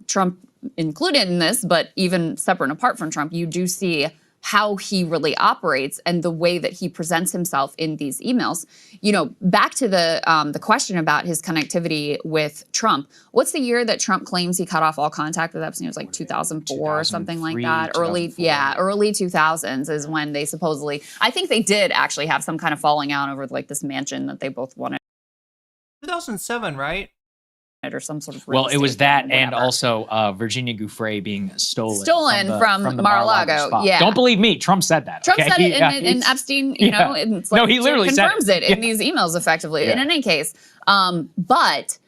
Trump included in this, but even separate and apart from Trump, you do see how he really operates and the way that he presents himself in these emails. Back to the question about his connectivity with Trump. What's the year that Trump claims he cut off all contact with Epstein? It was like 2004 or something like that. Early 2000s is when they supposedly, I think they did actually have some kind of falling out over like this mansion that they both wanted. 2007, right? Or some sort of it was that, and also Virginia Giuffre being stolen from the Mar-a-Lago. spot. Yeah, don't believe me. Trump said that. Trump said it, and Epstein, it's like, no, he literally confirms it in these emails effectively. In any case, but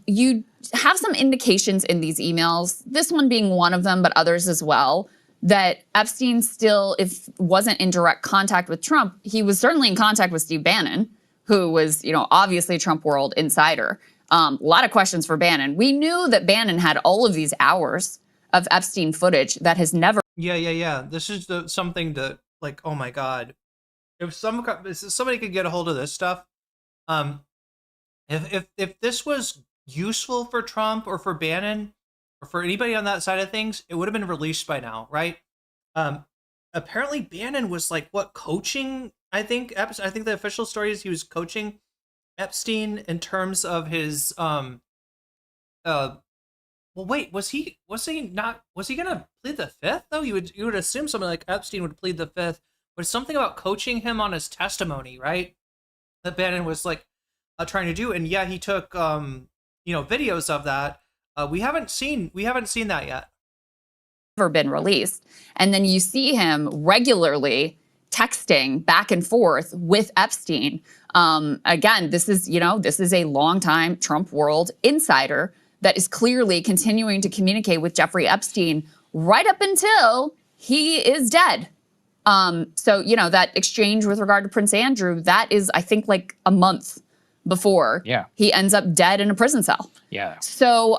you have some indications in these emails. This one being one of them, but others as well. That Epstein still, if wasn't in direct contact with Trump, he was certainly in contact with Steve Bannon, who was, obviously a Trump world insider. A lot of questions for Bannon. We knew that Bannon had all of these hours of Epstein footage that has never. Yeah. This is something that, like, oh my God, if somebody could get a hold of this stuff, if this was useful for Trump or for Bannon or for anybody on that side of things, it would have been released by now, right? Apparently, Bannon was coaching. I think the official story is he was coaching Epstein in terms of his was he gonna plead the fifth though? You would assume something like Epstein would plead the fifth, but it's something about coaching him on his testimony, right? That Bannon was trying to do, and he took videos of that. We haven't seen that yet. Never been released, and then you see him regularly texting back and forth with Epstein. Again, this is a longtime Trump world insider that is clearly continuing to communicate with Jeffrey Epstein right up until he is dead. So, that exchange with regard to Prince Andrew, that is, I think, like a month before he ends up dead in a prison cell. Yeah. So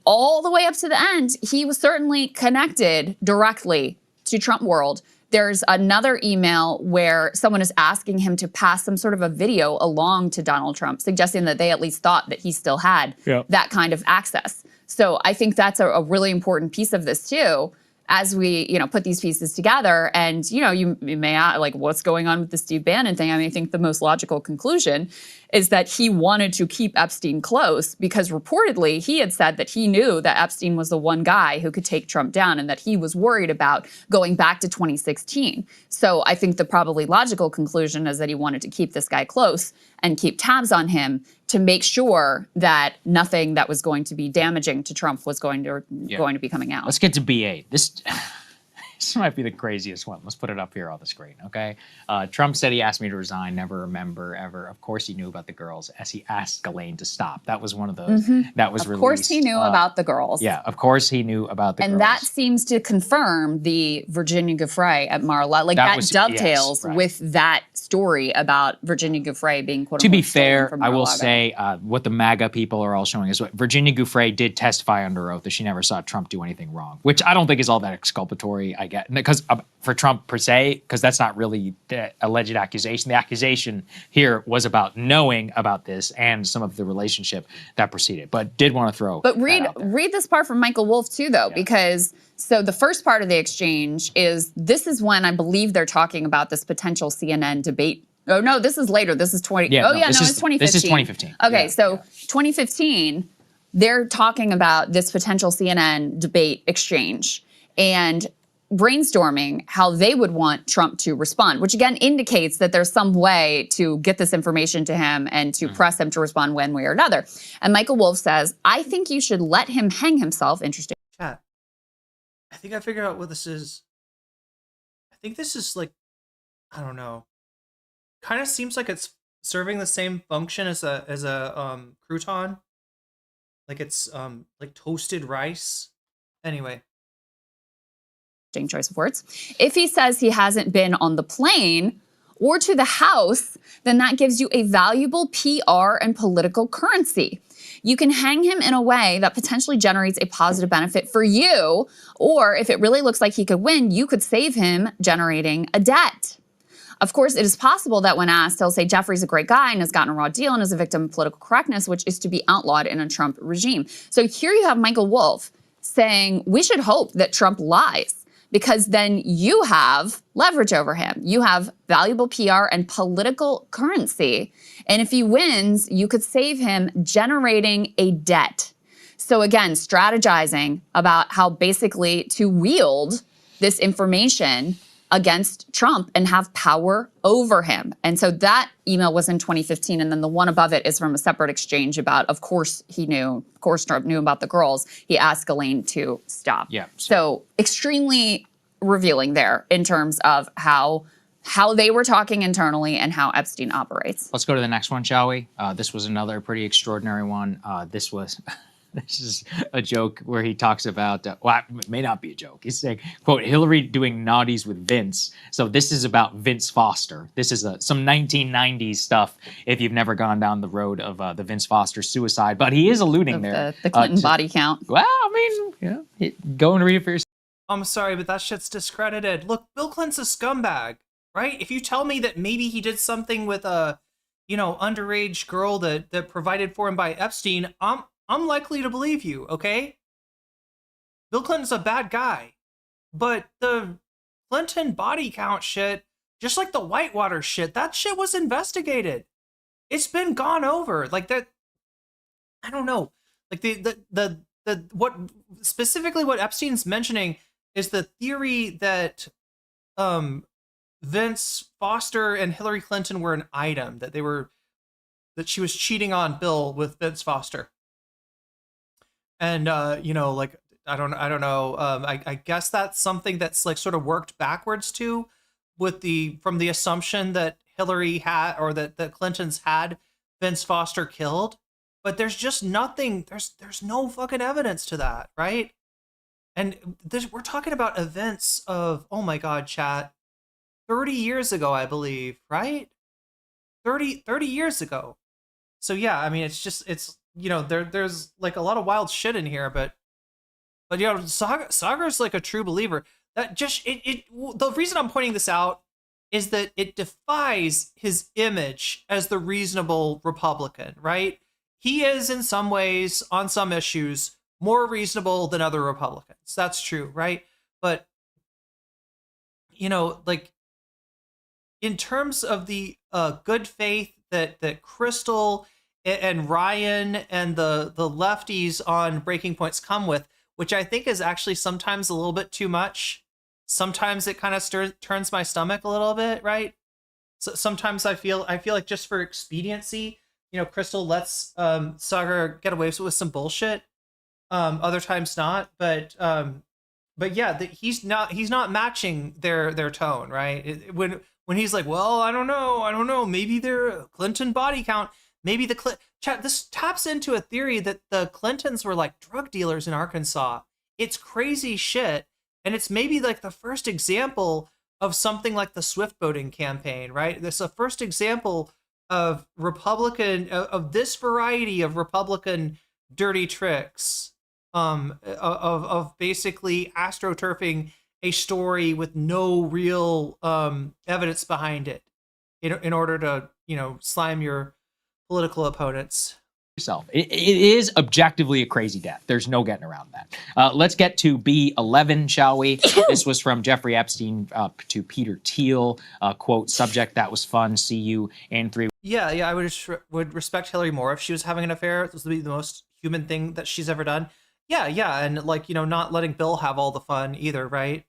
all the way up to the end, he was certainly connected directly to Trump world. There's another email where someone is asking him to pass some sort of a video along to Donald Trump, suggesting that they at least thought that he still had that kind of access. So I think that's a really important piece of this too, as we, put these pieces together. And, you may ask, what's going on with the Steve Bannon thing? I mean, I think the most logical conclusion is that he wanted to keep Epstein close because reportedly he had said that he knew that Epstein was the one guy who could take Trump down and that he was worried about going back to 2016. So I think the probably logical conclusion is that he wanted to keep this guy close and keep tabs on him to make sure that nothing that was going to be damaging to Trump was going to be coming out. Let's get to B8. This might be the craziest one. Let's put it up here on the screen, okay? Trump said he asked me to resign, never remember, ever. Of course he knew about the girls as he asked Ghislaine to stop. That was one of those that was released. Of course he knew about the girls. Yeah, of course he knew about the girls. And that seems to confirm the Virginia Giuffre at Mar-a-Lago. That dovetails with that story about Virginia Giuffre being quote-unquote. To be fair, I will say what the MAGA people are all showing is what Virginia Giuffre did testify under oath that she never saw Trump do anything wrong, which I don't think is all that exculpatory. guess, because for Trump per se, because that's not really the alleged accusation. The accusation here was about knowing about this and some of the relationship that preceded. But did want to throw. But read this part from Michael Wolff too, though, because so the first part of the exchange is this is when I believe they're talking about this potential CNN debate. Oh no, this is later. This is 20. Yeah, it's 2015. This is 2015. Okay, so 2015, they're talking about this potential CNN debate exchange and brainstorming how they would want Trump to respond, which again indicates that there's some way to get this information to him and to press him to respond one way or another. And Michael Wolff says, I think you should let him hang himself. Interesting. Chat. I think I figured out what this is. I think this is like, I don't know. Kind of seems like it's serving the same function as a crouton. Like it's like toasted rice. Anyway. Choice of words. If he says he hasn't been on the plane or to the House, then that gives you a valuable PR and political currency. You can hang him in a way that potentially generates a positive benefit for you, or if it really looks like he could win, you could save him generating a debt. Of course, it is possible that when asked, he'll say Jeffrey's a great guy and has gotten a raw deal and is a victim of political correctness, which is to be outlawed in a Trump regime. So here you have Michael Wolff saying we should hope that Trump lies, because then you have leverage over him. You have valuable PR and political currency. And if he wins, you could save him generating a debt. So again, strategizing about how basically to wield this information against Trump and have power over him. And so that email was in 2015. And then the one above it is from a separate exchange about, of course Trump knew about the girls. He asked Elaine to stop. Yeah. So extremely revealing there in terms of how they were talking internally and how Epstein operates. Let's go to the next one, shall we? This was another pretty extraordinary one. This is a joke where he talks about, well, it may not be a joke. He's saying, quote, Hillary doing naughties with Vince. So this is about Vince Foster. This is some 1990s stuff if you've never gone down the road of the Vince Foster suicide. But he is alluding there. The Clinton body count. Well, I mean, go and read it for yourself. I'm sorry, but that shit's discredited. Look, Bill Clinton's a scumbag, right? If you tell me that maybe he did something with a, underage girl that provided for him by Epstein, I'm likely to believe you, okay? Bill Clinton's a bad guy. But the Clinton body count shit, just like the Whitewater shit, that shit was investigated. It's been gone over. Like that, I don't know. Like the what specifically what Epstein's mentioning is the theory that Vince Foster and Hillary Clinton were an item, that she was cheating on Bill with Vince Foster. And like I don't know. I guess that's something that's like sort of worked backwards too, from the assumption that Hillary had or that the Clintons had Vince Foster killed, but there's just nothing. There's no fucking evidence to that, right? And we're talking about events of, oh my God, chat, 30 years ago, I believe, right? 30 years ago. So yeah, I mean, it's there's like a lot of wild shit in here, but Saagar's like a true believer. That just the reason I'm pointing this out is that it defies his image as the reasonable Republican, right? He is in some ways, on some issues, more reasonable than other Republicans. That's true, right? But like in terms of the good faith that Crystal and Ryan and the lefties on Breaking Points come with, which I think is actually sometimes a little bit too much. Sometimes it kind of turns my stomach a little bit, right? So sometimes I feel like just for expediency, Crystal lets Saagar get away with some bullshit. Other times not, but yeah, he's not matching their tone, right? When he's like, well, I don't know, maybe their Clinton body count. Maybe this taps into a theory that the Clintons were like drug dealers in Arkansas. It's crazy shit. And it's maybe like the first example of something like the Swift boating campaign, right? This is the first example of of this variety of Republican dirty tricks, of basically astroturfing a story with no real evidence behind it in order to, slime your political opponents. Yourself. It is objectively a crazy death. There's no getting around that. Let's get to B11, shall we? This was from Jeffrey Epstein to Peter Thiel. Quote, subject, that was fun. See you in 3 weeks. Yeah, I would respect Hillary more if she was having an affair. This would be the most human thing that she's ever done. Yeah, and not letting Bill have all the fun either, right?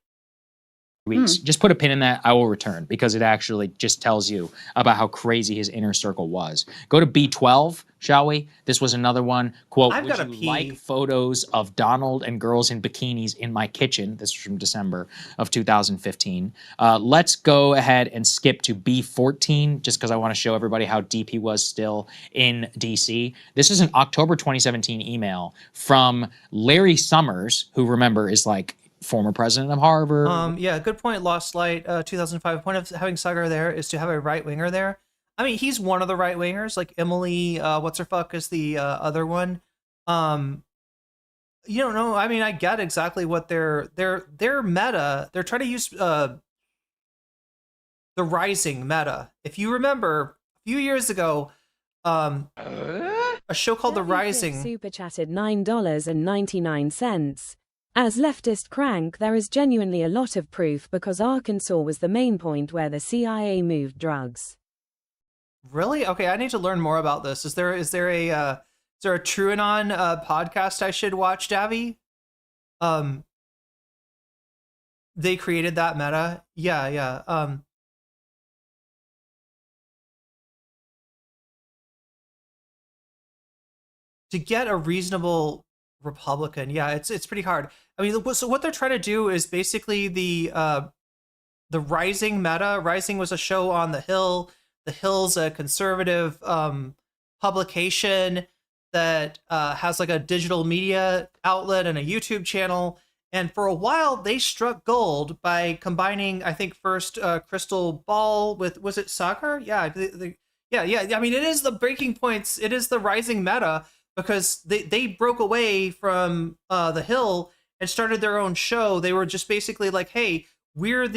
Weeks. Just put a pin in that. I will return because it actually just tells you about how crazy his inner circle was. Go to B12, shall we? This was another one. Quote, I've would got you like photos of Donald and girls in bikinis in my kitchen? This was from December of 2015. Let's go ahead and skip to B14 just because I want to show everybody how deep he was still in DC. This is an October 2017 email from Larry Summers, who, remember, is like former president of Harvard. Yeah, good point. Lost Light, 2005. Point of having Sagar there is to have a right winger there. I mean, he's one of the right wingers. Like Emily, what's her fuck is the other one. You don't know. I mean, I get exactly what their meta. They're trying to use the Rising meta. If you remember, a few years ago, a show called The Rising. Super chatted $9.99. As leftist crank, there is genuinely a lot of proof because Arkansas was the main point where the CIA moved drugs. Really? Okay, I need to learn more about this. Is there a TrueAnon podcast I should watch, Davy? They created that meta. Yeah. To get a reasonable Republican, yeah, it's pretty hard. I mean, so what they're trying to do is basically the Rising meta. Rising was a show on The Hill. The Hill's a conservative publication that has like a digital media outlet and a YouTube channel. And for a while, they struck gold by combining, I think, first Crystal Ball with, was it Sagar? Yeah, yeah. I mean, it is the breaking points. It is the Rising meta because they broke away from The Hill and started their own show. They were just basically like, hey, we're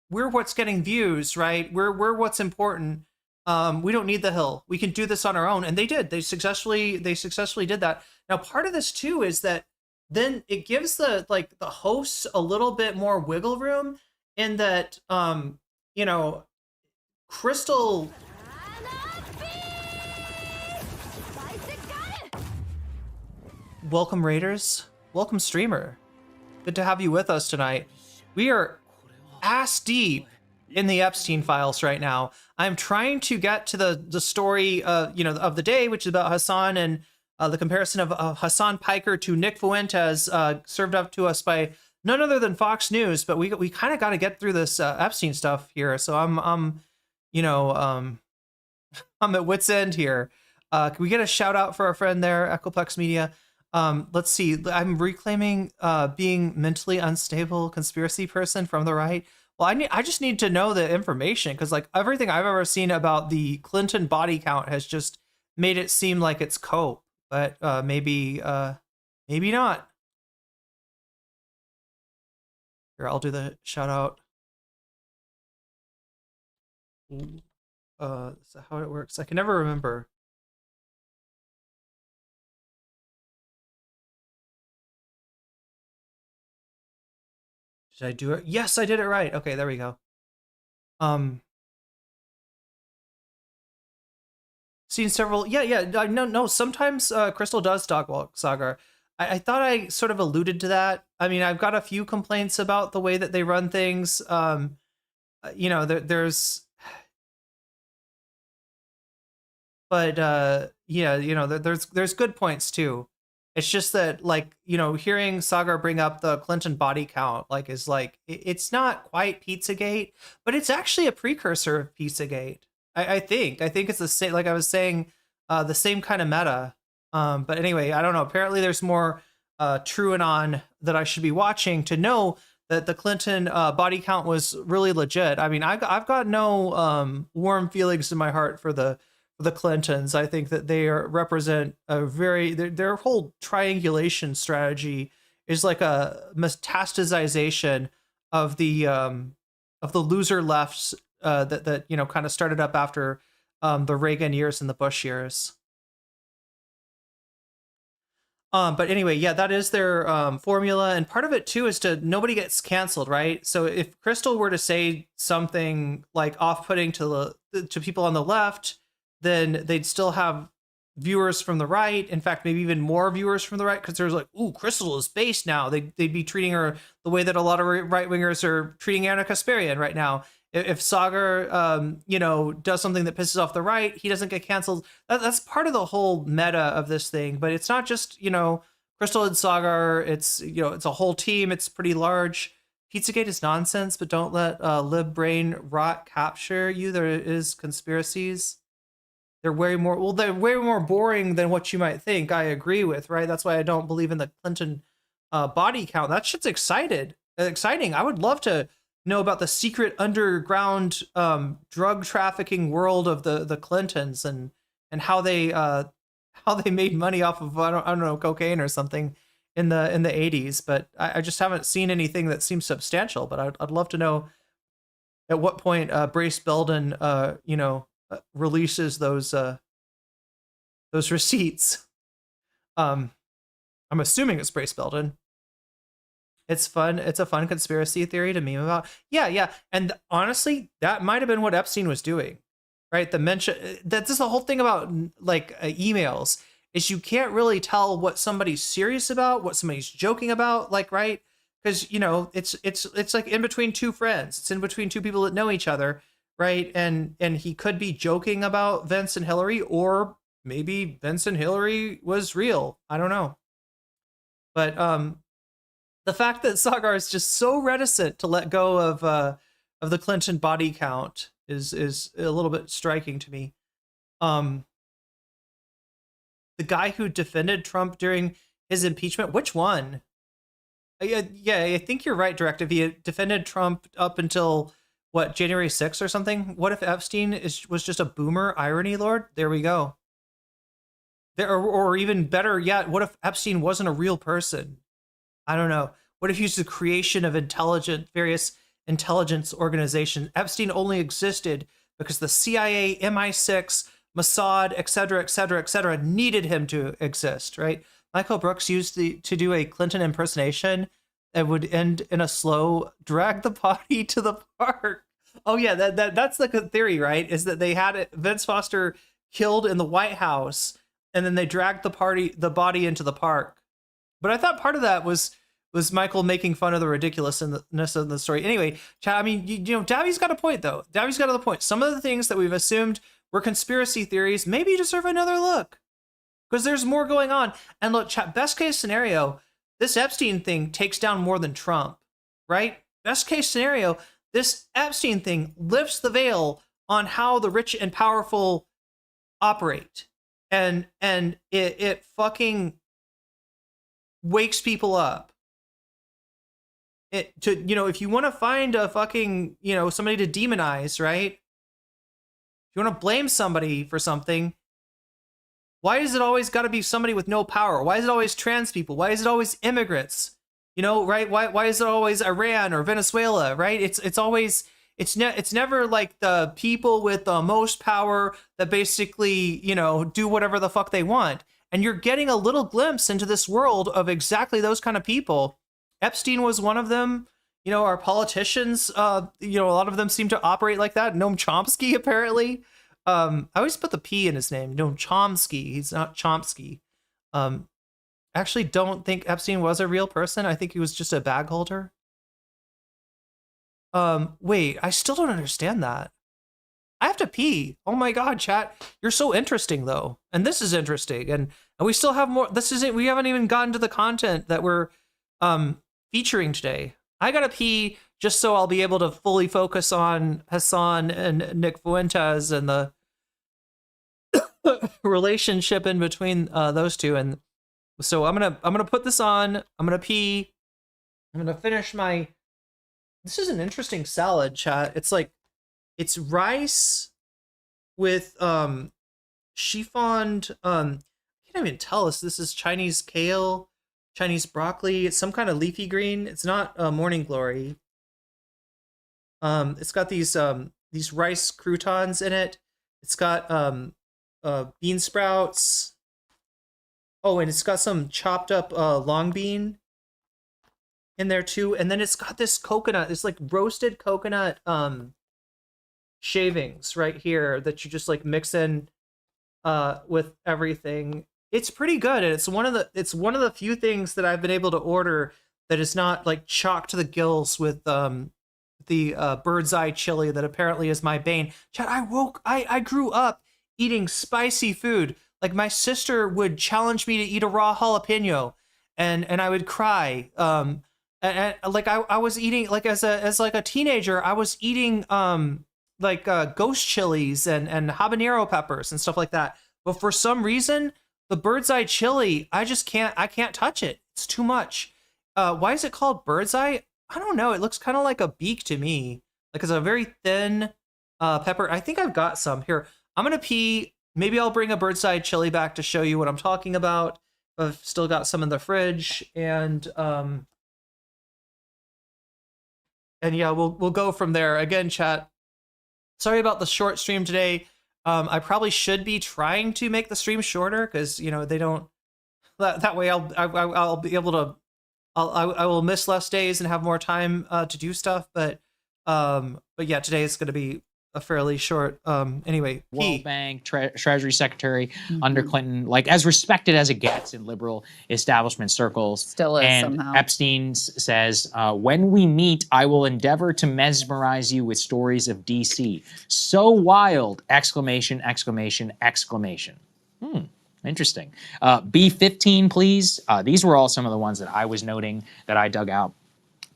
what's getting views, right? We're what's important. We don't need The Hill. We can do this on our own. And they did. They successfully did that. Now, part of this too is that then it gives the hosts a little bit more wiggle room in that Crystal. Welcome, Raiders. Welcome, streamer. Good to have you with us tonight. We are ass deep in the Epstein files right now. I'm trying to get to the story of the day, which is about Hasan and the comparison of Hasan Piker to Nick Fuentes, served up to us by none other than Fox News. But we kind of got to get through this Epstein stuff here. So I'm at wit's end here. Can we get a shout out for our friend there, Echoplex Media? Let's see. I'm reclaiming being mentally unstable conspiracy person from the right. Well, I just need to know the information because like everything I've ever seen about the Clinton body count has just made it seem like it's cope, but maybe not. Here, I'll do the shout out. Is that how it works? I can never remember. Did I do it? Yes, I did it right. Okay, there we go. Seen several. Yeah. No. Sometimes Crystal does dogwalk Sagar. I thought I sort of alluded to that. I mean, I've got a few complaints about the way that they run things. There's good points too. It's just that, hearing Sagar bring up the Clinton body count, it's not quite Pizzagate, but it's actually a precursor of Pizzagate. I think it's the same, like I was saying, the same kind of meta. But anyway, I don't know. Apparently there's more TrueAnon that I should be watching to know that the Clinton body count was really legit. I mean, I've got no warm feelings in my heart for the Clintons. I think that they represent a their whole triangulation strategy is like a metastasization of the loser lefts that you know kind of started up after the Reagan years and the Bush years. But anyway, yeah, that is their formula, and part of it too is to nobody gets canceled, right? So if Crystal were to say something like off-putting to people on the left, then they'd still have viewers from the right. In fact, maybe even more viewers from the right, because there's like, ooh, Crystal is based now. They'd be treating her the way that a lot of right-wingers are treating Anna Kasparian right now. If Sagar, you know, does something that pisses off the right, he doesn't get canceled. That's part of the whole meta of this thing. But it's not just, you know, Crystal and Sagar. It's, you know, it's a whole team. It's pretty large. Pizzagate is nonsense, but don't let lib brain rot capture you. There is conspiracies. They're way more boring than what you might think. I agree with, right? That's why I don't believe in the Clinton body count. That shit's exciting. I would love to know about the secret underground drug trafficking world of the Clintons and how they made money off of I don't know, cocaine or something in the 80s. But I just haven't seen anything that seems substantial. But I'd love to know at what point Brace Belden you know, releases those receipts. I'm assuming it's Brace Belden. It's fun. It's a fun conspiracy theory to meme about. Yeah. And honestly, that might have been what Epstein was doing, right? The mention that's just the whole thing about like emails is you can't really tell what somebody's serious about, what somebody's joking about, like, right? Because, you know, it's like in between two friends. It's in between two people that know each other, right? And he could be joking about Vince and Hillary, or maybe Vince and Hillary was real. I don't know. But the fact that Sagar is just so reticent to let go of the Clinton body count is a little bit striking to me. The guy who defended Trump during his impeachment, which one? Yeah, I think you're right, Directive. He defended Trump up until what, January 6th or something? What if Epstein was just a boomer irony lord? There we go. Or even better yet, what if Epstein wasn't a real person? I don't know. What if he's the creation of various intelligence organizations? Epstein only existed because the CIA, MI6, Mossad, et cetera, needed him to exist, right? Michael Brooks used to do a Clinton impersonation that would end in a slow drag the body to the park. Oh yeah, that's the theory, right? Is that they had Vince Foster killed in the White House, and then they dragged the body into the park. But I thought part of that was Michael making fun of the ridiculousness of the story. Anyway, I mean, you know, Davvy's got a point, though. Davvy's got a point. Some of the things that we've assumed were conspiracy theories maybe deserve another look, because there's more going on. And look, chat, best case scenario, this Epstein thing takes down more than Trump, right? Best case scenario, this Epstein thing lifts the veil on how the rich and powerful operate. And it fucking wakes people up. You know, if you want to find a fucking, you know, somebody to demonize, right? If you want to blame somebody for something, why is it always got to be somebody with no power? Why is it always trans people? Why is it always immigrants? You know, right? Why is it always Iran or Venezuela, right? It's never like the people with the most power that basically, you know, do whatever the fuck they want. And you're getting a little glimpse into this world of exactly those kind of people. Epstein was one of them. You know, our politicians, you know, a lot of them seem to operate like that. Noam Chomsky, apparently. I always put the P in his name. Noam Chomsky. He's not Chomsky. Actually don't think Epstein was a real person. I think he was just a bag holder. Wait, I still don't understand that. I have to pee. Oh my God, chat. You're so interesting, though. And this is interesting. And we still have more. We haven't even gotten to the content that we're featuring today. I gotta pee just so I'll be able to fully focus on Hasan and Nick Fuentes and the relationship in between those two. And so I'm gonna put this on. I'm gonna pee. I'm gonna finish my. This is an interesting salad, chat. It's rice with chiffoned. I can't even tell us this is Chinese kale, Chinese broccoli. It's some kind of leafy green. It's not morning glory. It's got these rice croutons in it. It's got bean sprouts. Oh, and it's got some chopped up long bean in there too. And then it's got this coconut. It's like roasted coconut shavings right here that you just like mix in with everything. It's pretty good, and it's one of the few things that I've been able to order that is not like chocked to the gills with the bird's eye chili that apparently is my bane. Chad, I grew up eating spicy food. Like my sister would challenge me to eat a raw jalapeno, and I would cry. And like I was eating, like as a teenager, I was eating ghost chilies and habanero peppers and stuff like that. But for some reason, the bird's eye chili, I can't touch it. It's too much. Why is it called bird's eye? I don't know. It looks kind of like a beak to me. Like it's a very thin pepper. I think I've got some here. I'm gonna pee. Maybe I'll bring a bird's eye chili back to show you what I'm talking about. I've still got some in the fridge, and yeah, we'll go from there. Again, chat, sorry about the short stream today. I probably should be trying to make the stream shorter because they don't. That way, I'll be able to. I will miss less days and have more time to do stuff. But yeah, today is going to be a fairly short. Anyway, World Bank, Treasury Secretary under Clinton, like as respected as it gets in liberal establishment circles. Still is and somehow. Epstein says, when we meet, I will endeavor to mesmerize you with stories of DC. So wild! Exclamation, exclamation, exclamation. Interesting. B15, please. These were all some of the ones that I was noting that I dug out.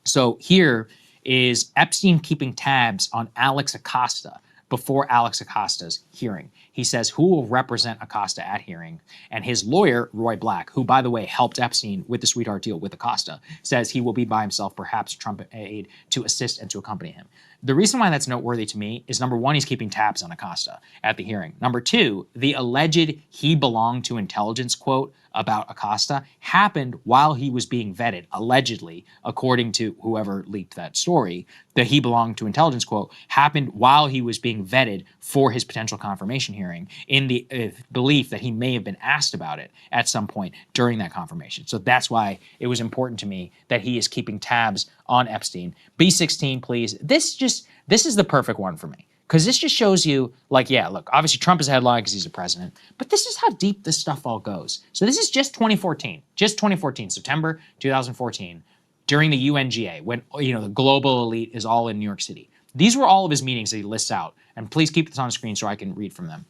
So here is Epstein keeping tabs on Alex Acosta before Alex Acosta's hearing. He says who will represent Acosta at hearing, and his lawyer, Roy Black, who, by the way, helped Epstein with the sweetheart deal with Acosta, says he will be by himself, perhaps Trump aide, to assist and to accompany him. The reason why that's noteworthy to me is, number one, he's keeping tabs on Acosta at the hearing. Number two, the alleged he belonged to intelligence quote about Acosta happened while he was being vetted, allegedly, according to whoever leaked that story. The he belonged to intelligence quote happened while he was being vetted for his potential confirmation hearing, in the belief that he may have been asked about it at some point during that confirmation. So that's why it was important to me that he is keeping tabs on Epstein. B16, please. This is the perfect one for me. Because this just shows you, like, yeah, look, obviously Trump is a headline because he's a president, but this is how deep this stuff all goes. So this is just 2014, September 2014, during the UNGA, when, the global elite is all in New York City. These were all of his meetings that he lists out, and please keep this on screen so I can read from them.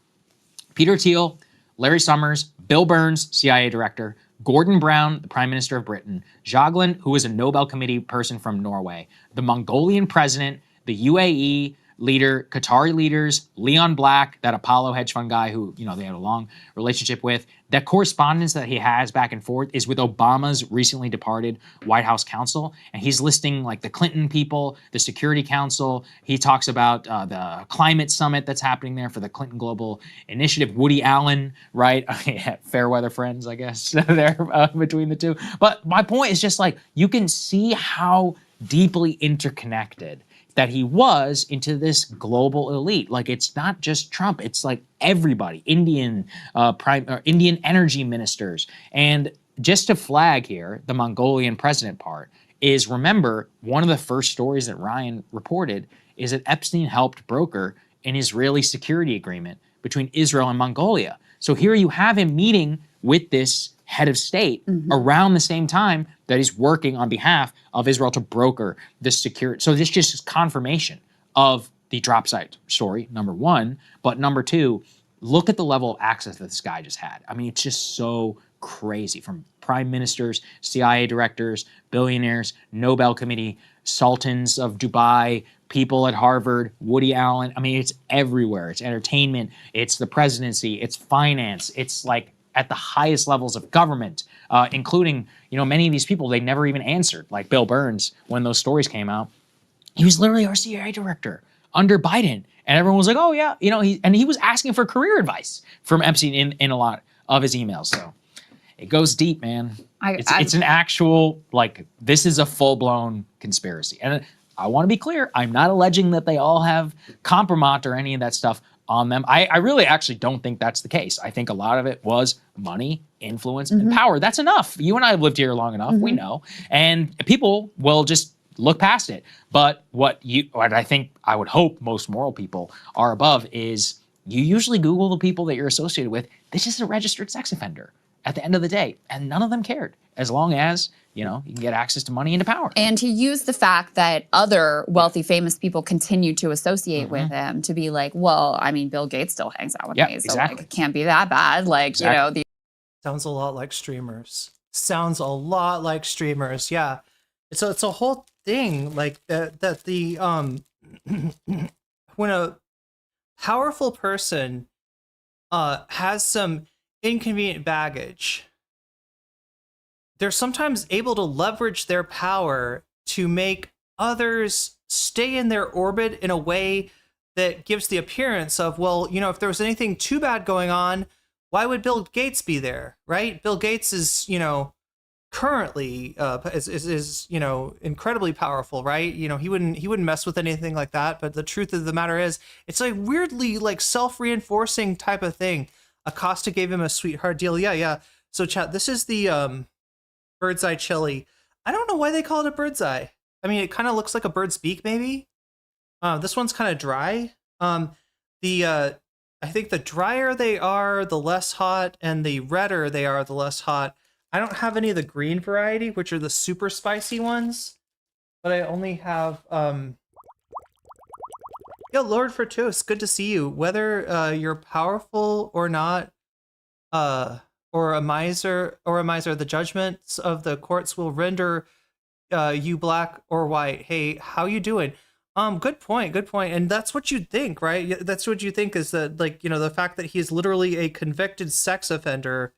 Peter Thiel, Larry Summers, Bill Burns, CIA director, Gordon Brown, the Prime Minister of Britain, Jagland, who was a Nobel Committee person from Norway, the Mongolian president, the UAE leader, Qatari leaders, Leon Black, that Apollo hedge fund guy who, they had a long relationship with. That correspondence that he has back and forth is with Obama's recently departed White House counsel. And he's listing like the Clinton people, the Security Council. He talks about the climate summit that's happening there for the Clinton Global Initiative. Woody Allen, right? Fair weather friends, I guess, there between the two. But my point is just like, you can see how deeply interconnected that he was into this global elite. Like, it's not just Trump, it's like everybody, Indian energy ministers. And just to flag here, the Mongolian president part is, remember, one of the first stories that Ryan reported is that Epstein helped broker an Israeli security agreement between Israel and Mongolia. So here you have him meeting with this head of state around the same time that he's working on behalf of Israel to broker this security. So this just is confirmation of the drop site story, number one. But number two, look at the level of access that this guy just had. I mean, it's just so crazy, from prime ministers, CIA directors, billionaires, Nobel Committee, sultans of Dubai, people at Harvard, Woody Allen. I mean, it's everywhere. It's entertainment, it's the presidency, it's finance, it's like at the highest levels of government, including, many of these people, they never even answered, like Bill Burns, when those stories came out. He was literally our CIA director under Biden. And everyone was like, oh yeah, he was asking for career advice from Epstein in a lot of his emails. So it goes deep, man. I- It's an actual, like, this is a full-blown conspiracy. And I want to be clear, I'm not alleging that they all have compromat or any of that stuff on them. I really actually don't think that's the case. I think a lot of it was money, influence, and power. That's enough. You and I have lived here long enough. We know. And people will just look past it. But what I think I would hope most moral people are above is you usually Google the people that you're associated with. This is a registered sex offender at the end of the day. And none of them cared, as long as, you know, you can get access to money and to power. And he used the fact that other wealthy, famous people continue to associate with him to be like, well, I mean, Bill Gates still hangs out with me, so like, it can't be that bad. Like, you know, sounds a lot like streamers. Sounds a lot like streamers. Yeah, it's a whole thing like that. That the when a powerful person has some inconvenient baggage, they're sometimes able to leverage their power to make others stay in their orbit in a way that gives the appearance of, well, you know, if there was anything too bad going on, why would Bill Gates be there, right? Bill Gates is, you know, currently is you know, incredibly powerful, right? You know, he wouldn't mess with anything like that. But the truth of the matter is, it's like weirdly like self-reinforcing type of thing. Acosta gave him a sweetheart deal. Yeah. So chat, this is the bird's eye chili. I don't know why they call it a bird's eye. I mean, it kind of looks like a bird's beak, maybe. This one's kind of dry. I think the drier they are, the less hot, and the redder they are, the less hot. I don't have any of the green variety, which are the super spicy ones, but I only have Yo, Lord Fortuitous, good to see you. Whether you're powerful or not, or a miser, the judgments of the courts will render you black or white. Hey, how you doing? Good point. And that's what you'd think, right? That's what you think is that, like, you know, the fact that he's literally a convicted sex offender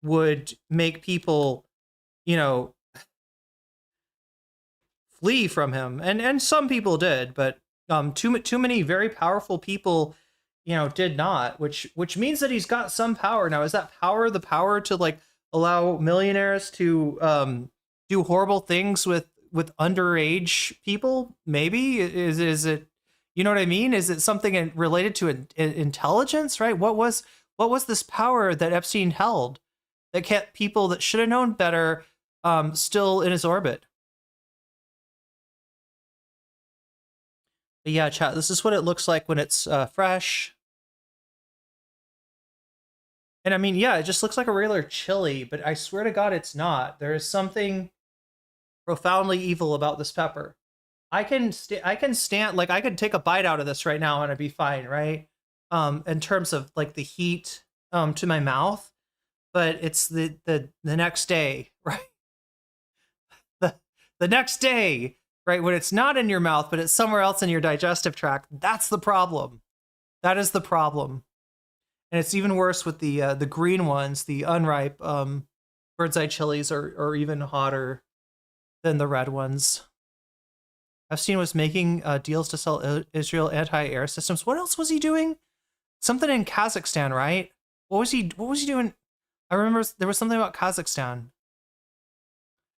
would make people, you know, flee from him. And some people did, but too many very powerful people, you know, did not, which means that he's got some power. Now, is that power the power to, like, allow millionaires to do horrible things with underage people? Maybe is it, you know what I mean? Is it something related to intelligence, right? What was this power that Epstein held that kept people that should have known better still in his orbit? But yeah, chat, this is what it looks like when it's fresh. And I mean, yeah, it just looks like a regular chili, but I swear to God, it's not. There is something profoundly evil about this pepper. I can stand, like, I could take a bite out of this right now and I'd be fine, right? In terms of, like, the heat to my mouth, but it's the next day, right? The next day, right, when it's not in your mouth, but it's somewhere else in your digestive tract. That's the problem. That is the problem. And it's even worse with the green ones. The unripe bird's eye chilies are even hotter than the red ones. Epstein was making deals to sell Israel anti-air systems. What else was he doing? Something in Kazakhstan, right? What was he doing? I remember there was something about Kazakhstan.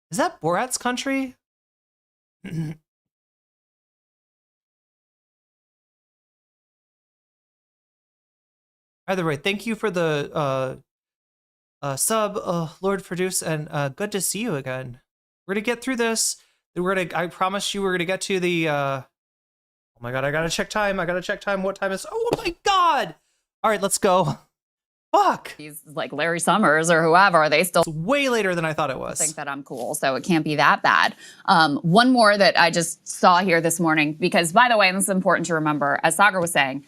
Is that Borat's country? Either way, thank you for the sub, Lord Produce, and good to see you again. We're gonna get through this. I promise you we're gonna get to the oh my God, I gotta check time. What time is, oh my God! All right, let's go. Fuck. He's like Larry Summers or whoever, they still way later than I thought it was. Think that I'm cool, so it can't be that bad. One more that I just saw here this morning, because by the way, and this is important to remember, as Sagar was saying,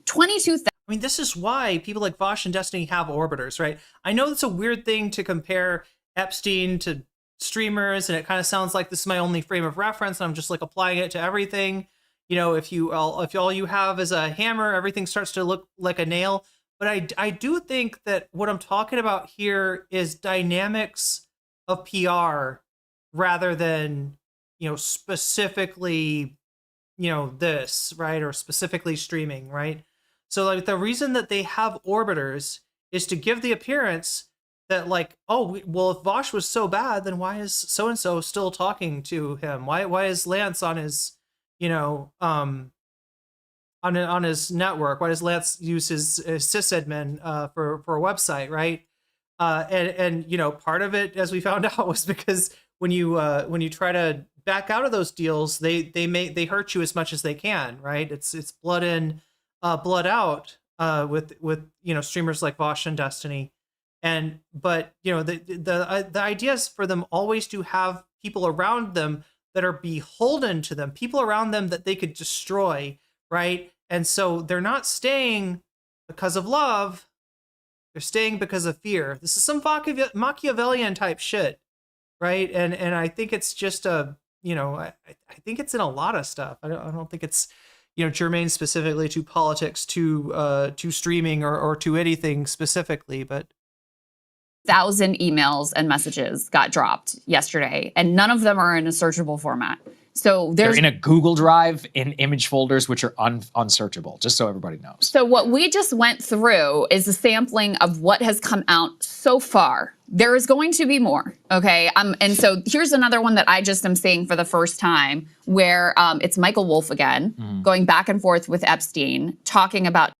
22,000. I mean, this is why people like Vosh and Destiny have orbiters, right? I know it's a weird thing to compare Epstein to streamers, and it kind of sounds like this is my only frame of reference, and I'm just like applying it to everything. You know, if all you have is a hammer, everything starts to look like a nail. But I do think that what I'm talking about here is dynamics of PR rather than, you know, specifically, you know, this, right? Or specifically streaming, right? So, like, the reason that they have orbiters is to give the appearance that like, oh, well, if Vosh was so bad, then why is so-and-so still talking to him? Why is Lance on his, on his network? Why does Lance use his sysadmin for a website, right? And part of it, as we found out, was because when you try to back out of those deals, they hurt you as much as they can, right? It's blood in, blood out with streamers like Vosh and Destiny. But the idea is for them always to have people around them that are beholden to them, people around them that they could destroy, right? And so they're not staying because of love, they're staying because of fear. This is some Machiavellian type shit, right? And I think it's just I think it's in a lot of stuff. I don't think it's germane specifically to politics, to streaming or to anything specifically, but 1,000 emails and messages got dropped yesterday, and none of them are in a searchable format. So they're in a Google Drive in image folders, which are unsearchable, just so everybody knows. So what we just went through is a sampling of what has come out so far. There is going to be more, okay? And so here's another one that I just am seeing for the first time, where it's Michael Wolff again, going back and forth with Epstein, talking about...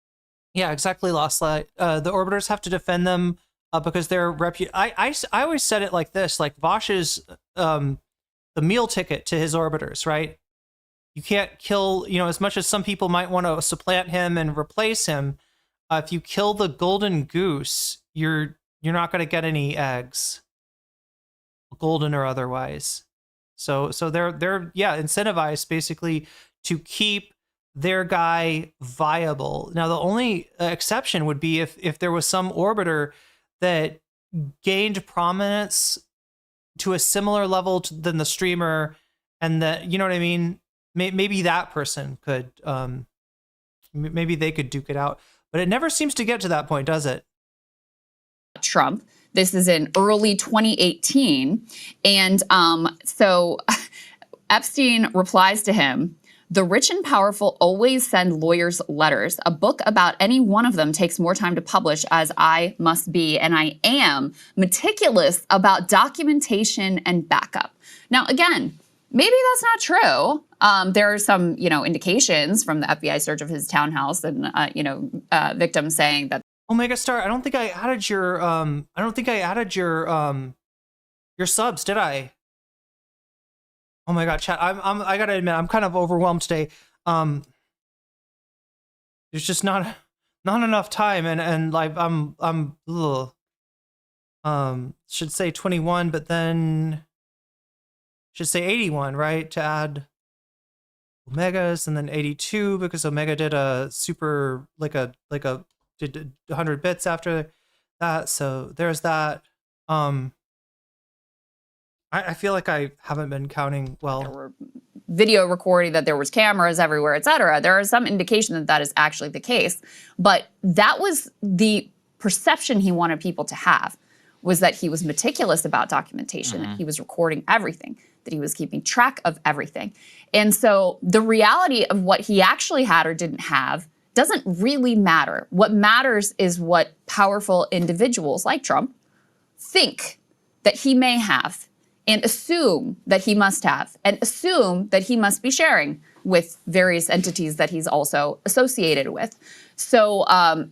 Yeah, exactly, Lost Light. The Orbiters have to defend them because they're... I always said it like this, like Vosh is... the meal ticket to his Orbiters, right? You can't kill, as much as some people might want to supplant him and replace him, if you kill the golden goose, you're not going to get any eggs, golden or otherwise. So they're incentivized basically to keep their guy viable. Now the only exception would be if there was some Orbiter that gained prominence to a similar level than the streamer, and that, you know what I mean? Maybe that person could, maybe they could duke it out, but it never seems to get to that point, does it? Trump. This is in early 2018. And so Epstein replies to him, "The rich and powerful always send lawyers letters. A book about any one of them takes more time to publish, as I must be, and I am meticulous about documentation and backup." Now, again, maybe that's not true. There are some, indications from the FBI search of his townhouse and, victims saying that. Omega Star, I don't think I added your subs, did I? Oh my God, chat! I gotta admit, I'm kind of overwhelmed today. There's just not enough time, and like should say 21, but then should say 81, right? To add Omegas, and then 82 because Omega did a super did 100 bits after that. So there's that. I feel like I haven't been counting well. There were video recording, that there was cameras everywhere, et cetera. There is some indication that that is actually the case. But that was the perception he wanted people to have, was that he was meticulous about documentation, that he was recording everything, that he was keeping track of everything. And so the reality of what he actually had or didn't have doesn't really matter. What matters is what powerful individuals like Trump think that he may have, and assume that he must have, and assume that he must be sharing with various entities that he's also associated with. So, I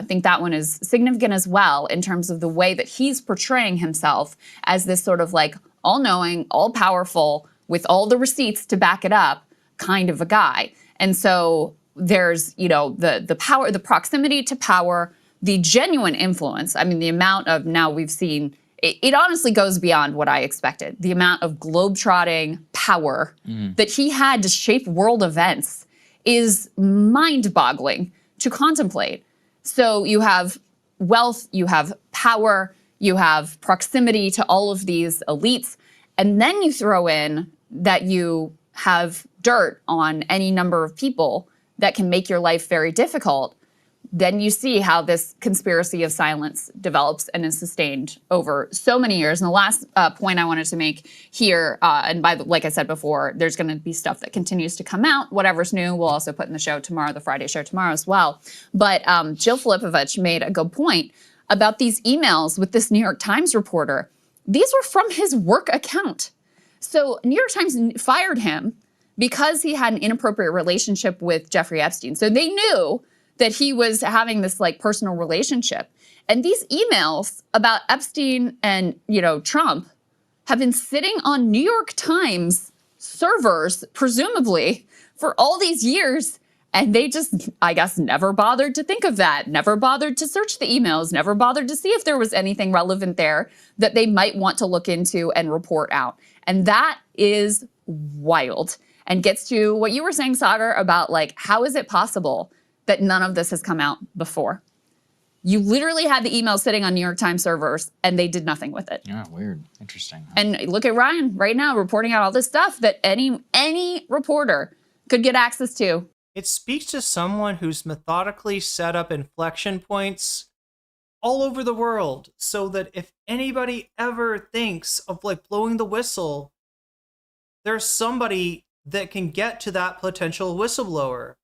think that one is significant as well in terms of the way that he's portraying himself as this sort of like all-knowing, all-powerful, with all the receipts to back it up kind of a guy. And so there's, the power, the proximity to power, the genuine influence. I mean, the amount of, now we've seen, it honestly goes beyond what I expected. The amount of globetrotting power that he had to shape world events is mind-boggling to contemplate. So you have wealth, you have power, you have proximity to all of these elites, and then you throw in that you have dirt on any number of people that can make your life very difficult. Then you see how this conspiracy of silence develops and is sustained over so many years. And the last point I wanted to make here, like I said before, there's going to be stuff that continues to come out. Whatever's new, we'll also put in the show tomorrow, the Friday show tomorrow as well. But Jill Filipovich made a good point about these emails with this New York Times reporter, these were from his work account. So New York Times fired him because he had an inappropriate relationship with Jeffrey Epstein. So they knew that he was having this like personal relationship. And these emails about Epstein and, Trump have been sitting on New York Times servers, presumably, for all these years. And they just, I guess, never bothered to think of that, never bothered to search the emails, never bothered to see if there was anything relevant there that they might want to look into and report out. And that is wild and gets to what you were saying, Sagar, about like, how is it possible that none of this has come out before? You literally had the email sitting on New York Times servers and they did nothing with it. Yeah, weird. Interesting. And look at Ryan right now reporting out all this stuff that any reporter could get access to. It speaks to someone who's methodically set up inflection points all over the world so that if anybody ever thinks of like blowing the whistle, there's somebody that can get to that potential whistleblower,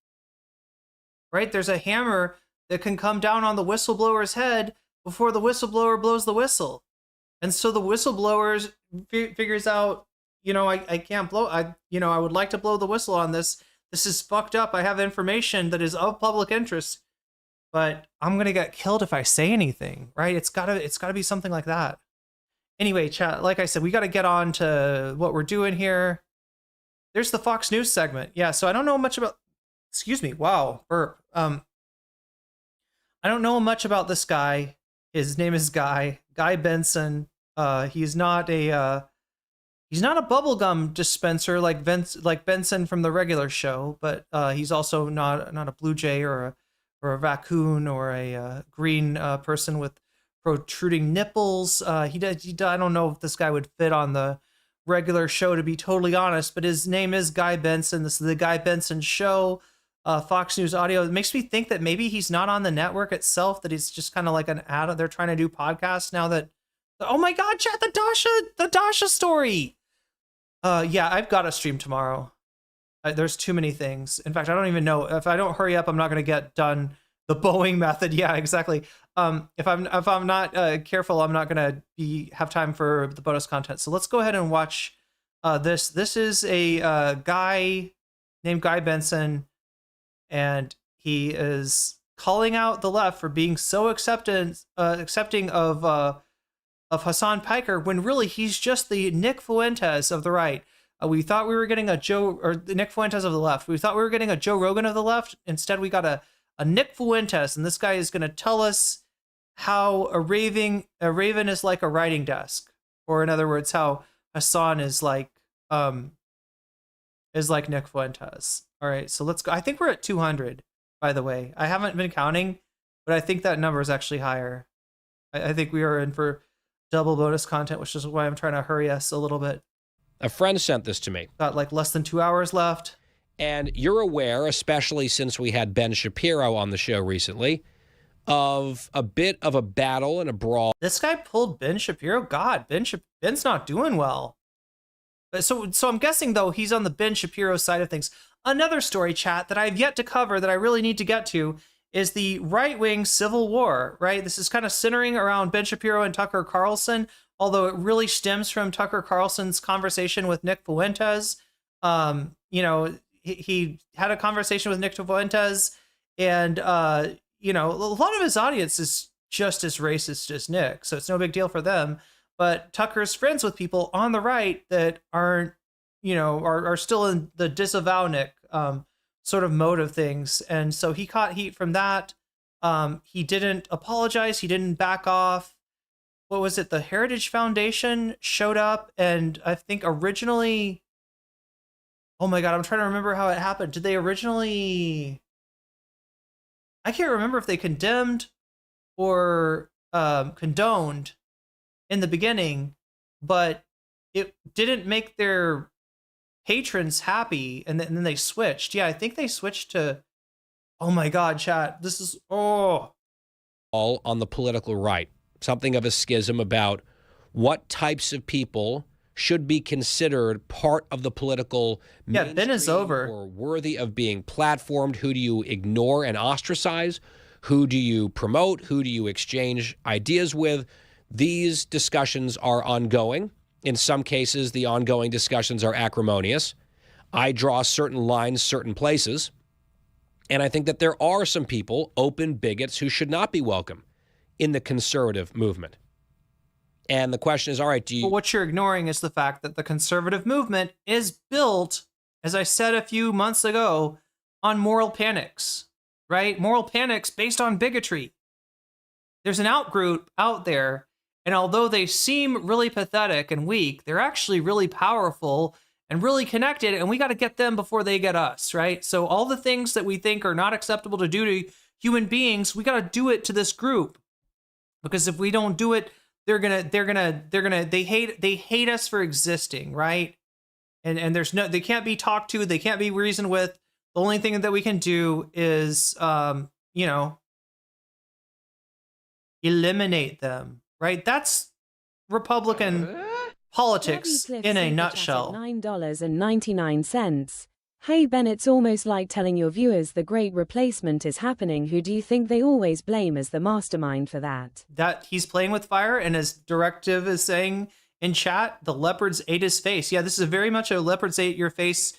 right? There's a hammer that can come down on the whistleblower's head before the whistleblower blows the whistle. And so the whistleblower figures out, I can't blow, I would like to blow the whistle on this. This is fucked up. I have information that is of public interest, but I'm going to get killed if I say anything, right? It's gotta be something like that. Anyway, chat, like I said, we got to get on to what we're doing here. There's the Fox News segment. Yeah, so I don't know much about, wow, burp. I don't know much about this guy. His name is Guy Benson. He's not a bubblegum dispenser like Benson from the regular show, but he's also not a blue jay or a raccoon or a green person with protruding nipples. I don't know if this guy would fit on the regular show, to be totally honest, but his name is Guy Benson. This is the Guy Benson Show. Fox News Audio. It makes me think that maybe he's not on the network itself, that he's just kind of like an ad. They're trying to do podcasts now that, oh my God, chat, the Dasha story. Yeah, I've got to stream tomorrow. There's too many things. In fact, I don't even know if I don't hurry up, I'm not going to get done the Boeing method. Yeah, exactly. If I'm not careful, I'm not going to have time for the bonus content. So let's go ahead and watch this. This is a guy named Guy Benson, and he is calling out the left for being so accepting of Hasan Piker, when really he's just the Nick Fuentes of the right. We thought we were getting the Nick Fuentes of the left. We thought we were getting a Joe Rogan of the left. Instead, we got a Nick Fuentes, and this guy is going to tell us how a raven is like a writing desk, or in other words, how Hasan is like Nick Fuentes. All right, so let's go. I think we're at 200, by the way. I haven't been counting, but I think that number is actually higher. I think we are in for double bonus content, which is why I'm trying to hurry us a little bit. A friend sent this to me. Got like less than 2 hours left. And you're aware, especially since we had Ben Shapiro on the show recently, of a bit of a battle and a brawl. This guy pulled Ben Shapiro? God, Ben's not doing well. So I'm guessing, though, he's on the Ben Shapiro side of things. Another story, chat, that I've yet to cover that I really need to get to is the right-wing civil war, right? This is kind of centering around Ben Shapiro and Tucker Carlson, although it really stems from Tucker Carlson's conversation with Nick Fuentes. He had a conversation with Nick Fuentes, and, a lot of his audience is just as racist as Nick, so it's no big deal for them. But Tucker's friends with people on the right that aren't, are still in the disavow Nick sort of mode of things. And so he caught heat from that. He didn't apologize. He didn't back off. What was it? The Heritage Foundation showed up, and I think originally, oh my God, I'm trying to remember how it happened. Did they originally, I can't remember if they condemned or condoned in the beginning, but it didn't make their patrons happy, and then they switched. Yeah, I think they switched to, oh my God, chat, this is, all on the political right. Something of a schism about what types of people should be considered part of the political Ben is over, or worthy of being platformed. Who do you ignore and ostracize? Who do you promote? Who do you exchange ideas with? These discussions are ongoing. In some cases, the ongoing discussions are acrimonious. I draw certain lines, certain places. And I think that there are some people, open bigots, who should not be welcome in the conservative movement. And the question is, all right, But what you're ignoring is the fact that the conservative movement is built, as I said a few months ago, on moral panics, right? Moral panics based on bigotry. There's an outgroup out there, and although they seem really pathetic and weak, they're actually really powerful and really connected, and we got to get them before they get us, right? So all the things that we think are not acceptable to do to human beings, we got to do it to this group. Because if we don't do it, they hate us for existing, right? And they can't be talked to, they can't be reasoned with. The only thing that we can do is, eliminate them, right? That's Republican politics in a nutshell. $9.99. Hey Ben, it's almost like telling your viewers the great replacement is happening. Who do you think they always blame as the mastermind for that? That he's playing with fire, and his directive is saying in chat, the leopards ate his face. Yeah, this is very much a leopards ate your face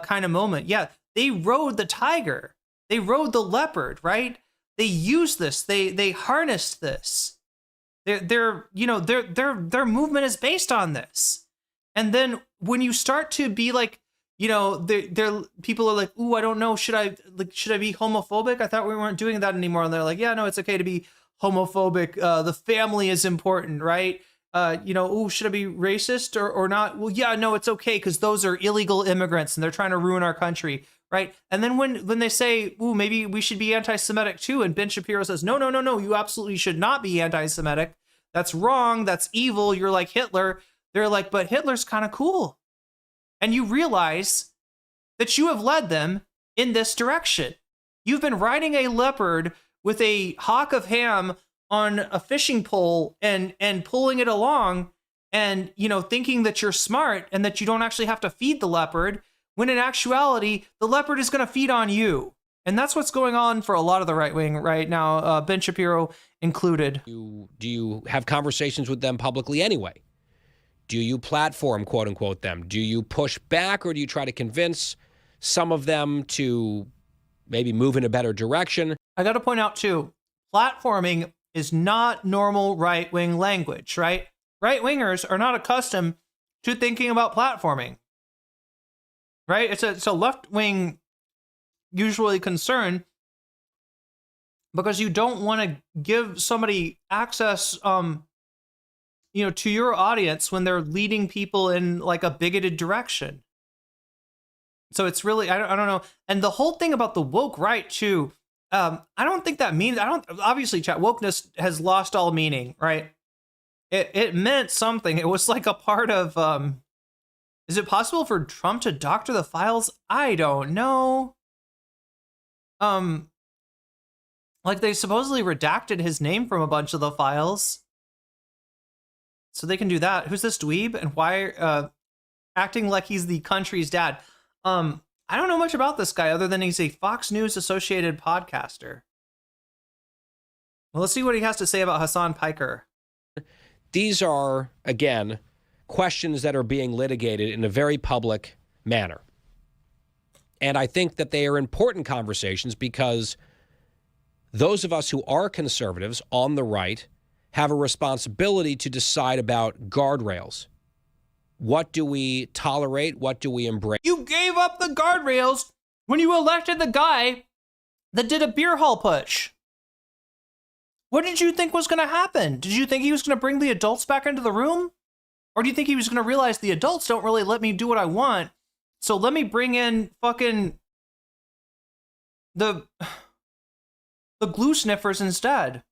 kind of moment. Yeah, they rode the tiger. They rode the leopard, right? They used this. They harnessed this. Their movement is based on this. And then when you start to be like, people are like, ooh, I don't know, should I be homophobic? I thought we weren't doing that anymore. And they're like, yeah, no, it's okay to be homophobic. The family is important, right? Ooh, should I be racist or not? Well, yeah, no, it's okay because those are illegal immigrants and they're trying to ruin our country, right? And then when they say, ooh, maybe we should be anti-Semitic too, and Ben Shapiro says, no, you absolutely should not be anti-Semitic. That's wrong. That's evil. You're like Hitler. They're like, but Hitler's kind of cool. And you realize that you have led them in this direction. You've been riding a leopard with a hock of ham on a fishing pole and pulling it along and, thinking that you're smart and that you don't actually have to feed the leopard, when in actuality, the leopard is going to feed on you. And that's what's going on for a lot of the right wing right now, Ben Shapiro included. Do you have conversations with them publicly anyway? Do you platform, quote unquote, them? Do you push back, or do you try to convince some of them to maybe move in a better direction? I got to point out too, platforming is not normal right-wing language, right? Right-wingers are not accustomed to thinking about platforming, right? It's a left-wing usually concern because you don't want to give somebody access, to your audience when they're leading people in like a bigoted direction. So it's really, I don't know. And the whole thing about the woke right too, I don't think that means, obviously chat, wokeness has lost all meaning, right? It meant something. It was like a part of, is it possible for Trump to doctor the files? I don't know. Like they supposedly redacted his name from a bunch of the files. So they can do that. Who's this dweeb and why acting like he's the country's dad? I don't know much about this guy other than he's a Fox News associated podcaster. Well, let's see what he has to say about Hasan Piker. These are, again, questions that are being litigated in a very public manner. And I think that they are important conversations because those of us who are conservatives on the right have a responsibility to decide about guardrails. What do we tolerate? What do we embrace? You gave up the guardrails when you elected the guy that did a beer hall push. What did you think was going to happen? Did you think he was going to bring the adults back into the room? Or do you think he was going to realize the adults don't really let me do what I want, so let me bring in fucking the glue sniffers instead?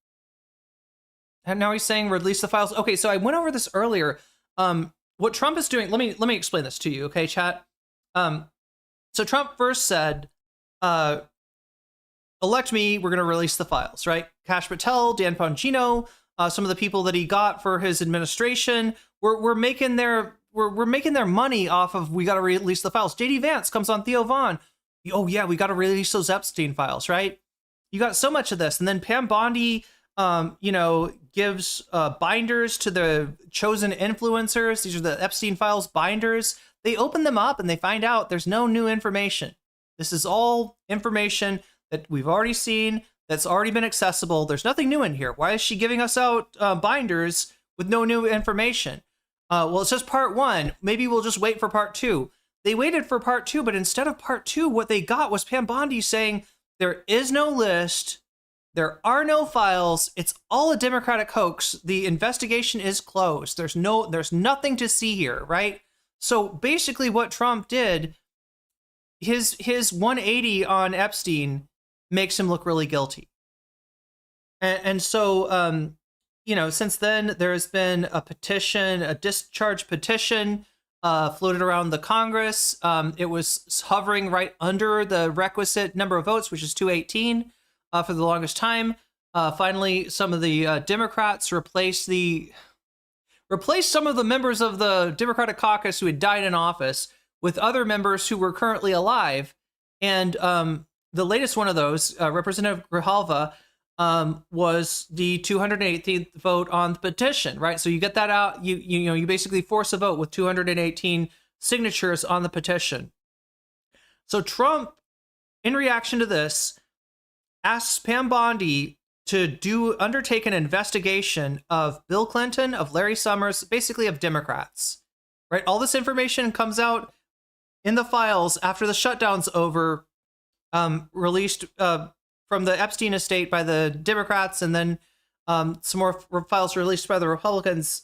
And now he's saying release the files. Okay, so I went over this earlier. What Trump is doing, let me explain this to you, okay, chat? So Trump first said, elect me, we're going to release the files, right? Kash Patel, Dan Bongino, some of the people that he got for his administration, we're making their money off of we got to release the files. JD Vance comes on Theo Vaughn. Oh yeah, we got to release those Epstein files, right? You got so much of this. And then Pam Bondi, gives binders to the chosen influencers. These are the Epstein files binders. They open them up and they find out there's no new information. This is all information that we've already seen, that's already been accessible. There's nothing new in here. Why is she giving us out binders with no new information? Well, it's just part one. Maybe we'll just wait for part two. They waited for part two, but instead of part two, what they got was Pam Bondi saying there is no list, there are no files, it's all a Democratic hoax. The investigation is closed. There's nothing to see here, right? So basically what Trump did, his 180 on Epstein makes him look really guilty. And so, since then, there's been a petition, a discharge petition floated around the Congress. It was hovering right under the requisite number of votes, which is 218 for the longest time. Finally, some of the Democrats replaced some of the members of the Democratic caucus who had died in office with other members who were currently alive. And the latest one of those, Representative Grijalva, was the 218th vote on the petition, right? So you get that out, you basically force a vote with 218 signatures on the petition. So Trump, in reaction to this, asks Pam Bondi to undertake an investigation of Bill Clinton, of Larry Summers, basically of Democrats, right? All this information comes out in the files after the shutdown's over, released from the Epstein estate by the Democrats, and then some more files released by the Republicans.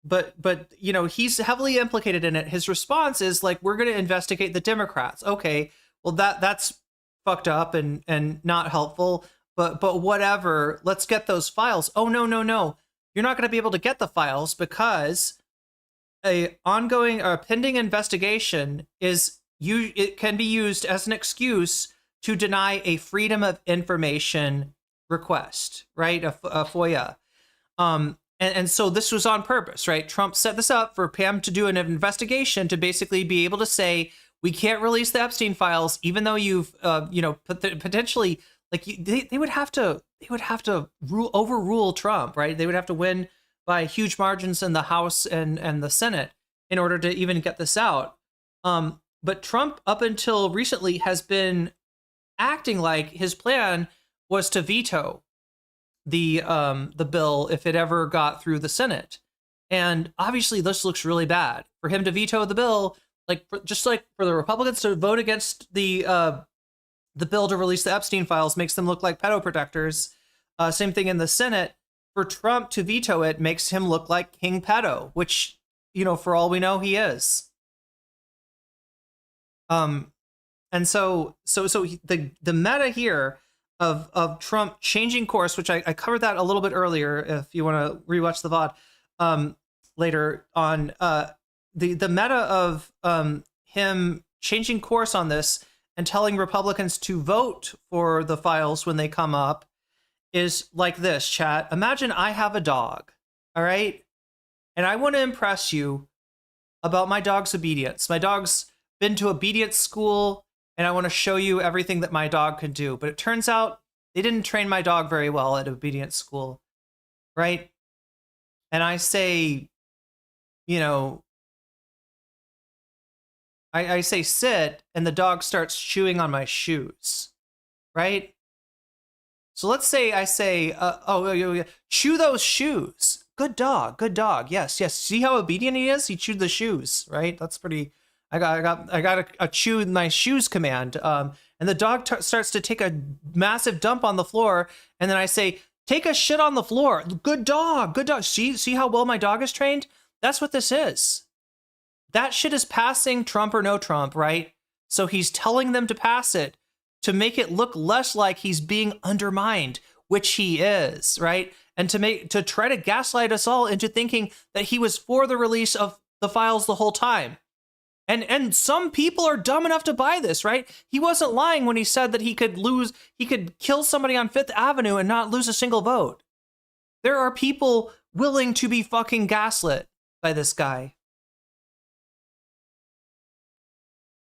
But he's heavily implicated in it. His response is like, we're going to investigate the Democrats. Okay, well that's fucked up and not helpful. But whatever. Let's get those files. Oh no. You're not going to be able to get the files because a pending investigation it can be used as an excuse to deny a Freedom of Information request, right? A FOIA. And so this was on purpose, right? Trump set this up for Pam to do an investigation to basically be able to say, we can't release the Epstein files, even though you've, potentially, like they would have to overrule Trump, right? They would have to win by huge margins in the House and the Senate in order to even get this out. But Trump, up until recently, has been acting like his plan was to veto the bill if it ever got through the Senate. And obviously this looks really bad for him to veto the bill, just like for the Republicans to vote against the bill to release the Epstein files makes them look like pedo protectors. Same thing in the Senate. For Trump to veto it makes him look like King Pedo, which, for all we know, he is. And so the meta here of Trump changing course, which I covered that a little bit earlier, if you want to rewatch the VOD later on, the meta of him changing course on this and telling Republicans to vote for the files when they come up is like this, chat. Imagine I have a dog, all right? And I want to impress you about my dog's obedience. My dog's been to obedience school, and I want to show you everything that my dog can do. But it turns out they didn't train my dog very well at obedience school, right? And I say, I say sit, and the dog starts chewing on my shoes, right? So let's say I say, chew those shoes. Good dog. Yes. See how obedient he is? He chewed the shoes, right? That's pretty. I got a chew my shoes command. And the dog starts to take a massive dump on the floor, and then I say, take a shit on the floor. Good dog. See how well my dog is trained? That's what this is. That shit is passing Trump or no Trump, right? So he's telling them to pass it to make it look less like he's being undermined, which he is, right? And to try to gaslight us all into thinking that he was for the release of the files the whole time. And some people are dumb enough to buy this, right? He wasn't lying when he said that he could kill somebody on Fifth Avenue and not lose a single vote. There are people willing to be fucking gaslit by this guy.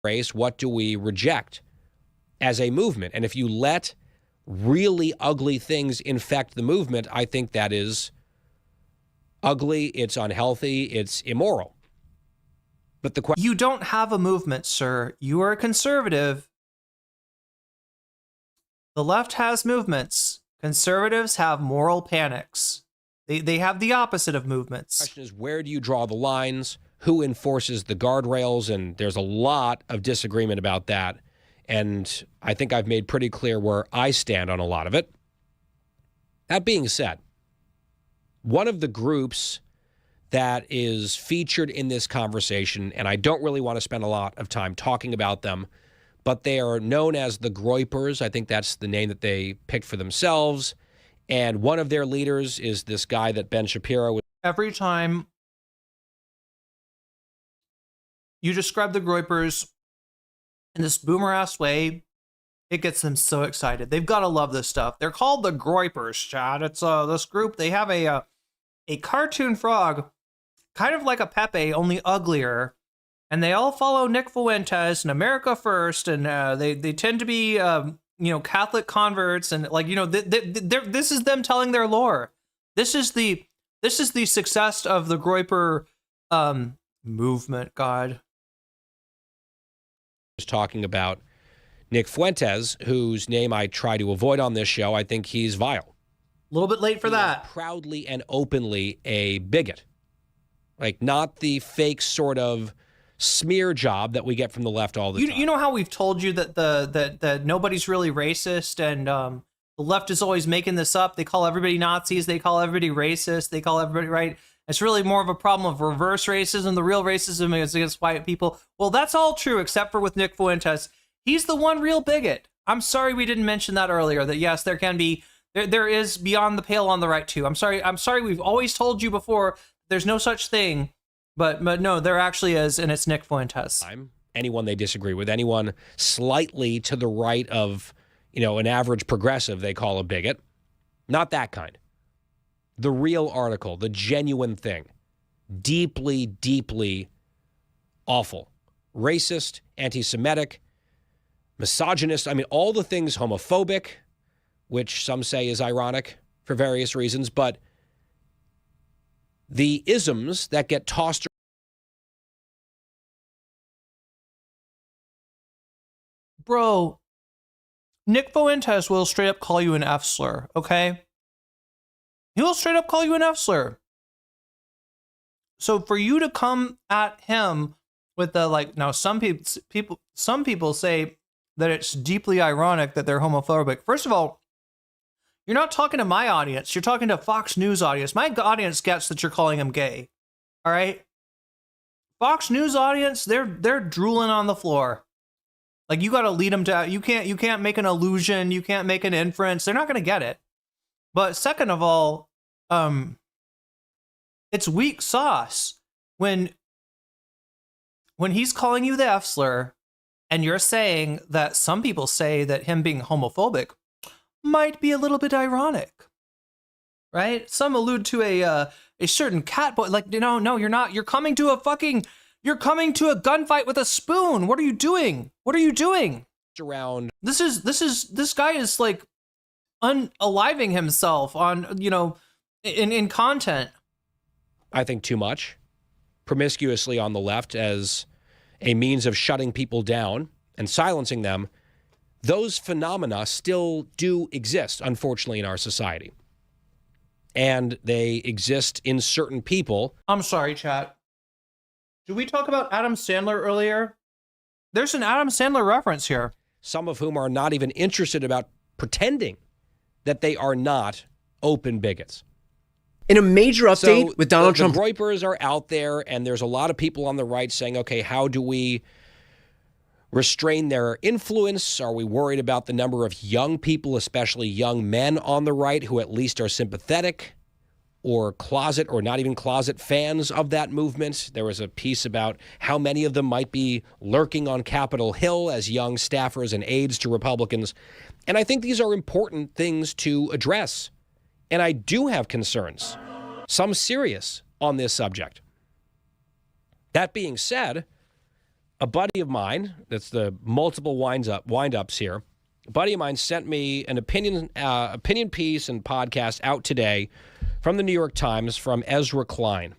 Race, what do we reject as a movement? And if you let really ugly things infect the movement, I think that is ugly, it's unhealthy, it's immoral. But the question... You don't have a movement, sir. You are a conservative. The left has movements. Conservatives have moral panics. They have the opposite of movements. The question is, where do you draw the lines? Who enforces the guardrails? And there's a lot of disagreement about that. And I think I've made pretty clear where I stand on a lot of it. That being said, one of the groups that is featured in this conversation, and I don't really want to spend a lot of time talking about them, but they are known as the Groypers. I think that's the name that they picked for themselves. And one of their leaders is this guy that Ben Shapiro... Every time you describe the Groypers in this boomer-ass way, it gets them so excited. They've got to love this stuff. They're called the Groypers, Chad. It's this group. They have a cartoon frog, kind of like a Pepe, only uglier. And they all follow Nick Fuentes and America First, and they tend to be Catholic converts, and this is them telling their lore. This is the success of the Groyper movement. God, was talking about Nick Fuentes, whose name I try to avoid on this show. I think he's vile. A little bit late for that. Proudly and openly a bigot, like not the fake sort of smear job that we get from the left all the time. You know how we've told you that that nobody's really racist, and the left is always making this up. They call everybody Nazis. They call everybody racist. They call everybody right. It's really more of a problem of reverse racism. The real racism is against white people. Well, that's all true, except for with Nick Fuentes. He's the one real bigot. I'm sorry we didn't mention that earlier, that yes, there can be, there is beyond the pale on the right too. I'm sorry we've always told you before, there's no such thing. But no, there actually is, and it's Nick Fuentes. Anyone they disagree with, anyone slightly to the right of, an average progressive, they call a bigot. Not that kind. The real article, the genuine thing. Deeply, deeply awful. Racist, anti-Semitic, misogynist. I mean, all the things, homophobic, which some say is ironic for various reasons, but the isms that get tossed. Bro, Nick Fuentes will straight up call you an F slur, okay? He will straight up call you an F slur. So for you to come at him with the now some people say that it's deeply ironic that they're homophobic. First of all, you're not talking to my audience. You're talking to Fox News audience. My audience gets that you're calling him gay. All right? Fox News audience, they're drooling on the floor. Like, you got to lead them to, you can't make an illusion, you can't make an inference. They're not going to get it. But second of all, it's weak sauce when he's calling you the F slur and you're saying that some people say that him being homophobic might be a little bit ironic, right? Some allude to a certain cat boy. Like, no, you're not. You're coming to a gunfight with a spoon. What are you doing? What are you doing? This guy is like unaliving himself on, in content. I think too much promiscuously on the left as a means of shutting people down and silencing them. Those phenomena still do exist, unfortunately, in our society. And they exist in certain people. I'm sorry, chat. Did we talk about Adam Sandler earlier? There's an Adam Sandler reference here. Some of whom are not even interested about pretending that they are not open bigots. In a major update with Donald Trump. The Groypers are out there, and there's a lot of people on the right saying, okay, how do we restrain their influence? Are we worried about the number of young people, especially young men on the right, who at least are sympathetic or closet or not even closet fans of that movement? There was a piece about how many of them might be lurking on Capitol Hill as young staffers and aides to Republicans. And I think these are important things to address. And I do have concerns, some serious, on this subject. That being said, a buddy of mine, that's the multiple wind-ups here, A buddy of mine sent me an opinion piece and podcast out today from the New York Times from Ezra Klein.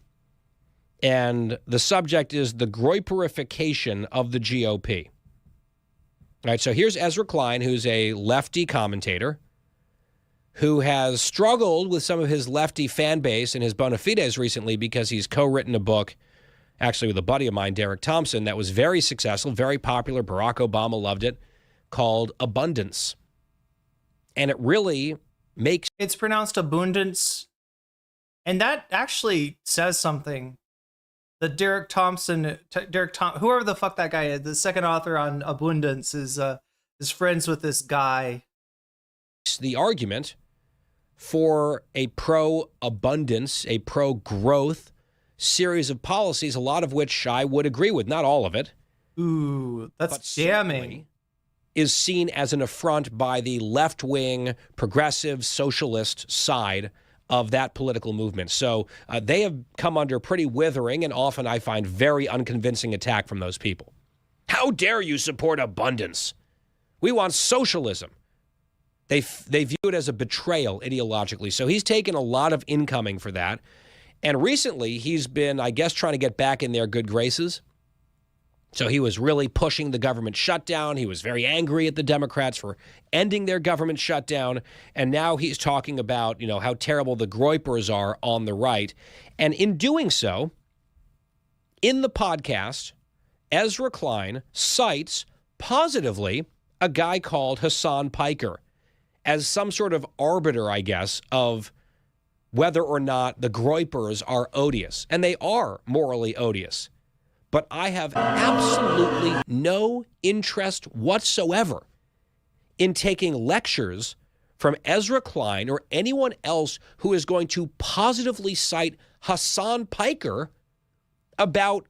And the subject is the groyperification of the GOP. All right, so here's Ezra Klein, who's a lefty commentator who has struggled with some of his lefty fan base and his bona fides recently because he's co-written a book, actually with a buddy of mine, Derek Thompson, that was very successful, very popular. Barack Obama loved it, called Abundance. And it really makes... It's pronounced abundance, and that actually says something. The Derek Thompson, whoever the fuck that guy is, the second author on Abundance, is friends with this guy. The argument for a pro-abundance, a pro-growth series of policies, a lot of which I would agree with, not all of it. Ooh, that's damning. Is seen as an affront by the left-wing, progressive, socialist side of that political movement. So they have come under pretty withering and often, I find, very unconvincing attack from those people. How dare you support abundance? We want socialism. They view it as a betrayal ideologically. So he's taken a lot of incoming for that. And recently, he's been, I guess, trying to get back in their good graces. So he was really pushing the government shutdown. He was very angry at the Democrats for ending their government shutdown. And now he's talking about, how terrible the groypers are on the right. And in doing so, in the podcast, Ezra Klein cites positively a guy called Hasan Piker as some sort of arbiter, I guess, of whether or not the groypers are odious. And they are morally odious. But I have absolutely no interest whatsoever in taking lectures from Ezra Klein or anyone else who is going to positively cite Hasan Piker about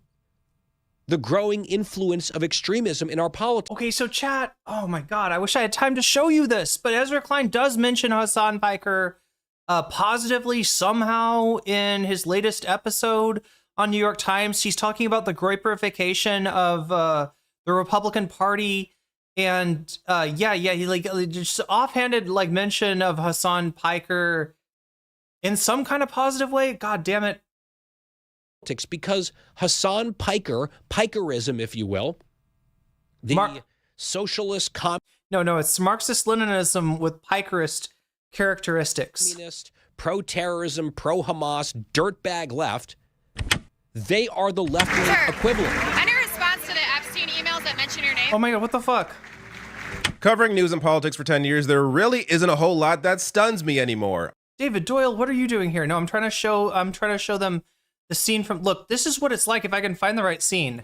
the growing influence of extremism in our politics. Okay, so chat, oh my God, I wish I had time to show you this, but Ezra Klein does mention Hasan Piker positively somehow in his latest episode on New York Times. He's talking about the groyperification of the Republican Party, and he just offhanded mention of Hasan Piker in some kind of positive way. God damn it. Because Hasan Piker, Pikerism, if you will, the socialist No, it's Marxist-Leninism with Pikerist characteristics. Communist, pro-terrorism, pro-Hamas, dirtbag left, they are the left-wing equivalent. Any response to the Epstein emails that mention your name? Oh my God, what the fuck? Covering news and politics for 10 years, there really isn't a whole lot that stuns me anymore. David Doyle, what are you doing here? No, I'm trying to show them the scene from, look, this is what it's like if I can find the right scene.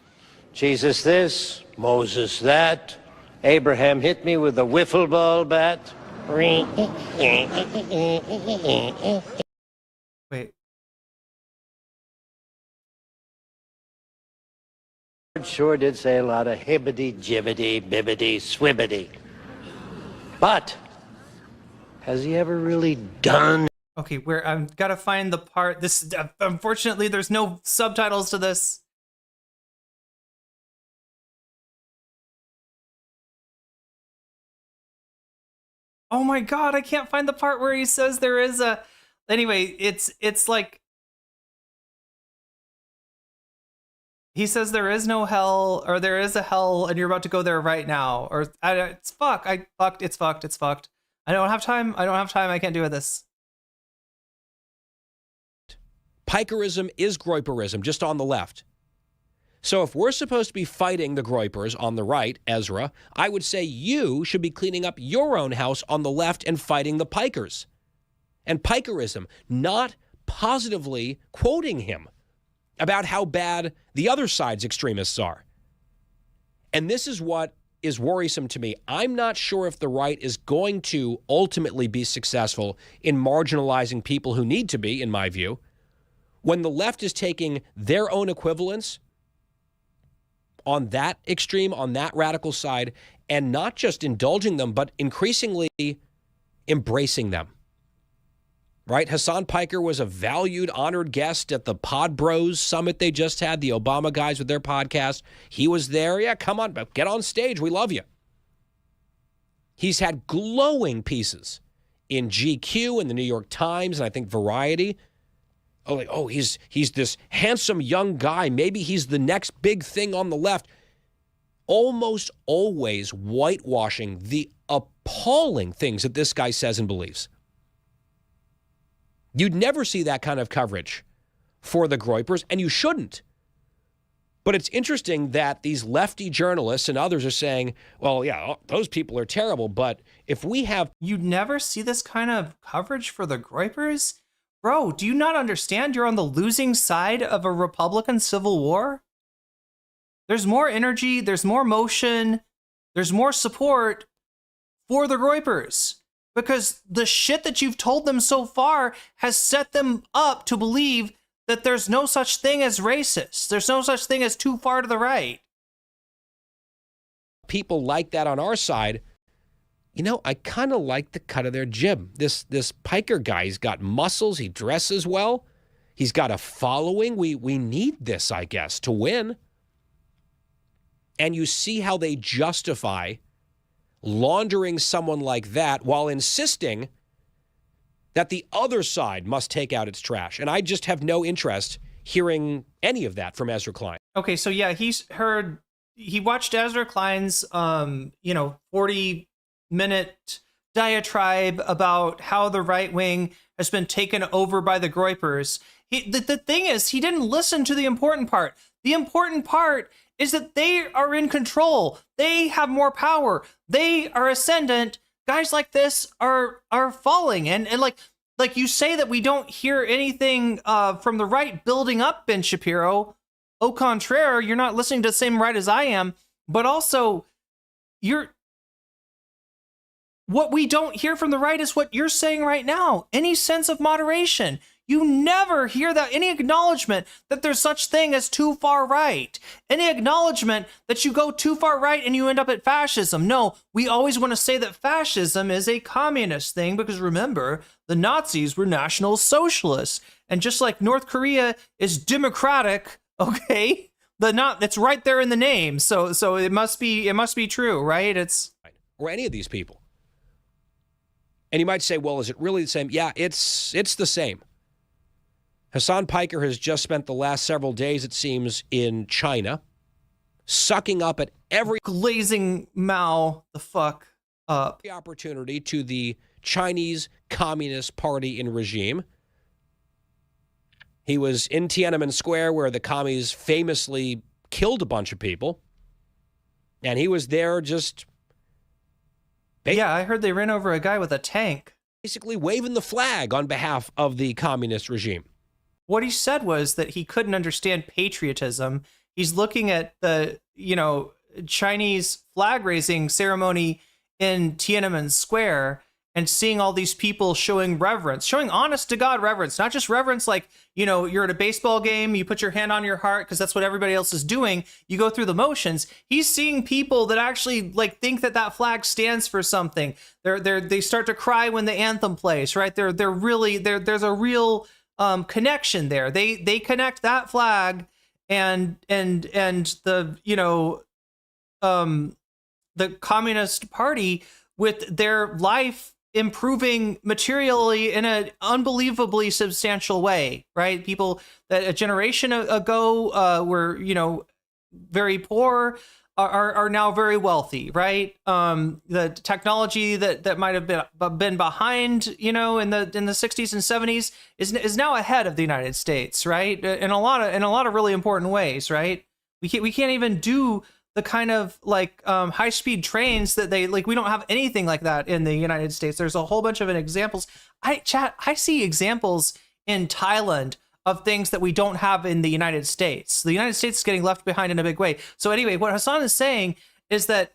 Jesus this, Moses that, Abraham hit me with a wiffle ball bat. Wait. Sure did say a lot of hibbity, jibbity, bibbity, swibbity. But has he ever really done? Okay, where I've got to find the part. This unfortunately, there's no subtitles to this. Oh my God, I can't find the part where he says there is a. Anyway, it's like he says there is no hell, or there is a hell, and you're about to go there right now, or it's fucked. It's fucked. I don't have time. I can't do this. Pikerism is groyperism, just on the left. So if we're supposed to be fighting the groypers on the right, Ezra, I would say you should be cleaning up your own house on the left and fighting the Pikers. And Pikerism, not positively quoting him about how bad the other side's extremists are. And this is what is worrisome to me. I'm not sure if the right is going to ultimately be successful in marginalizing people who need to be, in my view, when the left is taking their own equivalents on that extreme, on that radical side, and not just indulging them, but increasingly embracing them. Right? Hasan Piker was a valued, honored guest at the Pod Bros Summit they just had, the Obama guys with their podcast. He was there. Yeah, come on, get on stage. We love you. He's had glowing pieces in GQ and the New York Times and I think Variety. He's this handsome young guy. Maybe he's the next big thing on the left. Almost always whitewashing the appalling things that this guy says and believes. You'd never see that kind of coverage for the Groypers, and you shouldn't. But it's interesting that these lefty journalists and others are saying, well, yeah, those people are terrible, but if we have... You'd never see this kind of coverage for the Groypers? Bro, do you not understand you're on the losing side of a Republican civil war? There's more energy, there's more motion, there's more support for the Groypers. Because the shit that you've told them so far has set them up to believe that there's no such thing as racist. There's no such thing as too far to the right. People like that on our side. You know, I kind of like the cut of their jib. This Piker guy, he's got muscles, he dresses well, he's got a following. We need this, I guess, to win. And you see how they justify laundering someone like that while insisting that the other side must take out its trash. And I just have no interest hearing any of that from Ezra Klein. Okay, so yeah, he watched Ezra Klein's 40-minute diatribe about how the right wing has been taken over by the Groypers. The thing is, he didn't listen to the important part. The important part is that they are in control. They have more power. They are ascendant. Guys like this are falling. And like you say that we don't hear anything from the right building up, Ben Shapiro. Au contraire, you're not listening to the same right as I am. But also, what we don't hear from the right is what you're saying right now. Any sense of moderation. You never hear that, any acknowledgement that there's such thing as too far right. Any acknowledgement that you go too far right and you end up at fascism. No, we always want to say that fascism is a communist thing because remember, the Nazis were National Socialists. And just like North Korea is democratic, okay, it's right there in the name. So it must be true, right? Or any of these people. And you might say, well, is it really the same? Yeah, it's the same. Hasan Piker has just spent the last several days, it seems, in China, sucking up at every... Glazing Mao the fuck up. ...opportunity to the Chinese Communist Party and regime. He was in Tiananmen Square, where the commies famously killed a bunch of people. And he was there just... Yeah, I heard they ran over a guy with a tank. Basically waving the flag on behalf of the communist regime. What he said was that he couldn't understand patriotism. He's looking at the, Chinese flag raising ceremony in Tiananmen Square and seeing all these people showing reverence, showing honest to God reverence, not just reverence like, you're at a baseball game, you put your hand on your heart because that's what everybody else is doing. You go through the motions. He's seeing people that actually think that flag stands for something. They start to cry when the anthem plays, right? There's a real connection there. They connect that flag and the the Communist Party with their life improving materially in an unbelievably substantial way, right? People that a generation ago were very poor are now very wealthy, right? The technology that might have been behind, in the 60s and 70s is now ahead of the United States, right? In a lot of really important ways, right? We can't even do the kind of high speed trains that we don't have anything like that in the United States. There's a whole bunch of examples. I see examples in Thailand of things that we don't have in the United States. The United States is getting left behind in a big way. So anyway, what Hasan is saying is that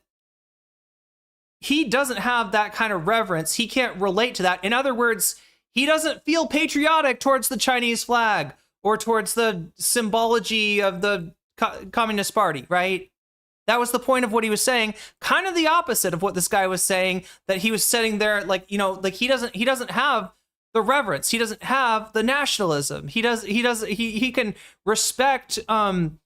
he doesn't have that kind of reverence. He can't relate to that. In other words, he doesn't feel patriotic towards the Chinese flag or towards the symbology of the Communist Party, right? That was the point of what he was saying. Kind of the opposite of what this guy was saying, that he was sitting there he doesn't have the reverence. He doesn't have the nationalism. He can respect moves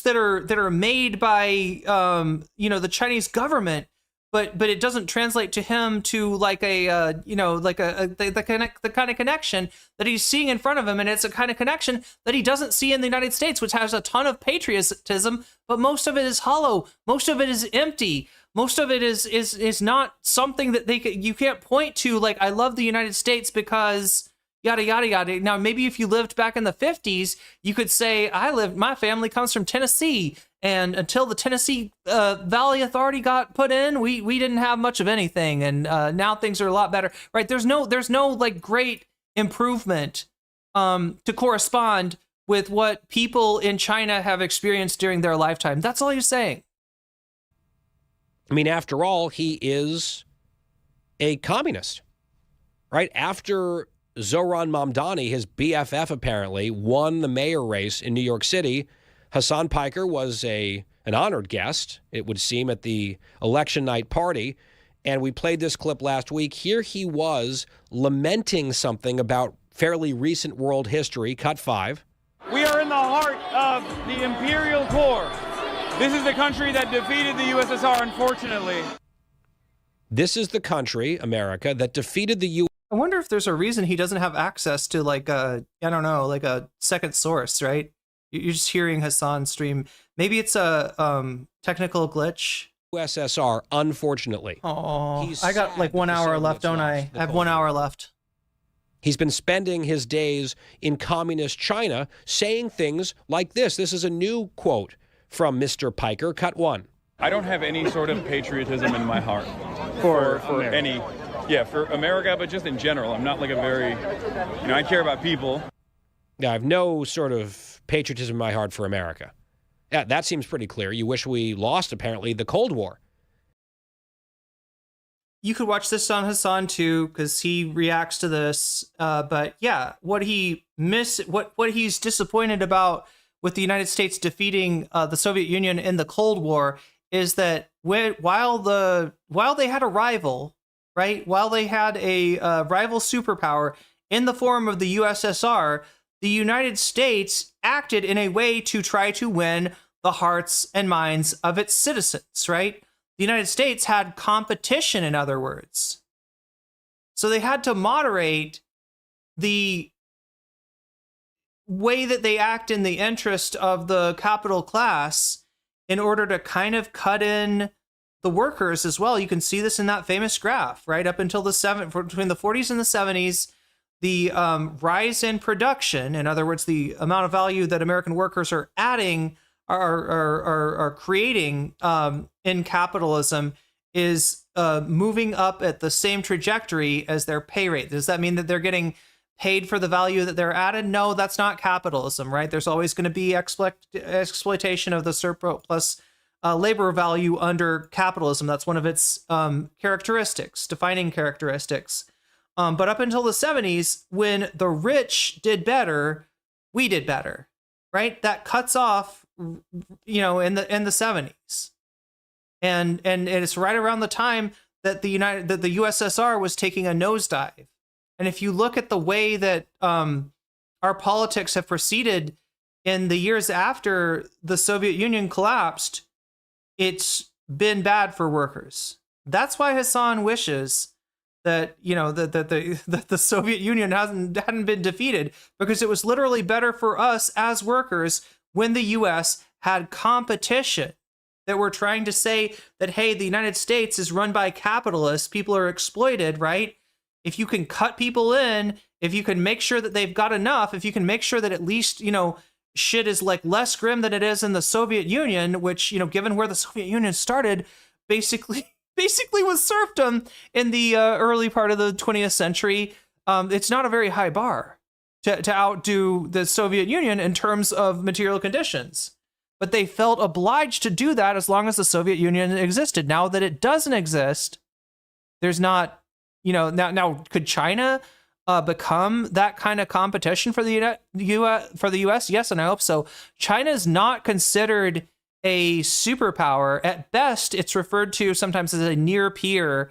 that are made by the Chinese government, but it doesn't translate to him to like a the kind of connection that he's seeing in front of him, and it's a kind of connection that he doesn't see in the United States, which has a ton of patriotism, but most of it is hollow, most of it is empty, most of it is not something that you can't point to like, I love the United States because yada yada yada. Now maybe if you lived back in the 50s, you could say my family comes from Tennessee, and until the Tennessee Valley Authority got put in, we didn't have much of anything, and now things are a lot better, right? There's no like great improvement to correspond with what people in China have experienced during their lifetime. That's all he's saying. I mean, after all, he is a communist, right? After Zohran Mamdani, his BFF apparently, won the mayor race in New York City, Hasan Piker was an honored guest, it would seem, at the election night party. And we played this clip last week. Here he was lamenting something about fairly recent world history. Cut 5. We are in the heart of the imperial core. This is the country that defeated the USSR, unfortunately. This is the country, America, that defeated the U.S. I wonder if there's a reason he doesn't have access to like a second source, right? You're just hearing Hasan stream. Maybe it's a technical glitch. USSR, unfortunately. Oh, I got like 1 hour left, don't I? I have 1 hour left. He's been spending his days in communist China saying things like this. This is a new quote from Mr. Piker. Cut 1. I don't have any sort of patriotism in my heart for any, for America, but just in general. I'm not like a very, I care about people. Yeah, I have no sort of patriotism in my heart for America. Yeah, that seems pretty clear. You wish we lost, apparently, the Cold War. You could watch this on Hasan too, because he reacts to this. But yeah, what he's disappointed about with the United States defeating the Soviet Union in the Cold War is that while they had a rival, right? While they had a rival superpower in the form of the USSR, the United States acted in a way to try to win the hearts and minds of its citizens, right? The United States had competition, in other words. So they had to moderate the way that they act in the interest of the capital class in order to kind of cut in the workers as well. You can see this in that famous graph, right? Up until between the 40s and the 70s, the rise in production, in other words, the amount of value that American workers are adding, are creating in capitalism, is moving up at the same trajectory as their pay rate. Does that mean that they're getting paid for the value that they're added? No, that's not capitalism, right? There's always going to be exploitation of the surplus labor value under capitalism. That's one of its defining characteristics. But up until the 70s, when the rich did better, we did better, right? That cuts off, in the 70s, and it's right around the time that the USSR was taking a nosedive. And if you look at the way that our politics have proceeded in the years after the Soviet Union collapsed, it's been bad for workers. That's why Hasan wishes that that the Soviet Union hadn't been defeated, because it was literally better for us as workers when the U.S. had competition. That we're trying to say that, hey, the United States is run by capitalists, people are exploited, right? If you can cut people in, if you can make sure that they've got enough, if you can make sure that at least, shit is like less grim than it is in the Soviet Union, which, given where the Soviet Union started, basically was serfdom in the early part of the 20th century. It's not a very high bar to outdo the Soviet Union in terms of material conditions. But they felt obliged to do that as long as the Soviet Union existed. Now that it doesn't exist, there's not, now could China become that kind of competition for the U.S.? Yes, and I hope so. China is not considered a superpower. At best, it's referred to sometimes as a near peer,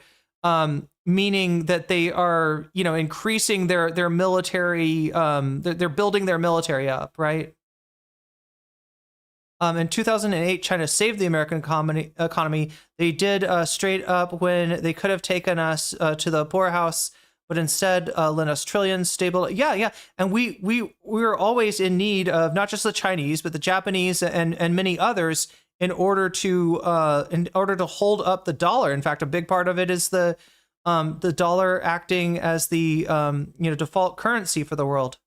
meaning that they are, increasing their military, they're building their military up, right? In 2008, China saved the American economy. They did straight up when they could have taken us to the poorhouse, but instead lent us trillions, stable. Yeah. And we were always in need of not just the Chinese, but the Japanese and many others in order to hold up the dollar. In fact, a big part of it is the dollar acting as the default currency for the world.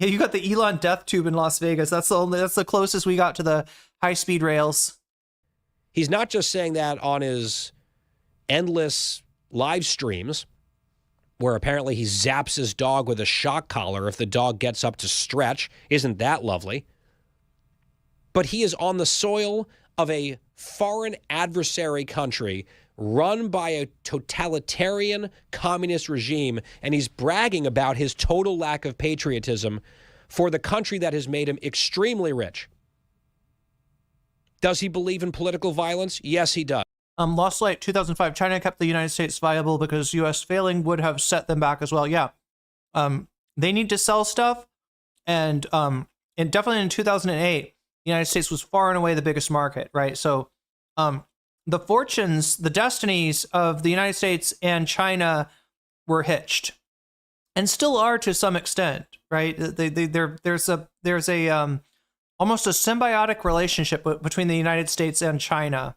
Yeah, you got the Elon death tube in Las Vegas. That's the closest we got to the high-speed rails. He's not just saying that on his endless live streams, where apparently he zaps his dog with a shock collar if the dog gets up to stretch. Isn't that lovely? But he is on the soil of a foreign adversary country run by a totalitarian communist regime, and he's bragging about his total lack of patriotism for the country that has made him extremely rich. Does he believe in political violence? Yes, he does. Lost Light 2005, China kept the United States viable because U.S. failing would have set them back as well. Yeah. They need to sell stuff, and definitely in 2008, the United States was far and away the biggest market, right? So the fortunes, the destinies of the United States and China were hitched, and still are to some extent, right? There's a almost a symbiotic relationship between the United States and China,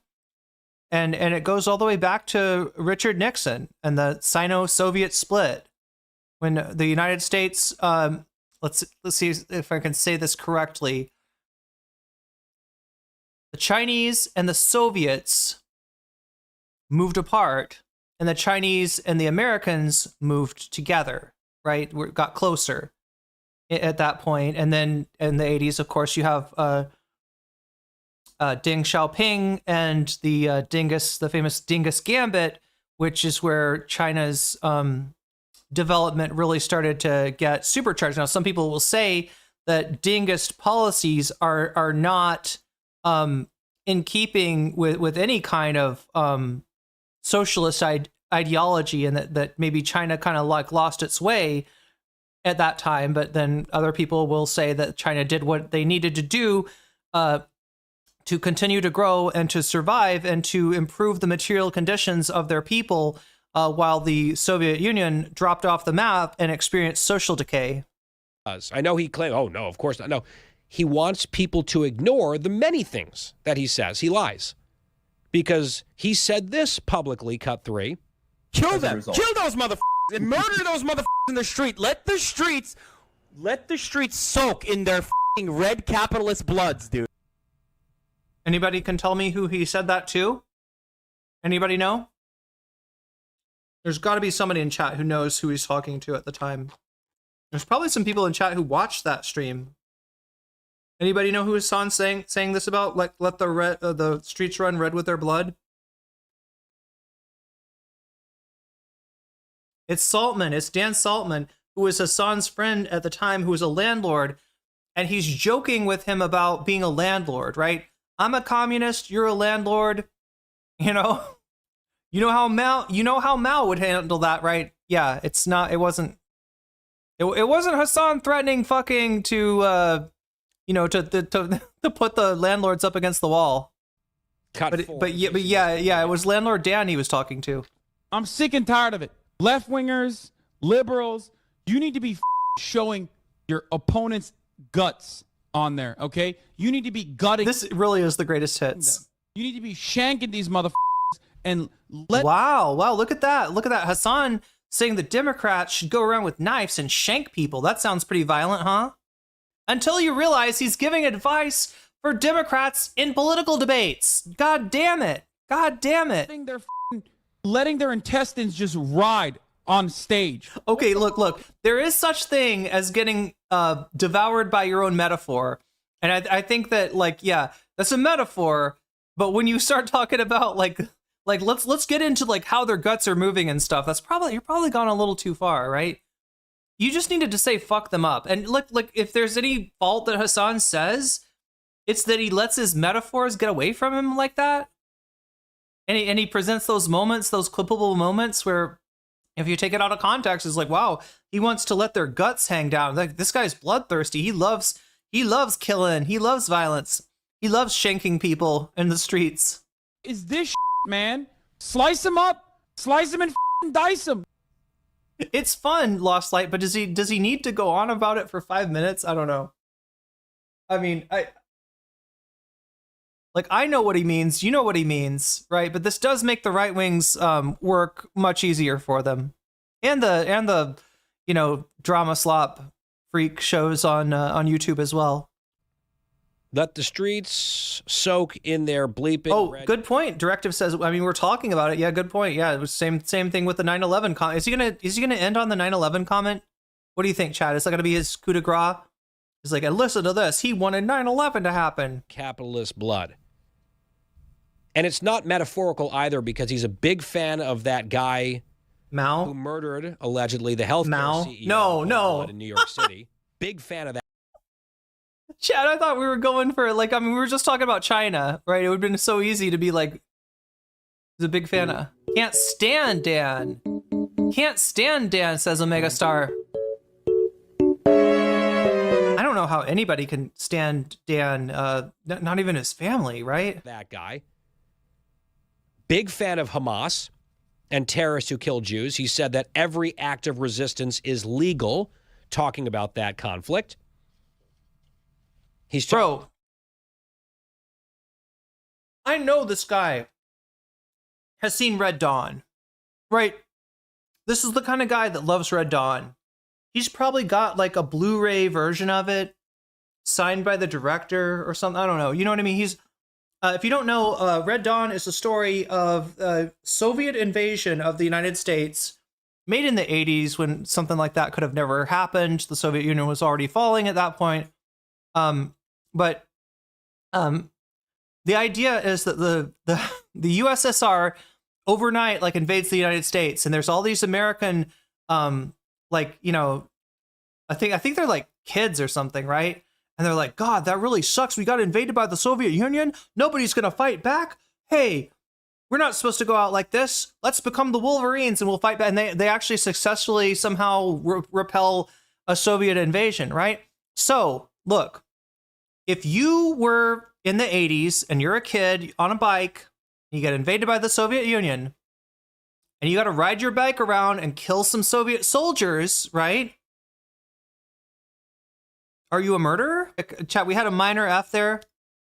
and it goes all the way back to Richard Nixon and the Sino-Soviet split, when the United States, let's see if I can say this correctly. The Chinese and the Soviets moved apart, and the Chinese and the Americans moved together, right? We got closer at that point. And then in the 80s, of course, you have Deng Xiaoping and the famous Dingus Gambit, which is where China's development really started to get supercharged. Now, some people will say that Dingus policies are not in keeping with any kind of socialist ideology, and that maybe China kind of like lost its way at that time. But then other people will say that China did what they needed to do to continue to grow and to survive and to improve the material conditions of their people, while the Soviet Union dropped off the map and experienced social decay. I know he claimed, oh, no, of course not. No. He wants people to ignore the many things that he says. He lies. Because he said this publicly, cut 3. Kill them. Kill those motherfuckers and murder those motherfuckers in the street. Let the streets soak in their red capitalist bloods, dude. Anybody can tell me who he said that to? Anybody know? There's got to be somebody in chat who knows who he's talking to at the time. There's probably some people in chat who watched that stream. Anybody know who Hasan saying this about? Like, let the streets run red with their blood? It's Saltman. It's Dan Saltman, who was Hasan's friend at the time, who was a landlord, and he's joking with him about being a landlord, right? I'm a communist. You're a landlord. You know how Mao would handle that, right? Yeah, it's not. It wasn't Hasan threatening fucking to put the landlords up against the wall. But yeah, it was landlord Dan he was talking to. I'm sick and tired of it. Left-wingers, liberals, you need to be showing your opponent's guts on there, okay? You need to be gutting. This really is the greatest hits. You need to be shanking these motherfuckers and let. Wow, look at that. Look at that. Hasan saying the Democrats should go around with knives and shank people. That sounds pretty violent, huh? Until you realize he's giving advice for Democrats in political debates. God damn it. God damn it. Letting their intestines just ride on stage. Okay, look. There is such thing as getting devoured by your own metaphor. And I think that, that's a metaphor. But when you start talking about, let's get into, how their guts are moving and stuff, you're probably gone a little too far, right? You just needed to say fuck them up. And look, if there's any fault that Hasan says, it's that he lets his metaphors get away from him like that. And he presents those moments, those clippable moments where if you take it out of context, it's like, wow, he wants to let their guts hang down. Like, this guy's bloodthirsty. He loves He loves killing. He loves violence. He loves shanking people in the streets. Is this man? Slice him up, slice him and dice him. It's fun, Lost Light, but does he need to go on about it for 5 minutes? I don't know. I mean, I know what he means. You know what he means, right? But this does make the right wings work much easier for them, and the drama slop freak shows on YouTube as well. Let the streets soak in their bleeping. Oh, good point. Directive says. I mean, we're talking about it. Yeah, good point. Yeah, it was same thing with the 9/11 comment. Is he gonna end on the 9/11 comment? What do you think, Chad? Is that gonna be his coup de grace? He's like, and listen to this. He wanted 9/11 to happen. Capitalist blood. And it's not metaphorical either, because he's a big fan of that guy Mao, who murdered allegedly the healthcare CEO No. in New York City. Big fan of that. Chad, I thought we were going for we were just talking about China, right? It would have been so easy to be like, he's a big fan of. Can't stand Dan. Can't stand Dan, says Omega Star. I don't know how anybody can stand Dan, not even his family, right? That guy. Big fan of Hamas and terrorists who kill Jews. He said that every act of resistance is legal, talking about that conflict. Bro, I know this guy has seen Red Dawn, right? This is the kind of guy that loves Red Dawn. He's probably got a Blu-ray version of it, signed by the director or something. I don't know. You know what I mean? He's, if you don't know, Red Dawn is a story of Soviet invasion of the United States, made in the 80s when something like that could have never happened. The Soviet Union was already falling at that point. But the idea is that the USSR overnight invades the United States, and there's all these American I think they're kids or something, right? And they're like, God, that really sucks. We got invaded by the Soviet Union. Nobody's gonna fight back. Hey, we're not supposed to go out like this. Let's become the Wolverines and we'll fight back. And they actually successfully somehow repel a Soviet invasion, right? So look. If you were in the 80s and you're a kid on a bike, and you get invaded by the Soviet Union, and you got to ride your bike around and kill some Soviet soldiers, right? Are you a murderer? Chat, we had a minor F there.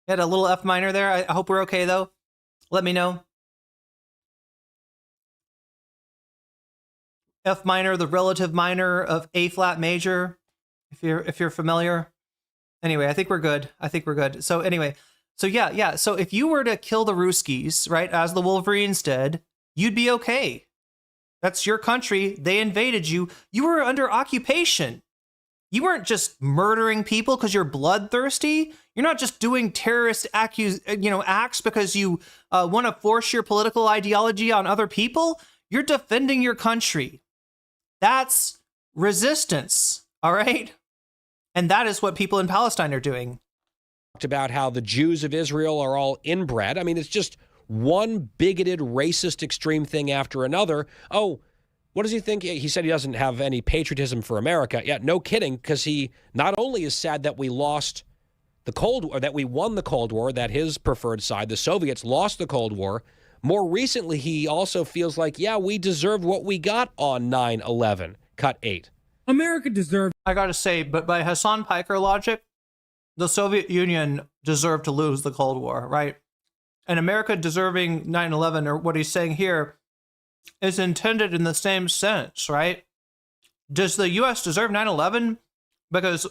We had a little F minor there. I hope we're okay, though. Let me know. F minor, the relative minor of A flat major, if you're familiar. Anyway, I think we're good. So anyway, yeah. So if you were to kill the Ruskies, right, as the Wolverines did, you'd be okay. That's your country. They invaded you. You were under occupation. You weren't just murdering people because you're bloodthirsty. You're not just doing terrorist acts because you want to force your political ideology on other people. You're defending your country. That's resistance, all right? And that is what people in Palestine are doing. Talked about how the Jews of Israel are all inbred. I mean, it's just one bigoted, racist, extreme thing after another. Oh, what does he think? He said he doesn't have any patriotism for America. Yeah, no kidding, because he not only is sad that we lost the Cold War, that we won the Cold War, that his preferred side, the Soviets, lost the Cold War. More recently, he also feels like, yeah, we deserved what we got on 9/11, cut 8. America deserved. I gotta say, but by Hasan Piker logic, the Soviet Union deserved to lose the Cold War, right? And America deserving 9/11, or what he's saying here, is intended in the same sense, right? Does the U.S. deserve 9/11 because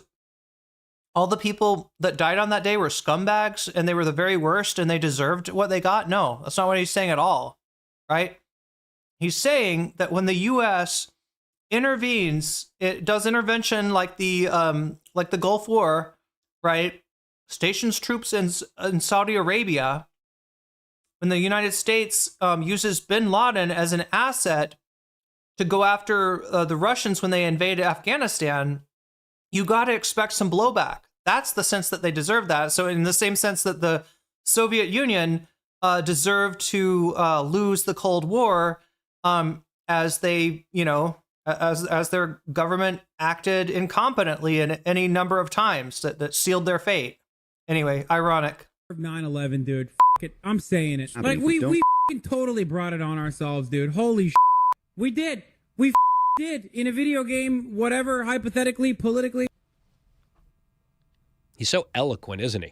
all the people that died on that day were scumbags and they were the very worst and they deserved what they got? No, that's not what he's saying at all, right? He's saying that when the U.S. intervenes, it does intervention like the Gulf War, right? Stations troops in Saudi Arabia. When the United States uses bin Laden as an asset to go after the Russians when they invade Afghanistan, you got to expect some blowback. That's the sense that they deserve that. So in the same sense that the Soviet Union deserved to lose the Cold War, as they, as their government acted incompetently in any number of times that sealed their fate. Anyway, ironic. 9/11, dude. F it. I'm saying it. Like, we f***ing totally brought it on ourselves, dude. Holy shit. We did. We did. In a video game, whatever, hypothetically, politically. He's so eloquent, isn't he?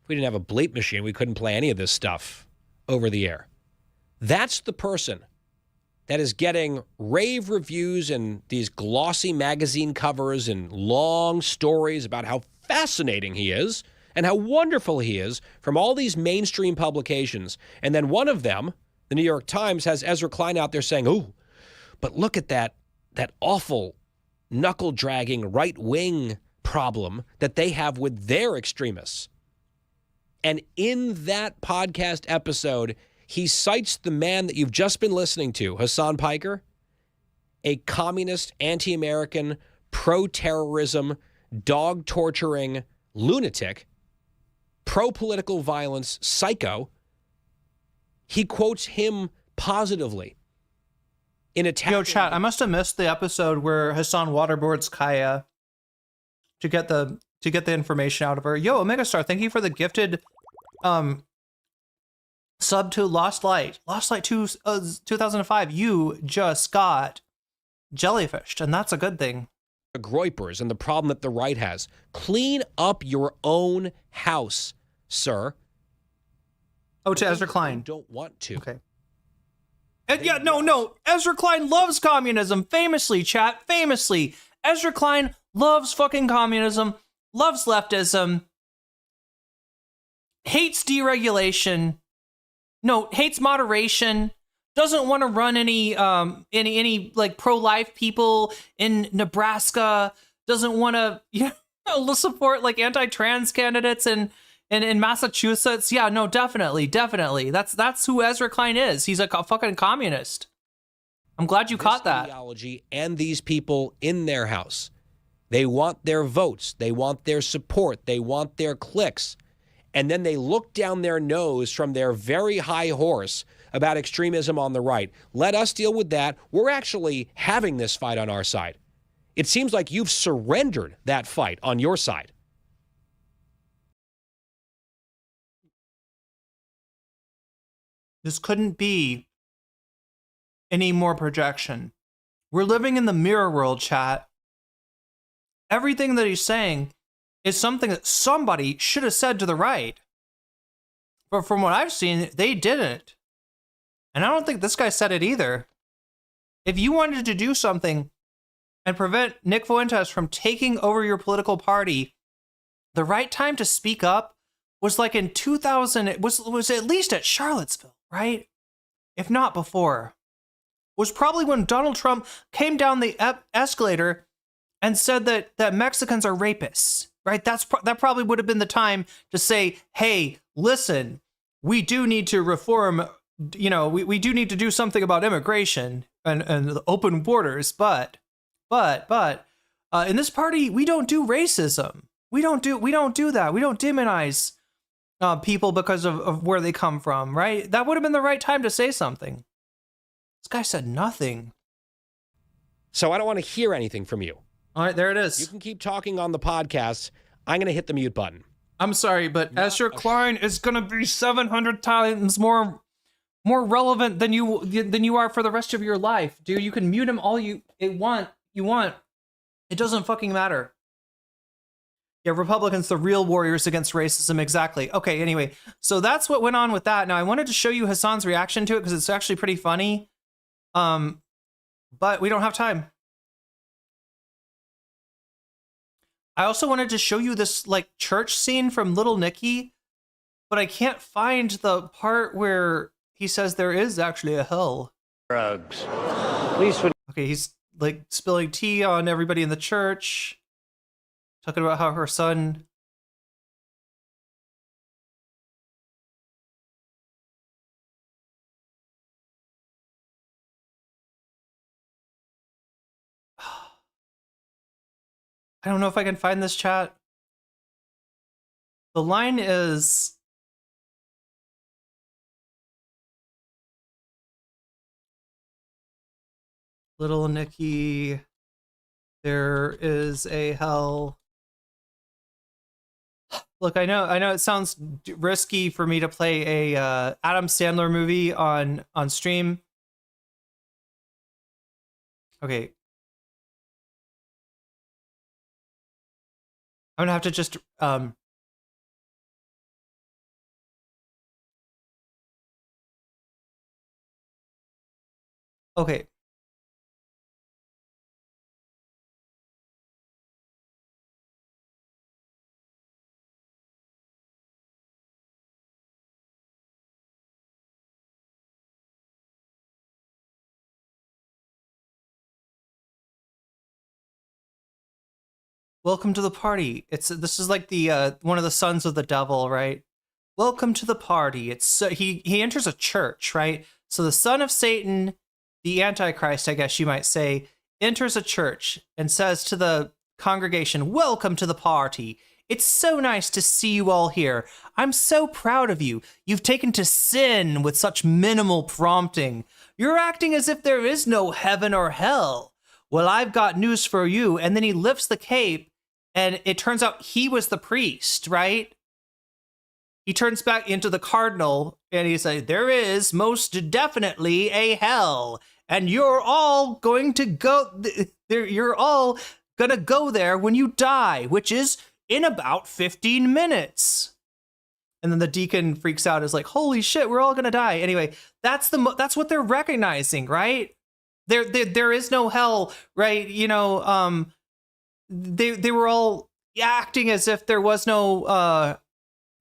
If we didn't have a bleep machine, we couldn't play any of this stuff over the air. That's the person that is getting rave reviews and these glossy magazine covers and long stories about how fascinating he is and how wonderful he is from all these mainstream publications. And then one of them, the New York Times, has Ezra Klein out there saying, "Ooh, but look at that awful knuckle-dragging right-wing problem that they have with their extremists." And in that podcast episode, he cites the man that you've just been listening to, Hasan Piker, a communist, anti-American, pro-terrorism, dog-torturing lunatic, pro-political violence psycho. He quotes him positively in attacking. Yo, chat, I must have missed the episode where Hassan waterboards Kaya to get the information out of her. Yo, Omega Star, thank you for the gifted sub to Lost Light. Lost Light 2, 2005. You just got jellyfished, and that's a good thing. The Groypers and the problem that the right has. Clean up your own house, sir. Oh, to Ezra Klein. Don't want to. Okay. And yeah, no. Ezra Klein loves communism. Famously, chat. Famously. Ezra Klein loves fucking communism. Loves leftism. Hates deregulation. No, hates moderation. Doesn't want to run any like pro-life people in Nebraska. Doesn't want to support like anti-trans candidates in Massachusetts. Yeah, no, definitely. That's who Ezra Klein is. He's a fucking communist. I'm glad you caught that. Ideology and these people in their house. They want their votes. They want their support. They want their clicks. And then they look down their nose from their very high horse about extremism on the right. Let us deal with that. We're actually having this fight on our side. It seems like you've surrendered that fight on your side. This couldn't be any more projection. We're living in the mirror world, chat. Everything that he's saying is something that somebody should have said to the right. But from what I've seen, they didn't. And I don't think this guy said it either. If you wanted to do something and prevent Nick Fuentes from taking over your political party, the right time to speak up was like in 2000, it was at least at Charlottesville, right? If not before. Was probably when Donald Trump came down the escalator and said that Mexicans are rapists, right? That probably would have been the time to say, hey, listen, we do need to reform, we do need to do something about immigration and the open borders, but in this party, we don't do racism. We don't do that. We don't demonize people because of where they come from, right? That would have been the right time to say something. This guy said nothing. So I don't want to hear anything from you. All right, there it is. You can keep talking on the podcast. I'm going to hit the mute button. I'm sorry, but Ezra Klein is going to be 700 times more relevant than you are for the rest of your life, dude. You can mute him all you want. It doesn't fucking matter. Yeah, Republicans, the real warriors against racism. Exactly. Okay, anyway, so that's what went on with that. Now, I wanted to show you Hassan's reaction to it because it's actually pretty funny. But we don't have time. I also wanted to show you this like church scene from Little Nicky, but I can't find the part where he says there is actually a hell. Drugs. At least when Okay, he's like spilling tea on everybody in the church, talking about how her son. I don't know if I can find this, chat. The line is, Little Nicky, there is a hell. Look, I know it sounds risky for me to play a Adam Sandler movie on stream. Okay. I'm gonna have to just okay. Welcome to the party. This is like the one of the sons of the devil, right? Welcome to the party. It's he enters a church, right? So the son of Satan, the Antichrist, I guess you might say, enters a church and says to the congregation, "Welcome to the party. It's so nice to see you all here. I'm so proud of you. You've taken to sin with such minimal prompting. You're acting as if there is no heaven or hell. Well, I've got news for you." And then he lifts the cape, and it turns out he was the priest, right? He turns back into the cardinal, and he says, "There is most definitely a hell, and you're all going to go there. You're all gonna go there when you die, which is in about 15 minutes." And then the deacon freaks out, is like, "Holy shit, we're all gonna die." Anyway, that's what they're recognizing, right? There is no hell, right? You know, they were all acting as if there was no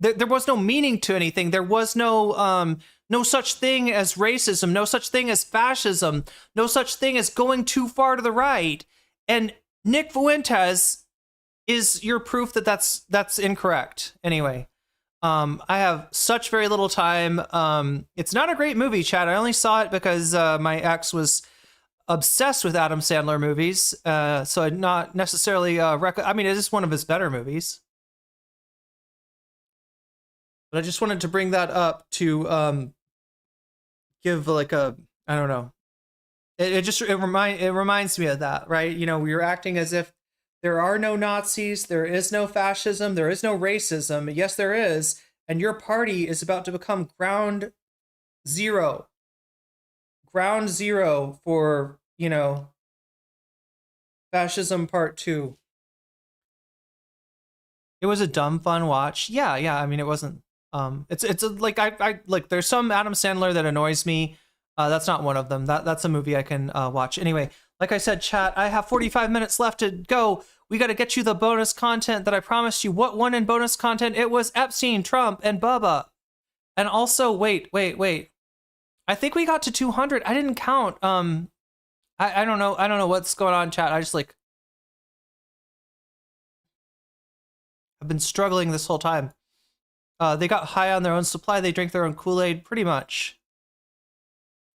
there was no meaning to anything. There was no such thing as racism, no such thing as fascism, no such thing as going too far to the right. And Nick Fuentes is your proof that that's incorrect. Anyway, I have such very little time. It's not a great movie, Chad. I only saw it because my ex was obsessed with Adam Sandler movies, so I'd not necessarily I mean, it is one of his better movies, but I just wanted to bring that up to give like a, I don't know, it reminds me of that, right? You know, we were acting as if there are no Nazis, there is no fascism, there is no racism. Yes, there is, and your party is about to become ground zero for, you know, fascism part 2. It was a dumb fun watch. Yeah. I mean, it wasn't. Like I like. There's some Adam Sandler that annoys me. That's not one of them. That's a movie I can watch. Anyway, like I said, chat, I have 45 minutes left to go. We got to get you the bonus content that I promised you. What won in bonus content? It was Epstein, Trump, and Bubba. And also, wait. I think we got to 200. I didn't count. I don't know. I don't know what's going on, chat. I just like, I've been struggling this whole time. They got high on their own supply. They drank their own Kool-Aid, pretty much.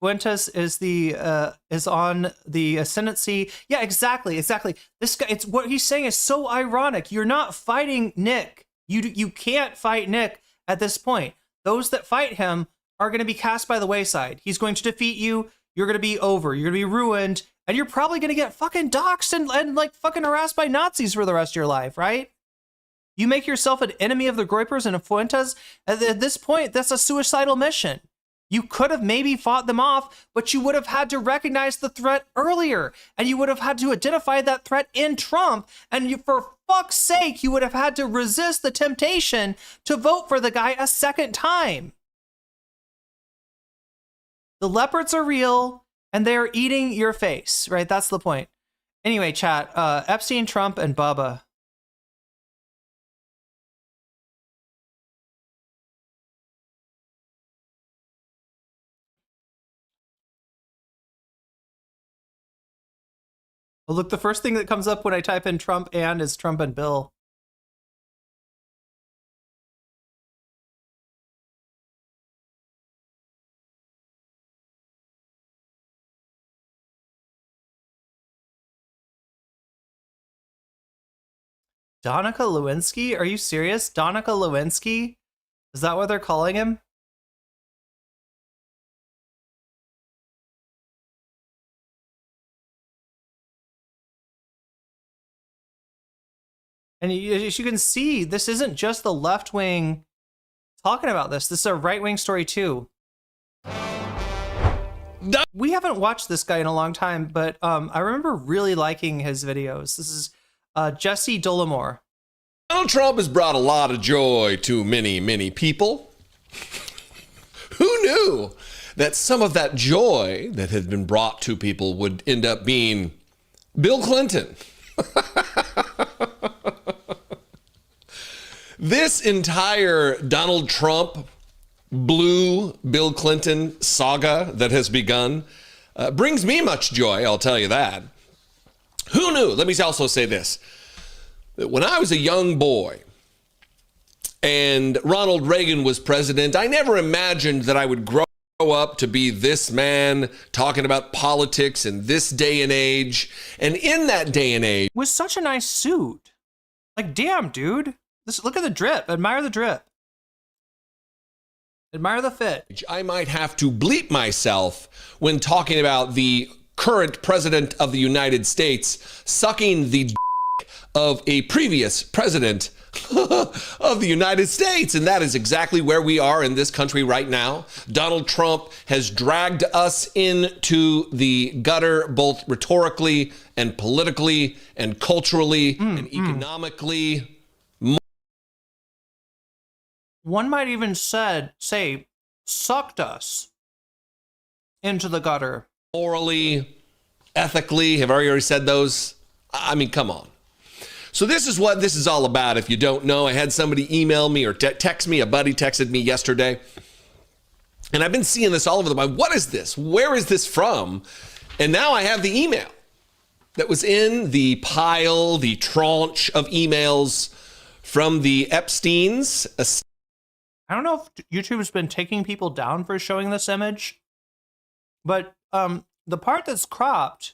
Fuentes is on the ascendancy. Yeah, exactly. This guy, it's what he's saying is so ironic. You're not fighting Nick. You can't fight Nick at this point. Those that fight him are going to be cast by the wayside. He's going to defeat you. You're going to be over. You're going to be ruined. And you're probably going to get fucking doxxed and like fucking harassed by Nazis for the rest of your life, right? You make yourself an enemy of the Groypers and of Fuentes. At this point, that's a suicidal mission. You could have maybe fought them off, but you would have had to recognize the threat earlier. And you would have had to identify that threat in Trump. And you, for fuck's sake, you would have had to resist the temptation to vote for the guy a second time. The leopards are real, and they are eating your face, right? That's the point. Anyway, chat, Epstein, Trump, and Bubba. Well, look, the first thing that comes up when I type in Trump and is Trump and Bill. Donica Lewinsky? Are you serious? Donica Lewinsky? Is that what they're calling him? And as you can see, this isn't just the left wing talking about this. This is a right wing story too. We haven't watched this guy in a long time, but I remember really liking his videos. This is Jesse Dollamore. Donald Trump has brought a lot of joy to many, many people. Who knew that some of that joy that had been brought to people would end up being Bill Clinton? This entire Donald Trump, blue Bill Clinton saga that has begun brings me much joy, I'll tell you that. Who knew? Let me also say this. That when I was a young boy and Ronald Reagan was president, I never imagined that I would grow up to be this man talking about politics in this day and age. And in that day and age, with such a nice suit. Like, damn, dude. Look at the drip. Admire the drip. Admire the fit. I might have to bleep myself when talking about the current president of the United States sucking the of a previous president of the United States. And that is exactly where we are in this country right now. Donald Trump has dragged us into the gutter, both rhetorically and politically and culturally and economically. One might even say sucked us into the gutter. Morally, ethically, have I already said those? I mean, come on. So this is what this is all about. If you don't know, I had somebody email me or text me. A buddy texted me yesterday. And I've been seeing this all over the place. What is this? Where is this from? And now I have the email that was in the pile, the tranche of emails from the Epsteins. I don't know if YouTube has been taking people down for showing this image, but the part that's cropped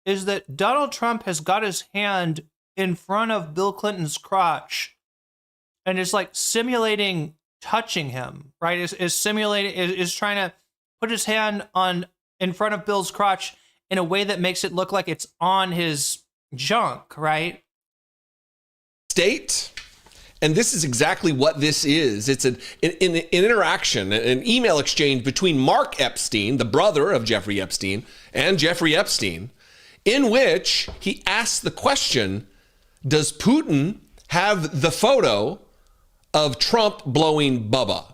is that Donald Trump has got his hand in front of Bill Clinton's crotch and is like simulating touching him, right? Is trying to put his hand in front of Bill's crotch in a way that makes it look like it's on his junk, right? State. And this is exactly what this is. It's an interaction, an email exchange between Mark Epstein, the brother of Jeffrey Epstein, and Jeffrey Epstein, in which he asks the question, does Putin have the photo of Trump blowing Bubba?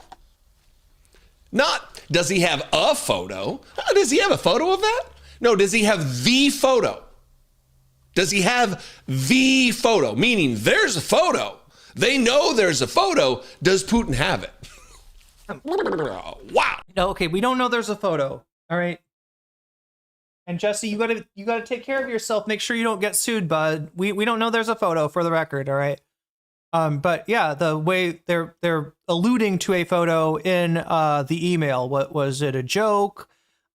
Not, does he have a photo? Does he have a photo of that? No, does he have the photo? Does he have the photo? Meaning there's a photo. They know there's a photo. Does Putin have it? Wow. No, okay, we don't know there's a photo. All right. And Jesse, you gotta take care of yourself. Make sure you don't get sued, bud. We don't know there's a photo, for the record. All right. But yeah, the way they're alluding to a photo in the email. What was it? A joke?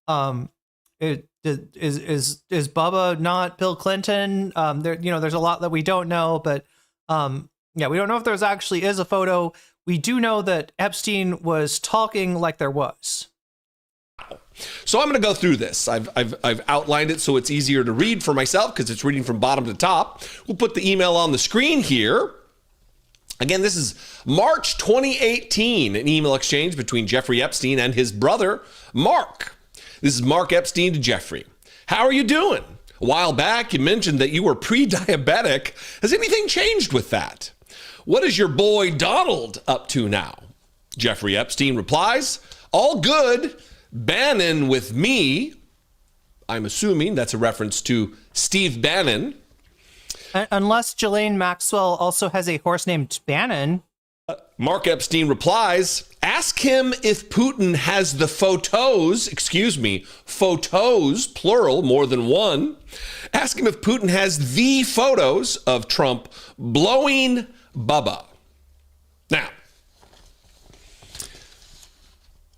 Is Bubba not Bill Clinton? There's a lot that we don't know, but yeah, we don't know if there's actually is a photo. We do know that Epstein was talking like there was. So I'm going to go through this. I've outlined it so it's easier to read for myself because it's reading from bottom to top. We'll put the email on the screen here. Again, this is March 2018, an email exchange between Jeffrey Epstein and his brother, Mark. This is Mark Epstein to Jeffrey. How are you doing? A while back, you mentioned that you were pre-diabetic. Has anything changed with that? What is your boy Donald up to now? Jeffrey Epstein replies, all good. Bannon with me. I'm assuming that's a reference to Steve Bannon. Unless Ghislaine Maxwell also has a horse named Bannon. Mark Epstein replies, ask him if Putin has the photos, photos, plural, more than one. Ask him if Putin has the photos of Trump blowing Bubba. Now,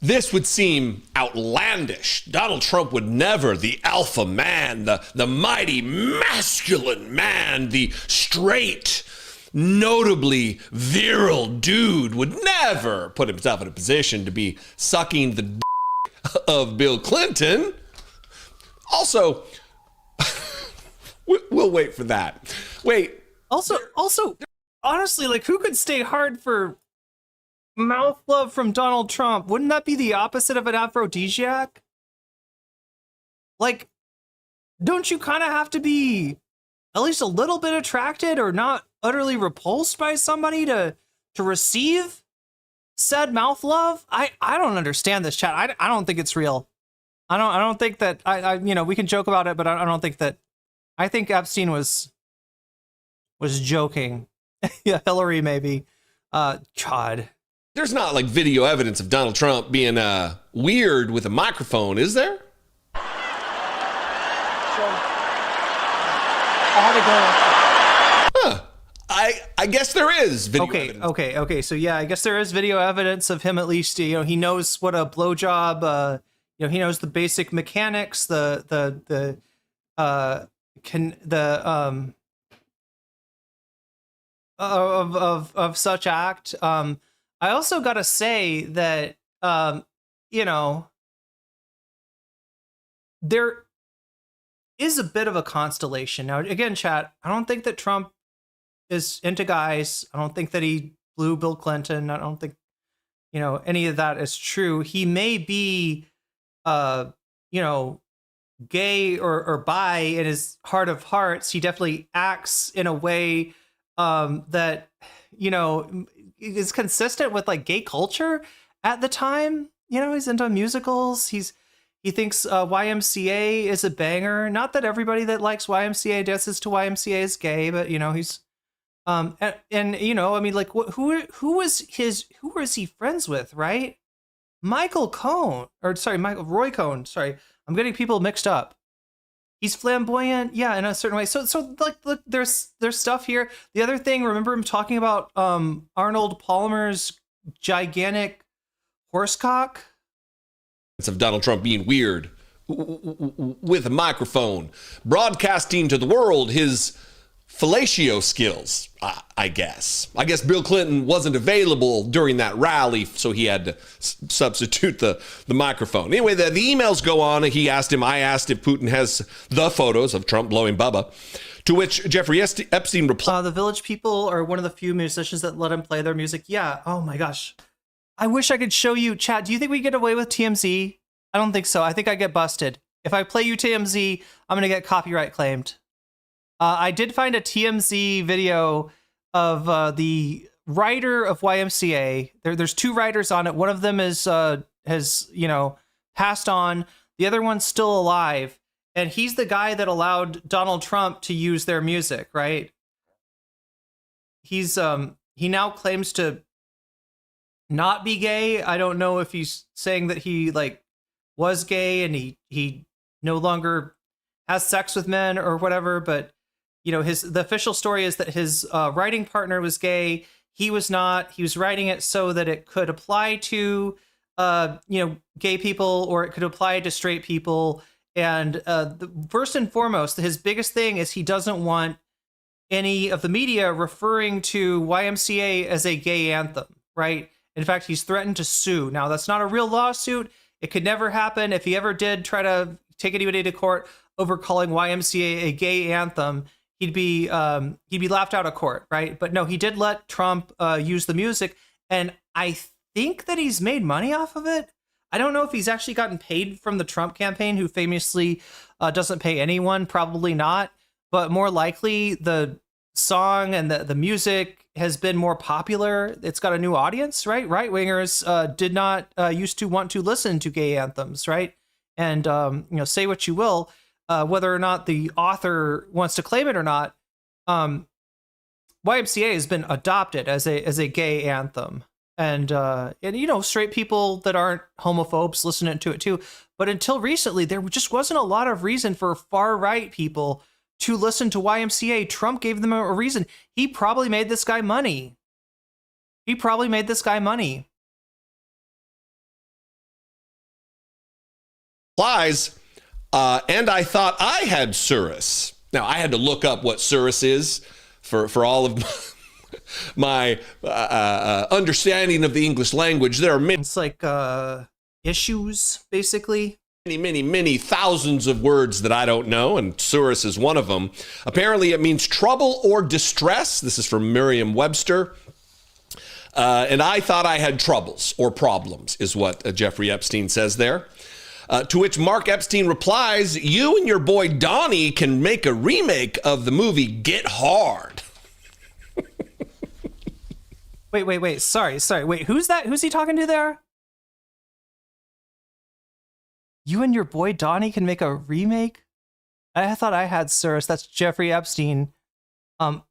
this would seem outlandish. Donald Trump would never, the alpha man, the mighty masculine man, the straight, notably virile dude would never put himself in a position to be sucking the d of Bill Clinton. Also, we'll wait for that. Wait. Also, honestly, like, who could stay hard for mouth love from Donald Trump? Wouldn't that be the opposite of an aphrodisiac? Like, don't you kind of have to be at least a little bit attracted or not utterly repulsed by somebody to receive said mouth love? I don't understand this, chat. I don't think it's real. I don't think that we can joke about it, but I don't think that. I think Epstein was joking. Yeah, Hillary maybe. God. There's not like video evidence of Donald Trump being weird with a microphone, is there? I guess there is video evidence. Okay. So yeah, I guess there is video evidence of him at least. He knows what a blowjob. He knows the basic mechanics. Of such act. I also gotta say that there is a bit of a constellation. Now, again, chat, I don't think that Trump is into guys. I don't think that he blew Bill Clinton. I don't think, any of that is true. He may be, gay or bi in his heart of hearts. He definitely acts in a way that, is consistent with like gay culture at the time. He's into musicals. He thinks YMCA is a banger. Not that everybody that likes YMCA dances to YMCA is gay, but he's who was he friends with, right? Roy Cohn. Sorry, I'm getting people mixed up. He's flamboyant, yeah, in a certain way. So like, look, there's stuff here. The other thing, remember him talking about Arnold Palmer's gigantic horsecock? Of Donald Trump being weird with a microphone, broadcasting to the world his fellatio skills, I guess. I guess Bill Clinton wasn't available during that rally, so he had to substitute the microphone. Anyway, the emails go on. I asked if Putin has the photos of Trump blowing Bubba, to which Jeffrey Epstein replied. The Village People are one of the few musicians that let him play their music. Yeah, oh my gosh. I wish I could show you, chat. Do you think we get away with TMZ? I don't think so. I think I get busted. If I play you TMZ, I'm going to get copyright claimed. I did find a TMZ video of the writer of YMCA. There's two writers on it. One of them has passed on. The other one's still alive. And he's the guy that allowed Donald Trump to use their music, right? He now claims to not be gay. I don't know if he's saying that he was gay and he no longer has sex with men or whatever, but the official story is that his writing partner was gay. He was not. He was writing it so that it could apply to gay people, or it could apply to straight people. And first and foremost, his biggest thing is he doesn't want any of the media referring to YMCA as a gay anthem, right? In fact, he's threatened to sue. Now, that's not a real lawsuit. It could never happen. If he ever did try to take anybody to court over calling YMCA a gay anthem, he'd be laughed out of court, right? But no, he did let Trump use the music, and I think that he's made money off of it. I don't know if he's actually gotten paid from the Trump campaign, who famously doesn't pay anyone. Probably not, but more likely the song and the music has been more popular. It's got a new audience, right? Right-wingers did not used to want to listen to gay anthems, right? And say what you will, whether or not the author wants to claim it or not, YMCA has been adopted as a gay anthem, and straight people that aren't homophobes listen to it too. But until recently, there just wasn't a lot of reason for far right people to listen to YMCA. Trump gave them a reason. He probably made this guy money. Lies. And I thought I had Surus. Now, I had to look up what Surus is for all of my understanding of the English language. There are many. It's like issues, basically. many thousands of words that I don't know, and Surus is one of them. Apparently, it means trouble or distress. This is from Merriam-Webster. And I thought I had troubles or problems, is what Jeffrey Epstein says there. To which Mark Epstein replies, you and your boy Donnie can make a remake of the movie Get Hard. Wait. Sorry. Wait, who's that? Who's he talking to there? You and your boy Donnie can make a remake? I thought I had Surus. That's Jeffrey Epstein.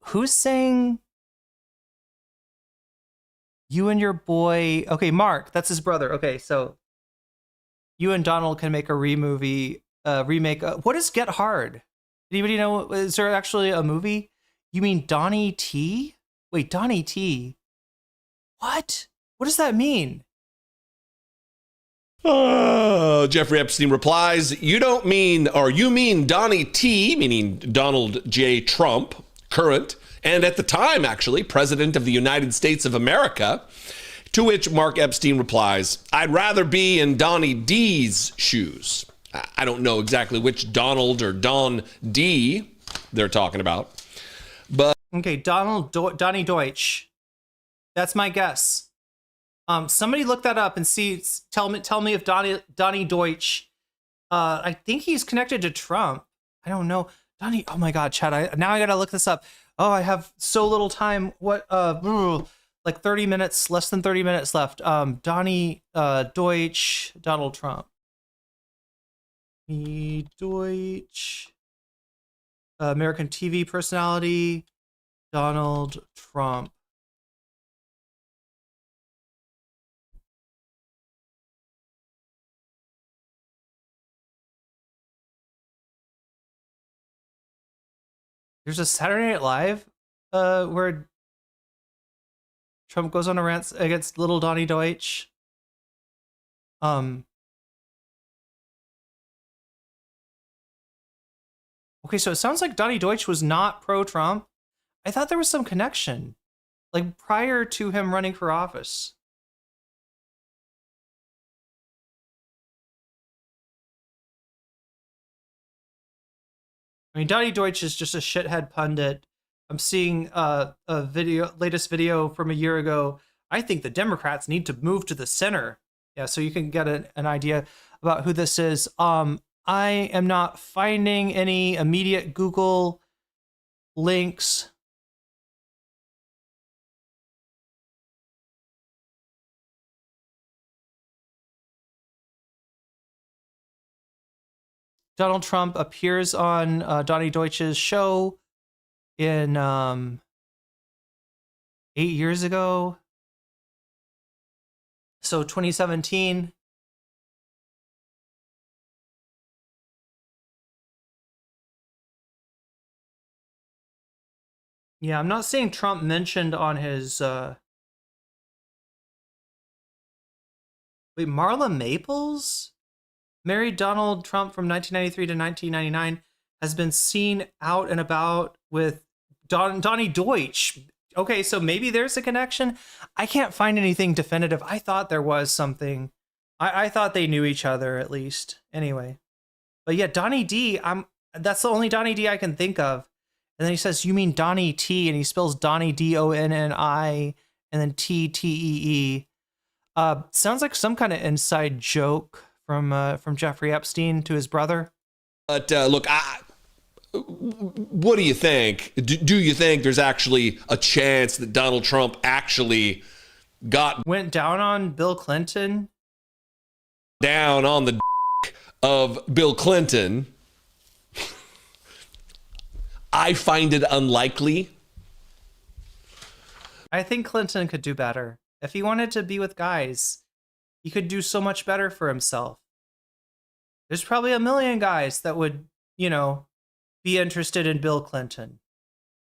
Who's saying you and your boy? Okay, Mark, that's his brother. Okay, so you and Donald can make a remake. What is Get Hard? Anybody know? Is there actually a movie? You mean Donnie T? Wait, Donnie T. What? What does that mean? Jeffrey Epstein replies, you mean Donnie T, meaning Donald J. Trump, current, and at the time, actually, President of the United States of America. To which Mark Epstein replies, I'd rather be in Donnie D's shoes. I don't know exactly which Donald or Don D they're talking about. But okay, Donnie Deutsch. That's my guess. Somebody look that up and see. Tell me if Donnie Deutsch. I think he's connected to Trump. I don't know. Donnie. Oh my God, Chad. Now I gotta look this up. Oh, I have so little time. What? Like 30 minutes, less than 30 minutes left. Donnie Deutsch, Donald Trump. Deutsch. American TV personality, Donald Trump. There's a Saturday Night Live where Trump goes on a rant against little Donnie Deutsch. Okay, so it sounds like Donnie Deutsch was not pro-Trump. I thought there was some connection, like prior to him running for office. I mean, Donnie Deutsch is just a shithead pundit. I'm seeing latest video from a year ago. I think the Democrats need to move to the center. Yeah, so you can get an idea about who this is. I am not finding any immediate Google links. Donald Trump appears on Donnie Deutsch's show in 8 years ago. So 2017. Yeah, I'm not seeing Trump mentioned on his wait, Marla Maples? Married Donald Trump from 1993 to 1999, has been seen out and about with Donnie Deutsch. Okay, so maybe there's a connection. I can't find anything definitive. I thought there was something. I thought they knew each other at least. Anyway. But yeah, Donnie D, that's the only Donnie D I can think of. And then he says, you mean Donnie T, and he spells Donnie Donni and then Tteee. Sounds like some kind of inside joke from Jeffrey Epstein to his brother. But look, what do you think? Do you think there's actually a chance that Donald Trump actually went down on Bill Clinton? Down on the of Bill Clinton? I find it unlikely. I think Clinton could do better. If he wanted to be with guys, he could do so much better for himself. There's probably a million guys that would, be interested in Bill Clinton.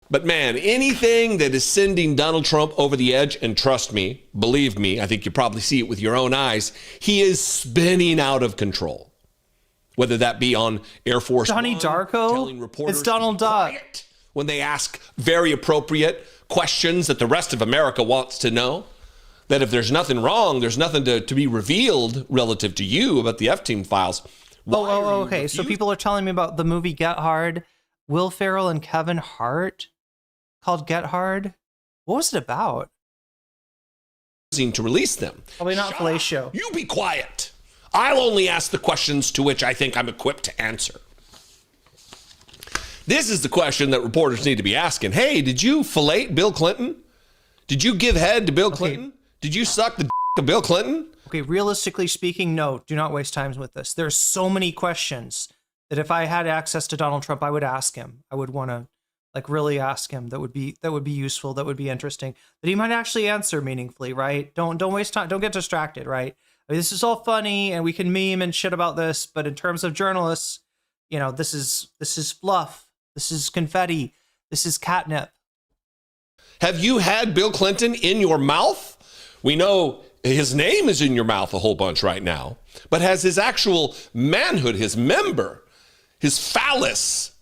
But man, anything that is sending Donald Trump over the edge, and trust me, believe me, I think you probably see it with your own eyes, he is spinning out of control. Whether that be on Air Force Donnie Darko, telling reporters it's Donald Duck when they ask very appropriate questions that the rest of America wants to know. That if there's nothing wrong, there's nothing to be revealed relative to you about the Epstein files. Okay. So people are telling me about the movie Get Hard, Will Ferrell and Kevin Hart, called Get Hard. What was it about? To release them. Probably not fellatio. You be quiet. I'll only ask the questions to which I think I'm equipped to answer. This is the question that reporters need to be asking. Hey, did you fillet Bill Clinton? Did you give head to Bill Clinton? Did you suck the of Bill Clinton? Okay, realistically speaking, no, do not waste time with this. There's so many questions that if I had access to Donald Trump, I would ask him. I would want to really ask him. That would be useful, that would be interesting, that he might actually answer meaningfully, right? Don't waste time, don't get distracted, right? I mean, this is all funny and we can meme and shit about this, but in terms of journalists, this is fluff. This is confetti. This is catnip. Have you had Bill Clinton in your mouth? We know his name is in your mouth a whole bunch right now, but has his actual manhood, his member, his phallus,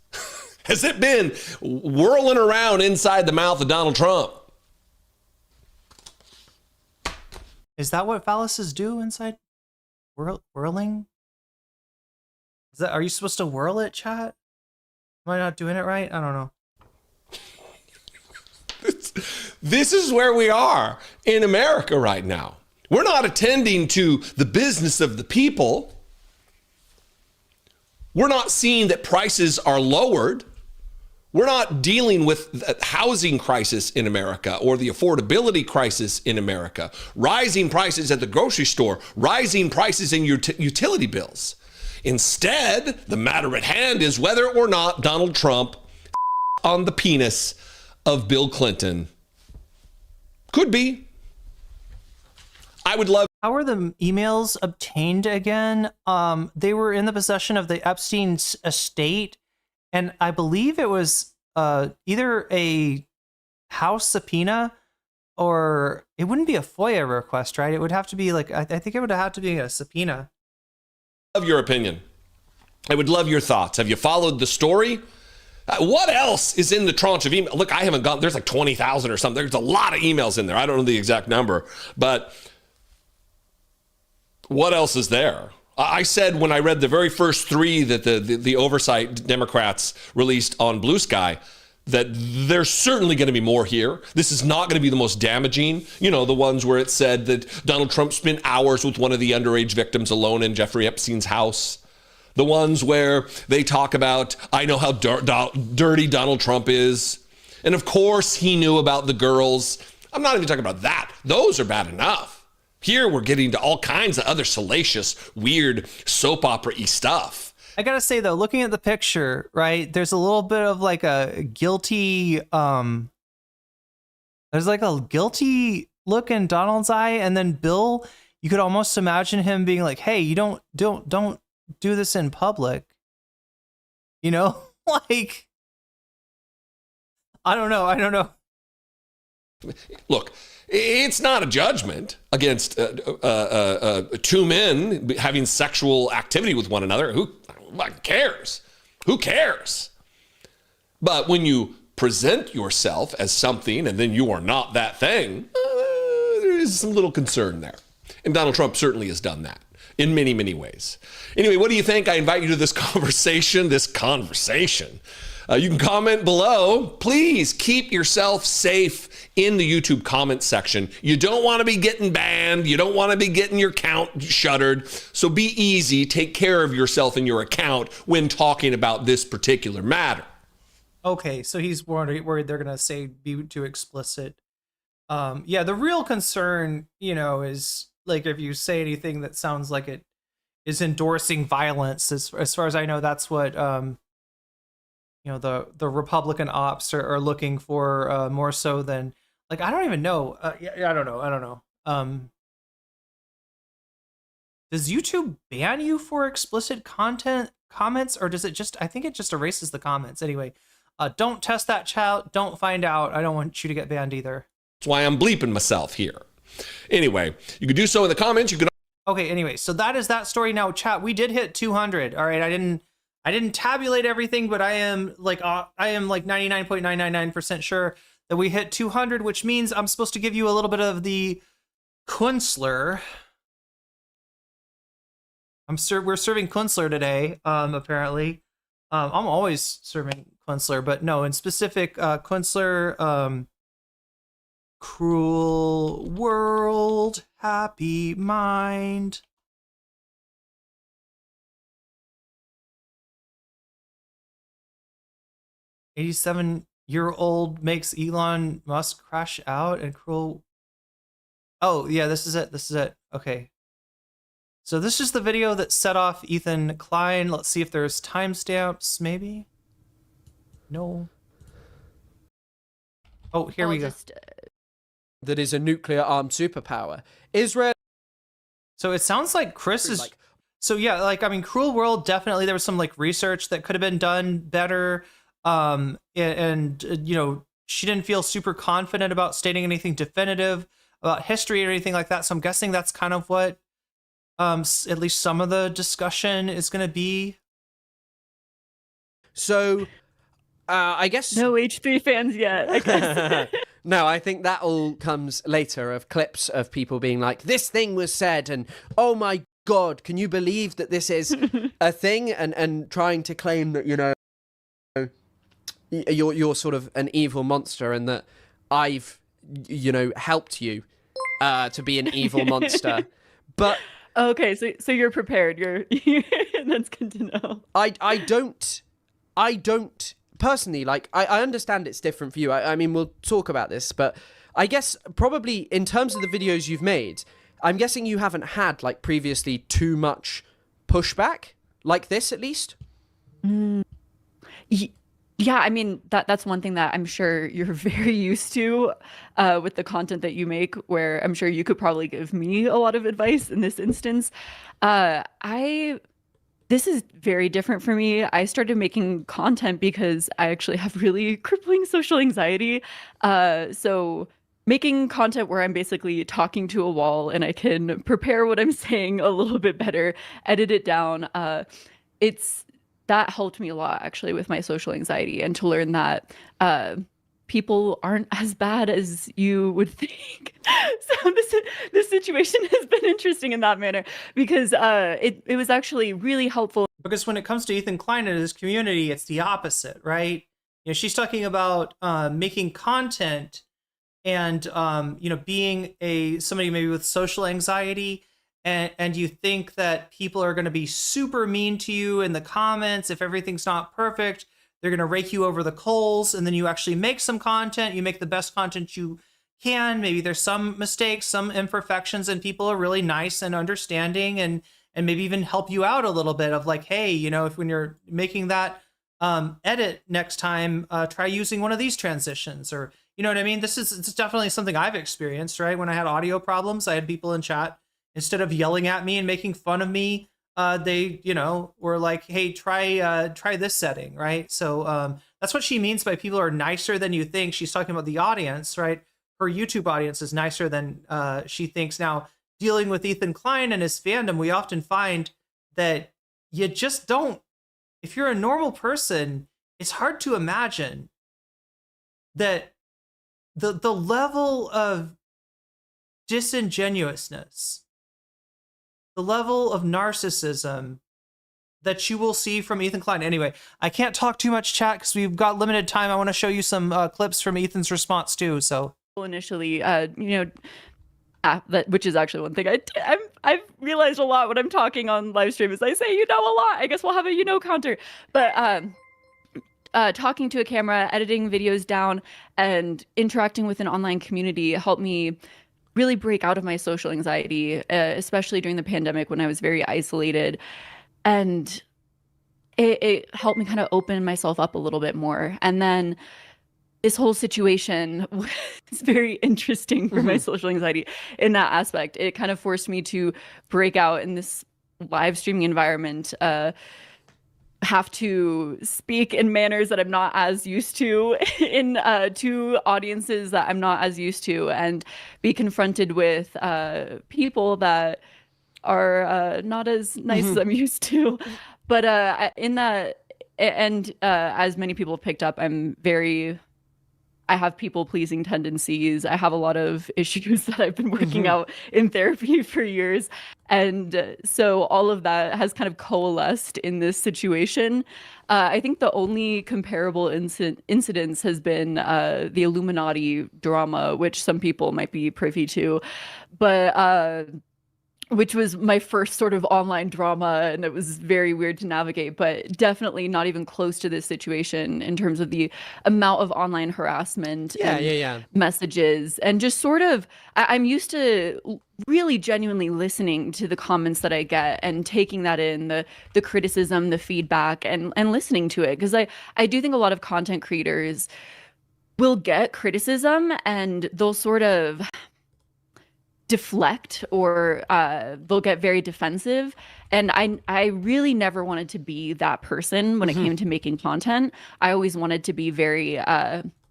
has it been whirling around inside the mouth of Donald Trump? Is that what phalluses do inside? Whirling? Are you supposed to whirl it, chat? Am I not doing it right? I don't know. This is where we are in America right now. We're not attending to the business of the people. We're not seeing that prices are lowered. We're not dealing with the housing crisis in America or the affordability crisis in America, rising prices at the grocery store, rising prices in your utility bills. Instead, the matter at hand is whether or not Donald Trump on the penis of Bill Clinton. Could be. I would love. How were the emails obtained again? They were in the possession of the Epstein's estate, and I believe it was either a House subpoena or it wouldn't be a FOIA request, right? It would have to be I think it would have to be a subpoena. Love your opinion. I would love your thoughts. Have you followed the story? What else is in the tranche of email? Look, I haven't gone, there's like 20,000 or something. There's a lot of emails in there. I don't know the exact number, but what else is there? I said when I read the very first three that the oversight Democrats released on Blue Sky, that there's certainly going to be more here. This is not going to be the most damaging. The ones where it said that Donald Trump spent hours with one of the underage victims alone in Jeffrey Epstein's house. The ones where they talk about, I know how dirty Donald Trump is. And of course he knew about the girls. I'm not even talking about that. Those are bad enough. Here we're getting to all kinds of other salacious, weird soap opera-y stuff. I gotta say though, looking at the picture, right, there's a little bit of like a guilty, there's like a guilty look in Donald's eye, and then Bill, you could almost imagine him being like, hey, you don't do this in public. Like, I don't know. Look, it's not a judgment against two men having sexual activity with one another. Who cares? Who cares? But when you present yourself as something and then you are not that thing, there is some little concern there. And Donald Trump certainly has done that in many, many ways. Anyway, what do you think? I invite you to this conversation. You can comment below. Please keep yourself safe in the YouTube comment section. You don't want to be getting banned. You don't want to be getting your account shuttered. So be easy. Take care of yourself and your account when talking about this particular matter. Okay, so he's worried they're going to say be too explicit. Yeah, the real concern, is like if you say anything that sounds like it is endorsing violence. As far as I know, that's what the Republican ops are looking for, more so than like, I don't even know. I don't know. Does YouTube ban you for explicit comments, or does it just? I think it just erases the comments. Anyway, don't test that, child. Don't find out. I don't want you to get banned either. That's why I'm bleeping myself here. Anyway, you can do so in the comments. You can. Okay. Anyway, so that is that story. Now, chat. We did hit 200. All right. I didn't tabulate everything, but I am like 99.999% sure that we hit 200, which means I'm supposed to give you a little bit of the Kunstler. We're serving Kunstler today, apparently. I'm always serving Kunstler, but no, in specific, Kunstler, Cruel World, Happy Mind. "87-year-old makes Elon Musk crash out and cruel." Oh, yeah, this is it. This is it. Okay. So this is the video that set off Ethan Klein. Let's see if there's timestamps, maybe. No. Oh, here we go. That is a nuclear armed superpower. Israel. So it sounds like Chris is. So yeah, like, I mean, Cruel World, definitely there was some like research that could have been done better. And you know, she didn't feel super confident about stating anything definitive about history or anything like that. So I'm guessing that's kind of what at least some of the discussion is going to be. So I guess no H3 fans yet, I guess. No, I think that all comes later, of clips of people being like, this thing was said, and oh my God, can you believe that this is a thing? And trying to claim that, you know, you're sort of an evil monster, and that I've, you know, helped you to be an evil monster. But okay, so you're prepared. You're that's good to know. I don't personally, like, I understand it's different for you. I mean, we'll talk about this, but I guess probably in terms of the videos you've made, I'm guessing you haven't had, like, previously too much pushback like this, at least. Yeah, I mean, that's one thing that I'm sure you're very used to with the content that you make, where I'm sure you could probably give me a lot of advice in this instance. This is very different for me. I started making content because I actually have really crippling social anxiety. So making content where I'm basically talking to a wall and I can prepare what I'm saying a little bit better, edit it down. That helped me a lot, actually, with my social anxiety, and to learn that people aren't as bad as you would think. So this situation has been interesting in that manner, because it was actually really helpful. Because when it comes to Ethan Klein and his community, it's the opposite, right? You know, she's talking about making content and you know, being somebody maybe with social anxiety, and you think that people are going to be super mean to you in the comments if everything's not perfect. They're going to rake you over the coals, and then you actually make some content. You make the best content you can. Maybe there's some mistakes, some imperfections, and people are really nice and understanding, and maybe even help you out a little bit of like, hey, you know, if when you're making that edit next time, try using one of these transitions, or, you know what I mean? It's definitely something I've experienced, right? When I had audio problems, I had people in chat, instead of yelling at me and making fun of me, they, you know, were like, hey, try this setting, right? So that's what she means by people are nicer than you think. She's talking about the audience, right? Her YouTube audience is nicer than she thinks. Now, dealing with Ethan Klein and his fandom, we often find that you just don't, if you're a normal person, it's hard to imagine that the level of disingenuousness, the level of narcissism that you will see from Ethan Klein. Anyway, I can't talk too much, chat, because we've got limited time. I want to show you some clips from Ethan's response too. So initially, you know, which is actually one thing I've realized a lot when I'm talking on live stream, is I say, you know, a lot. I guess we'll have a, you know, counter. But talking to a camera, editing videos down, and interacting with an online community helped me really break out of my social anxiety, especially during the pandemic when I was very isolated. And it helped me kind of open myself up a little bit more. And then this whole situation was very interesting for my social anxiety in that aspect. It kind of forced me to break out in this live streaming environment, have to speak in manners that I'm not as used to, in to audiences that I'm not as used to, and be confronted with people that are not as nice as I'm used to. But in that, and as many people have picked up, I have people-pleasing tendencies. I have a lot of issues that I've been working out in therapy for years. And so all of that has kind of coalesced in this situation. I think the only comparable incidents has been the Illuminati drama, which some people might be privy to, but which was my first sort of online drama, and it was very weird to navigate, but definitely not even close to this situation in terms of the amount of online harassment and messages. And just sort of, I'm used to really genuinely listening to the comments that I get and taking that in, the criticism, the feedback, and listening to it. Because I do think a lot of content creators will get criticism and they'll sort of deflect, or they'll get very defensive, and I really never wanted to be that person when it came to making content. I always wanted to be very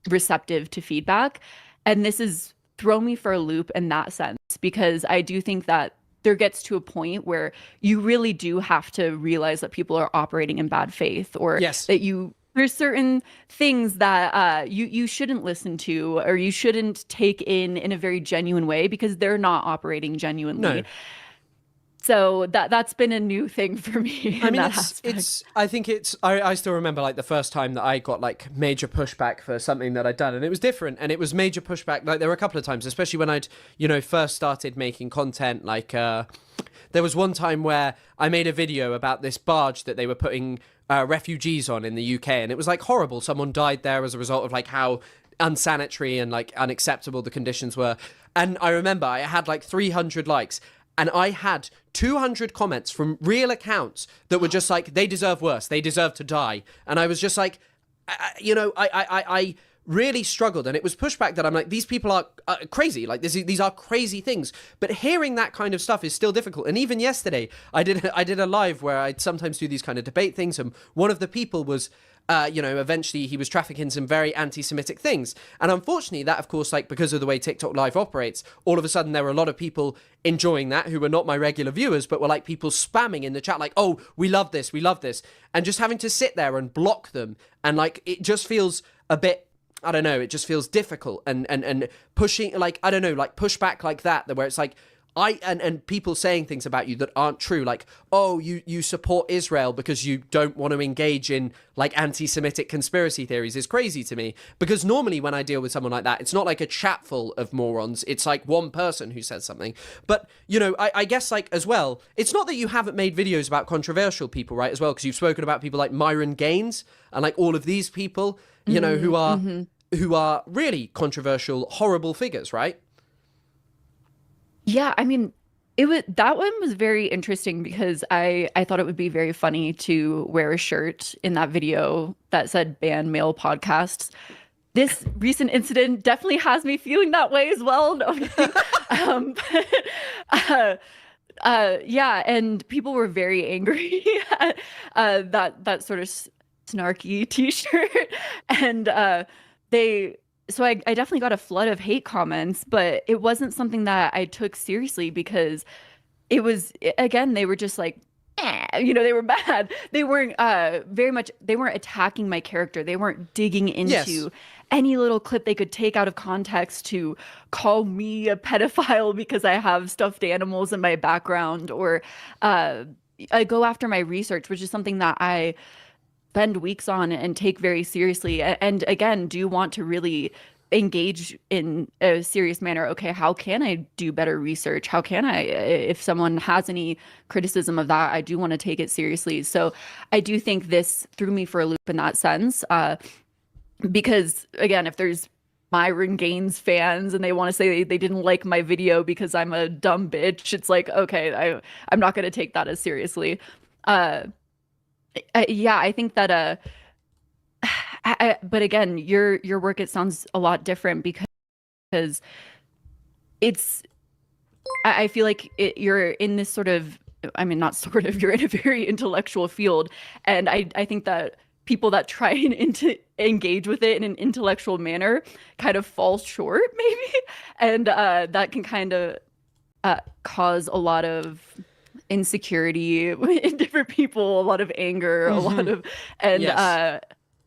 receptive to feedback, and this has thrown me for a loop in that sense, because I do think that there gets to a point where you really do have to realize that people are operating in bad faith, or that there's certain things that you shouldn't listen to, or you shouldn't take in a very genuine way, because they're not operating genuinely. No. So that's been a new thing for me. I mean, I still remember like the first time that I got like major pushback for something that I'd done, and it was different, and it was major pushback. Like there were a couple of times, especially when I'd, first started making content, like there was one time where I made a video about this barge that they were putting refugees on in the UK, and it was like horrible. Someone died there as a result of like how unsanitary and like unacceptable the conditions were. And I remember I had like 300 likes, and I had 200 comments from real accounts that were just like, they deserve worse, they deserve to die. And I was just like, I really struggled, and it was pushback that I'm like, these people are crazy, like these are crazy things. But hearing that kind of stuff is still difficult. And even yesterday I did a live where I'd sometimes do these kind of debate things, and one of the people was eventually he was trafficking some very anti-Semitic things. And unfortunately that, of course, like because of the way TikTok Live operates, all of a sudden there were a lot of people enjoying that who were not my regular viewers, but were like people spamming in the chat like, oh, we love this, and just having to sit there and block them. And like, it just feels a bit, I don't know, it just feels difficult, and pushing, like, I don't know, like pushback like that where it's like, and people saying things about you that aren't true, like, oh, you support Israel because you don't want to engage in like anti-Semitic conspiracy theories, is crazy to me. Because normally when I deal with someone like that, it's not like a chat full of morons, it's like one person who says something. But I guess like as well, it's not that you haven't made videos about controversial people, right, as well, because you've spoken about people like Myron Gaines and like all of these people who are really controversial, horrible figures, right? Yeah, I mean, that one was very interesting, because I thought it would be very funny to wear a shirt in that video that said ban male podcasts. This recent incident definitely has me feeling that way as well. No, yeah, and people were very angry at that sort of snarky t-shirt, and so I definitely got a flood of hate comments, but it wasn't something that I took seriously, because it was, again, they were just like, they were bad. They weren't they weren't attacking my character. They weren't digging into any little clip they could take out of context to call me a pedophile because I have stuffed animals in my background, or I go after my research, which is something that I spend weeks on and take very seriously, and again do want to really engage in a serious manner. Okay, how can I do better research? How can I, if someone has any criticism of that, I do want to take it seriously. So I do think this threw me for a loop in that sense, because again, if there's Myron Gaines fans and they want to say they didn't like my video because I'm a dumb bitch, it's like, okay, I'm not going to take that as seriously. Yeah, I think that but again, your work, it sounds a lot different, because it's, I feel like you're in this sort of, I mean, not sort of, you're in a very intellectual field, and I think that people that try and engage with it in an intellectual manner kind of fall short, maybe, and that can kind of cause a lot of insecurity in different people, a lot of anger, a lot of, and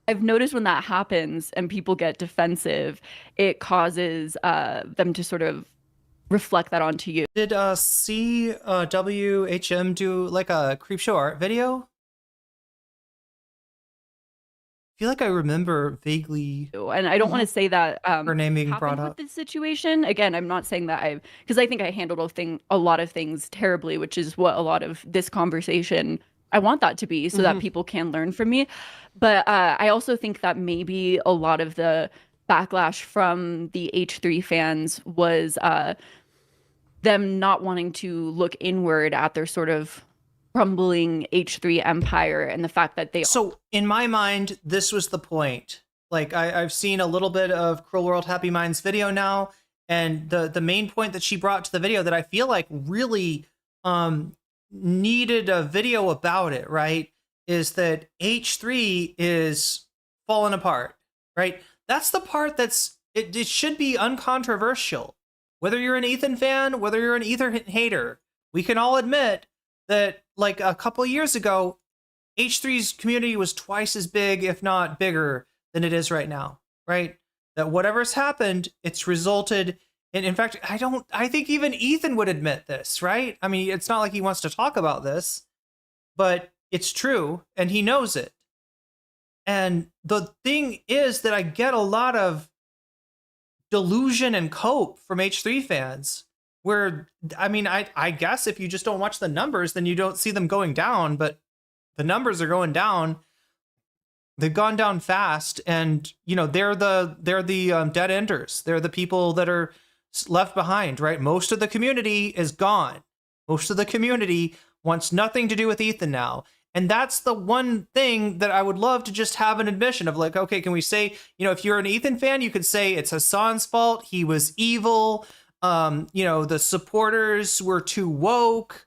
I've noticed when that happens and people get defensive, it causes them to sort of reflect that onto you. Did CWHM do like a Creepshow art video? I feel like I remember vaguely. And I don't want to say that her name being brought happened up. with this situation. Again, I'm not saying that because I think I handled a lot of things terribly, which is what a lot of this conversation, I want that to be, so that people can learn from me. But I also think that maybe a lot of the backlash from the H3 fans was them not wanting to look inward at their sort of crumbling H3 empire and the fact that they... So in my mind, this was the point. Like I've seen a little bit of Cruel World Happy Minds video now, and the main point that she brought to the video that I feel like really needed a video about it, right, is that H3 is falling apart, right? That's the part that's, it should be uncontroversial. Whether you're an Ethan fan, whether you're an Ethan hater, we can all admit that like a couple of years ago, H3's community was twice as big, if not bigger, than it is right now, right? That whatever's happened, it's resulted in fact, I think even Ethan would admit this, right? I mean, it's not like he wants to talk about this, but it's true, and he knows it. And the thing is that I get a lot of delusion and cope from H3 fans where, I mean, I guess if you just don't watch the numbers, then you don't see them going down, but the numbers are going down. They've gone down fast, and, you know, they're the dead enders. They're the people that are left behind, right? Most of the community is gone. Most of the community wants nothing to do with Ethan now. And that's the one thing that I would love to just have an admission of, like, okay, can we say, you know, if you're an Ethan fan, you could say it's Hasan's fault. He was evil. You know, the supporters were too woke.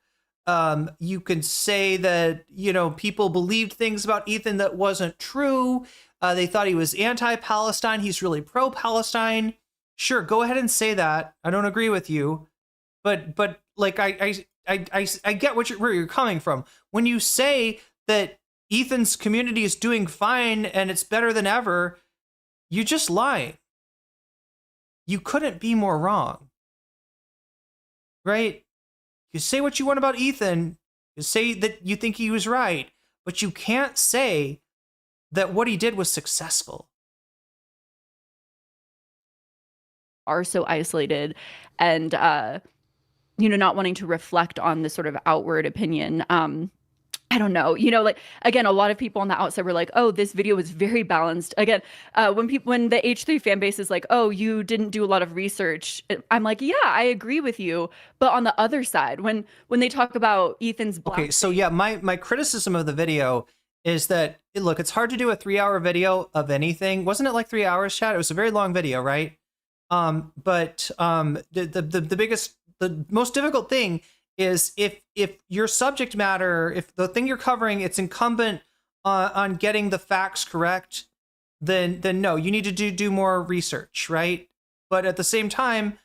You could say that, you know, people believed things about Ethan that wasn't true. They thought he was anti-Palestine. He's really pro-Palestine. Sure, go ahead and say that. I don't agree with you, but like I get where you're coming from. When you say that Ethan's community is doing fine and it's better than ever, you just lie. You couldn't be more wrong, right? You say what you want about Ethan, you say that you think he was right, but you can't say that what he did was successful. Are so isolated and you know, not wanting to reflect on this sort of outward opinion. I don't know, you know, like, again, a lot of people on the outside were like, oh, this video was very balanced. Again, when the H3 fan base is like, oh, you didn't do a lot of research, I'm like, yeah, I agree with you. But on the other side, when they talk about Ethan's black... Okay, so yeah, my criticism of the video is that, look, it's hard to do a 3-hour video of anything. Wasn't it like 3 hours, chat? It was a very long video, right? But the most difficult thing is if your subject matter, if the thing you're covering, it's incumbent on getting the facts correct, then no, you need to do more research, right? But at the same time,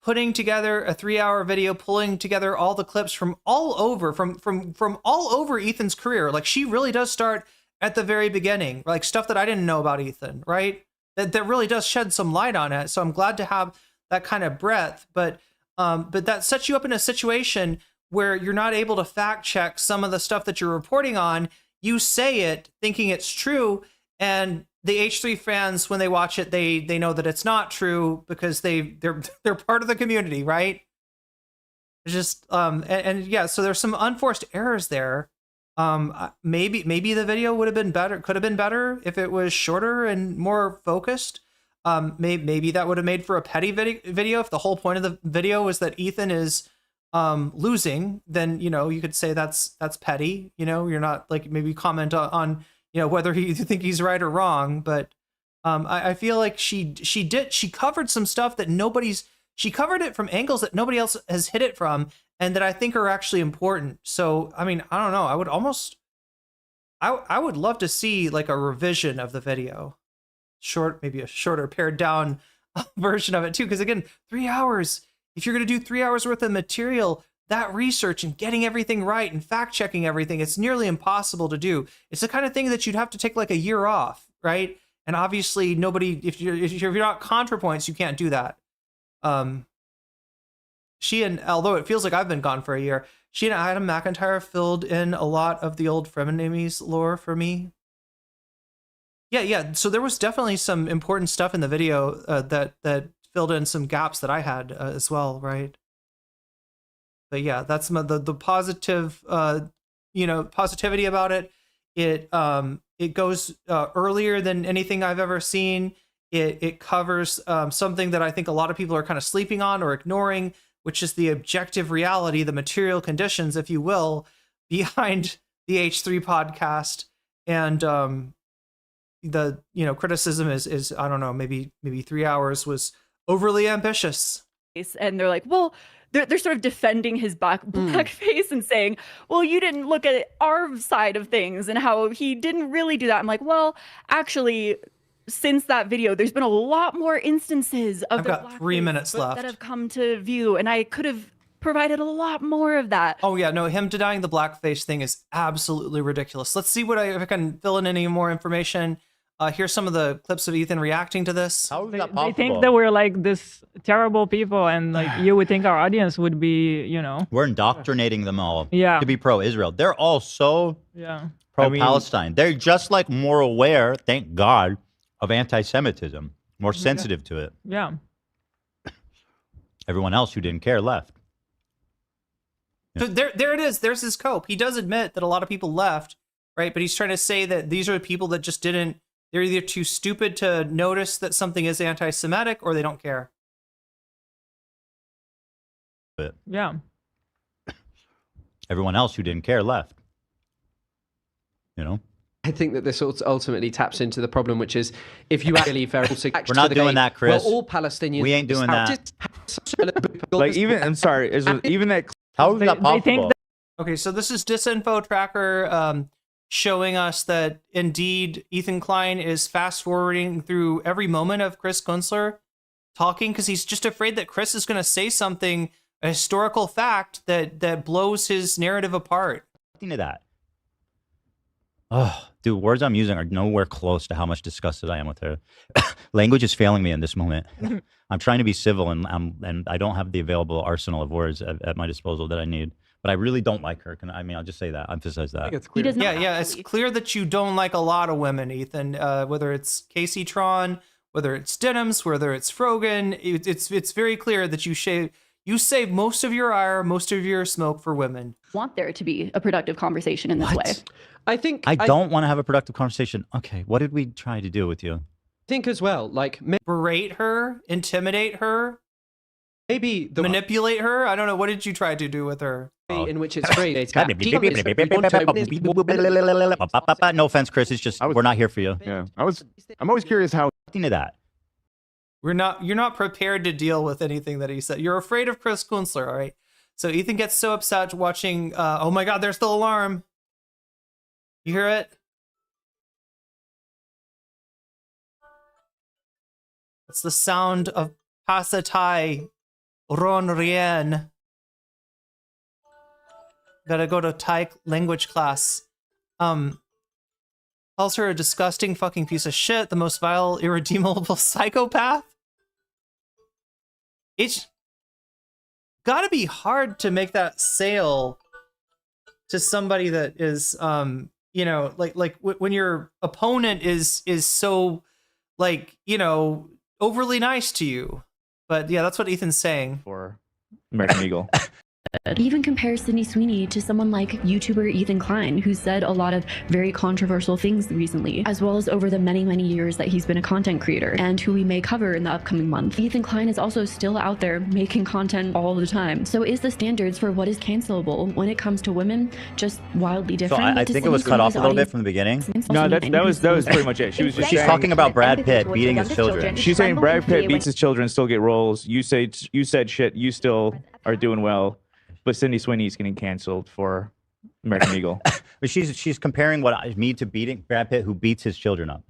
putting together a 3-hour video, pulling together all the clips from all over, from all over Ethan's career, like she really does start at the very beginning, like stuff that I didn't know about Ethan, right? That really does shed some light on it. So I'm glad to have that kind of breadth, but that sets you up in a situation where you're not able to fact check some of the stuff that you're reporting on. You say it thinking it's true, and the H3 fans, when they watch it, they know that it's not true because they're part of the community, right? It's just and yeah, so there's some unforced errors there. Maybe the video would have been better, could have been better if it was shorter and more focused. Maybe that would have made for a petty video if the whole point of the video was that Ethan is losing. Then, you know, you could say that's petty. You know, you're not like, maybe comment on you know, whether you think he's right or wrong. But I feel like she covered some stuff that she covered it from angles that nobody else has hit it from, and that I think are actually important. So, I mean, I don't know. I would love to see like a revision of the video. Maybe a shorter, pared down version of it too. Because again, 3 hours, if you're going to do 3 hours worth of material, that research and getting everything right and fact checking everything, it's nearly impossible to do. It's the kind of thing that you'd have to take like a year off, right? And obviously nobody, if you're not ContraPoints, you can't do that. although it feels like I've been gone for a year, she and Adam McIntyre filled in a lot of the old Frenemies lore for me. Yeah. So there was definitely some important stuff in the video that filled in some gaps that I had as well, right? But yeah, that's the positive, positivity about it. It goes earlier than anything I've ever seen. It covers something that I think a lot of people are kind of sleeping on or ignoring, which is the objective reality, the material conditions, if you will, behind the H3 podcast. And the criticism is I don't know, maybe 3 hours was overly ambitious. And they're like, well, they're sort of defending his blackface and saying, well, you didn't look at our side of things and how he didn't really do that. I'm like, well, actually, since that video, there's been a lot more instances of I've got 3 minutes left that have come to view, and I could have provided a lot more of that. Oh yeah, no, him denying the blackface thing is absolutely ridiculous. Let's see if I can fill in any more information. Here's some of the clips of Ethan reacting to this. How is that possible? They think that we're like this terrible people, and like you would think our audience would be, We're indoctrinating them all to be pro-Israel. They're all so pro-Palestine. They're just like more aware, thank God, of anti-Semitism, more sensitive to it. Yeah. Everyone else who didn't care left. So there it is. There's his cope. He does admit that a lot of people left, right? But he's trying to say that these are the people that just didn't. They're either too stupid to notice that something is anti-Semitic, or they don't care. Yeah. Everyone else who didn't care left. I think that this ultimately taps into the problem, which is if you actually we're not doing that, Chris. Well, all Palestinians. We ain't doing that. Like I'm sorry, even that. How is that possible? Okay, so this is Disinfo Tracker showing us that indeed Ethan Klein is fast forwarding through every moment of Chris Kunstler talking because he's just afraid that Chris is going to say something, a historical fact that blows his narrative apart. Into that. Oh, dude, words I'm using are nowhere close to how much disgusted I am with her. Language is failing me in this moment. I'm trying to be civil, and I don't have the available arsenal of words at my disposal that I need. But I really don't like her. I'll just say that, emphasize that. It's clear. It's clear that you don't like a lot of women, Ethan. Whether it's Casey Tron, whether it's Denims, whether it's Frogan, it's very clear that you save most of your ire, most of your smoke for women. Want there to be a productive conversation in this way. I think I don't want to have a productive conversation. Okay, what did we try to do with you? Think as well, like berate her, intimidate her, maybe manipulate her. I don't know. What did you try to do with her? In which it's free. No offense, Chris. It's just we're not here for you. Yeah, I'm always curious how into that. You're not prepared to deal with anything that he said. You're afraid of Chris Kunstler, all right? So Ethan gets so upset watching. Oh my God! There's the alarm. You hear it? It's the sound of Pasatai Ron Rien. Gotta go to Thai language class. Calls her a disgusting fucking piece of shit, the most vile, irredeemable psychopath. It's gotta be hard to make that sale to somebody that is, like when your opponent is so, overly nice to you. But yeah, that's what Ethan's saying. For American Eagle. It even compares Sydney Sweeney to someone like YouTuber Ethan Klein, who said a lot of very controversial things recently, as well as over the many, many years that he's been a content creator, and who we may cover in the upcoming month. Ethan Klein is also still out there making content all the time. So is the standards for what is cancelable when it comes to women just wildly different? So I think it was cut off a little bit from the beginning. No, that was pretty much it. She was just saying, talking about Brad Pitt beating his children. She's saying Brad Pitt beats his children, still get roles. You said shit, you still are doing well. But Sydney Sweeney's getting canceled for American Eagle. But she's comparing me to beating Brad Pitt, who beats his children up.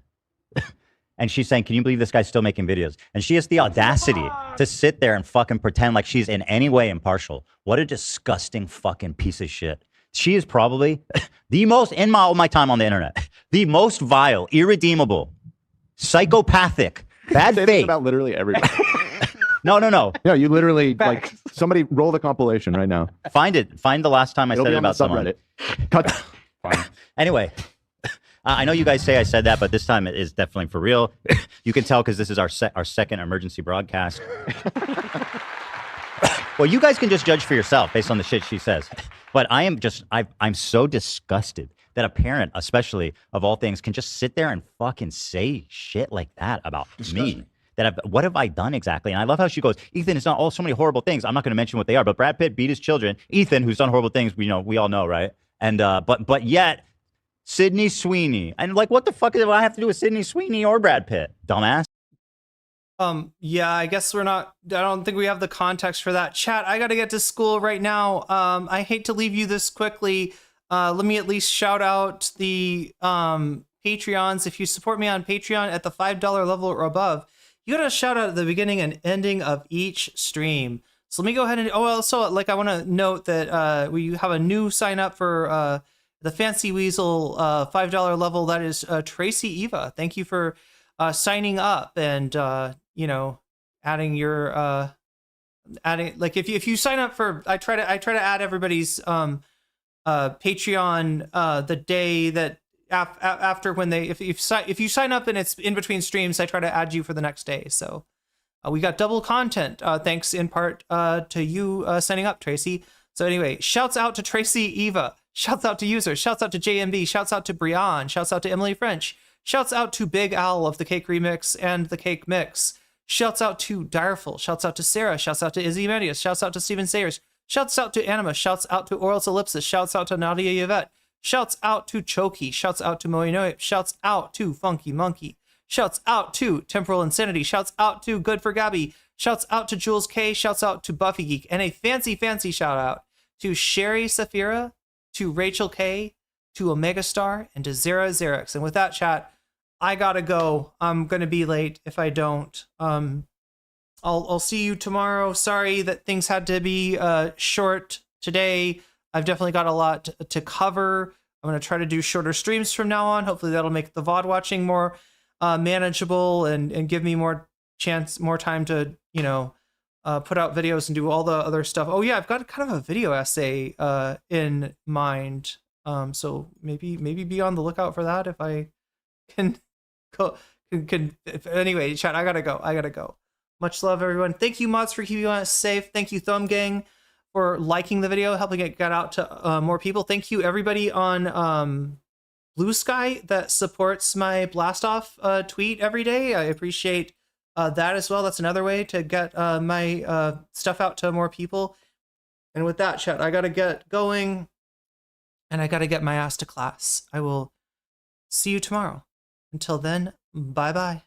And she's saying, can you believe this guy's still making videos? And she has the audacity to sit there and fucking pretend like she's in any way impartial. What a disgusting fucking piece of shit. She is probably the most, in all my time on the internet, the most vile, irredeemable, psychopathic, bad faith. About literally everybody. No. No, you literally like Somebody roll the compilation right now. Find it. Find the last time I It'll said be it on the about someone. subreddit. Cut. Fine. Anyway, I know you guys say I said that, but this time it is definitely for real. You can tell because this is our second emergency broadcast. Well, you guys can just judge for yourself based on the shit she says. But I'm so disgusted that a parent, especially of all things, can just sit there and fucking say shit like that about me. What have I done exactly? And I love how she goes, Ethan, it's not all so many horrible things. I'm not going to mention what they are, but Brad Pitt beat his children. Ethan, who's done horrible things, we all know, right? And but yet, Sydney Sweeney. And like, what the fuck do I have to do with Sydney Sweeney or Brad Pitt? Dumbass. Yeah, I guess I don't think we have the context for that. Chat, I got to get to school right now. I hate to leave you this quickly. Let me at least shout out the Patreons. If you support me on Patreon at the $5 level or above, you got a shout out at the beginning and ending of each stream. So let me go ahead and, also, like, I want to note that we have a new sign up for the Fancy Weasel $5 level. That is Tracy Eva. Thank you for signing up and, adding your, like, if you sign up for, I try to add everybody's Patreon the day that after when if you sign up and it's in between streams, I try to add you for the next day. So we got double content thanks in part to you signing up, Tracy. So anyway, shouts out to Tracy Eva, shouts out to users, shouts out to JMB, shouts out to Brian, shouts out to Emily French, shouts out to Big Owl of the Cake Remix and the Cake Mix, shouts out to Direful, shouts out to Sarah, shouts out to Izzy Medius, shouts out to Steven Sayers, shouts out to Anima, shouts out to Oral's Ellipsis, shouts out to Nadia Yvette, shouts out to Choki, shouts out to Moinoip, shouts out to Funky Monkey, shouts out to Temporal Insanity, shouts out to Good for Gabby, shouts out to Jules K, shouts out to Buffy Geek, and a fancy shout out to Sherry Safira, to Rachel K, to Omega Star, and to Zera Xerix. And with that, chat, I gotta go. I'm gonna be late if I don't. I'll see you tomorrow. Sorry that things had to be short today. I've definitely got a lot to cover. I'm going to try to do shorter streams from now on. Hopefully that'll make the VOD watching more manageable and give me more time to, put out videos and do all the other stuff. Oh yeah, I've got kind of a video essay in mind. So maybe be on the lookout for that if I can anyway, chat, I gotta go. Much love, everyone. Thank you, mods, for keeping us safe. Thank you, Thumb Gang, for liking the video, helping it get out to more people. Thank you, everybody on Blue Sky that supports my Blast Off tweet every day. I appreciate that as well. That's another way to get my stuff out to more people. And with that, chat, I gotta get going, and I gotta get my ass to class. I will see you tomorrow. Until then, bye-bye.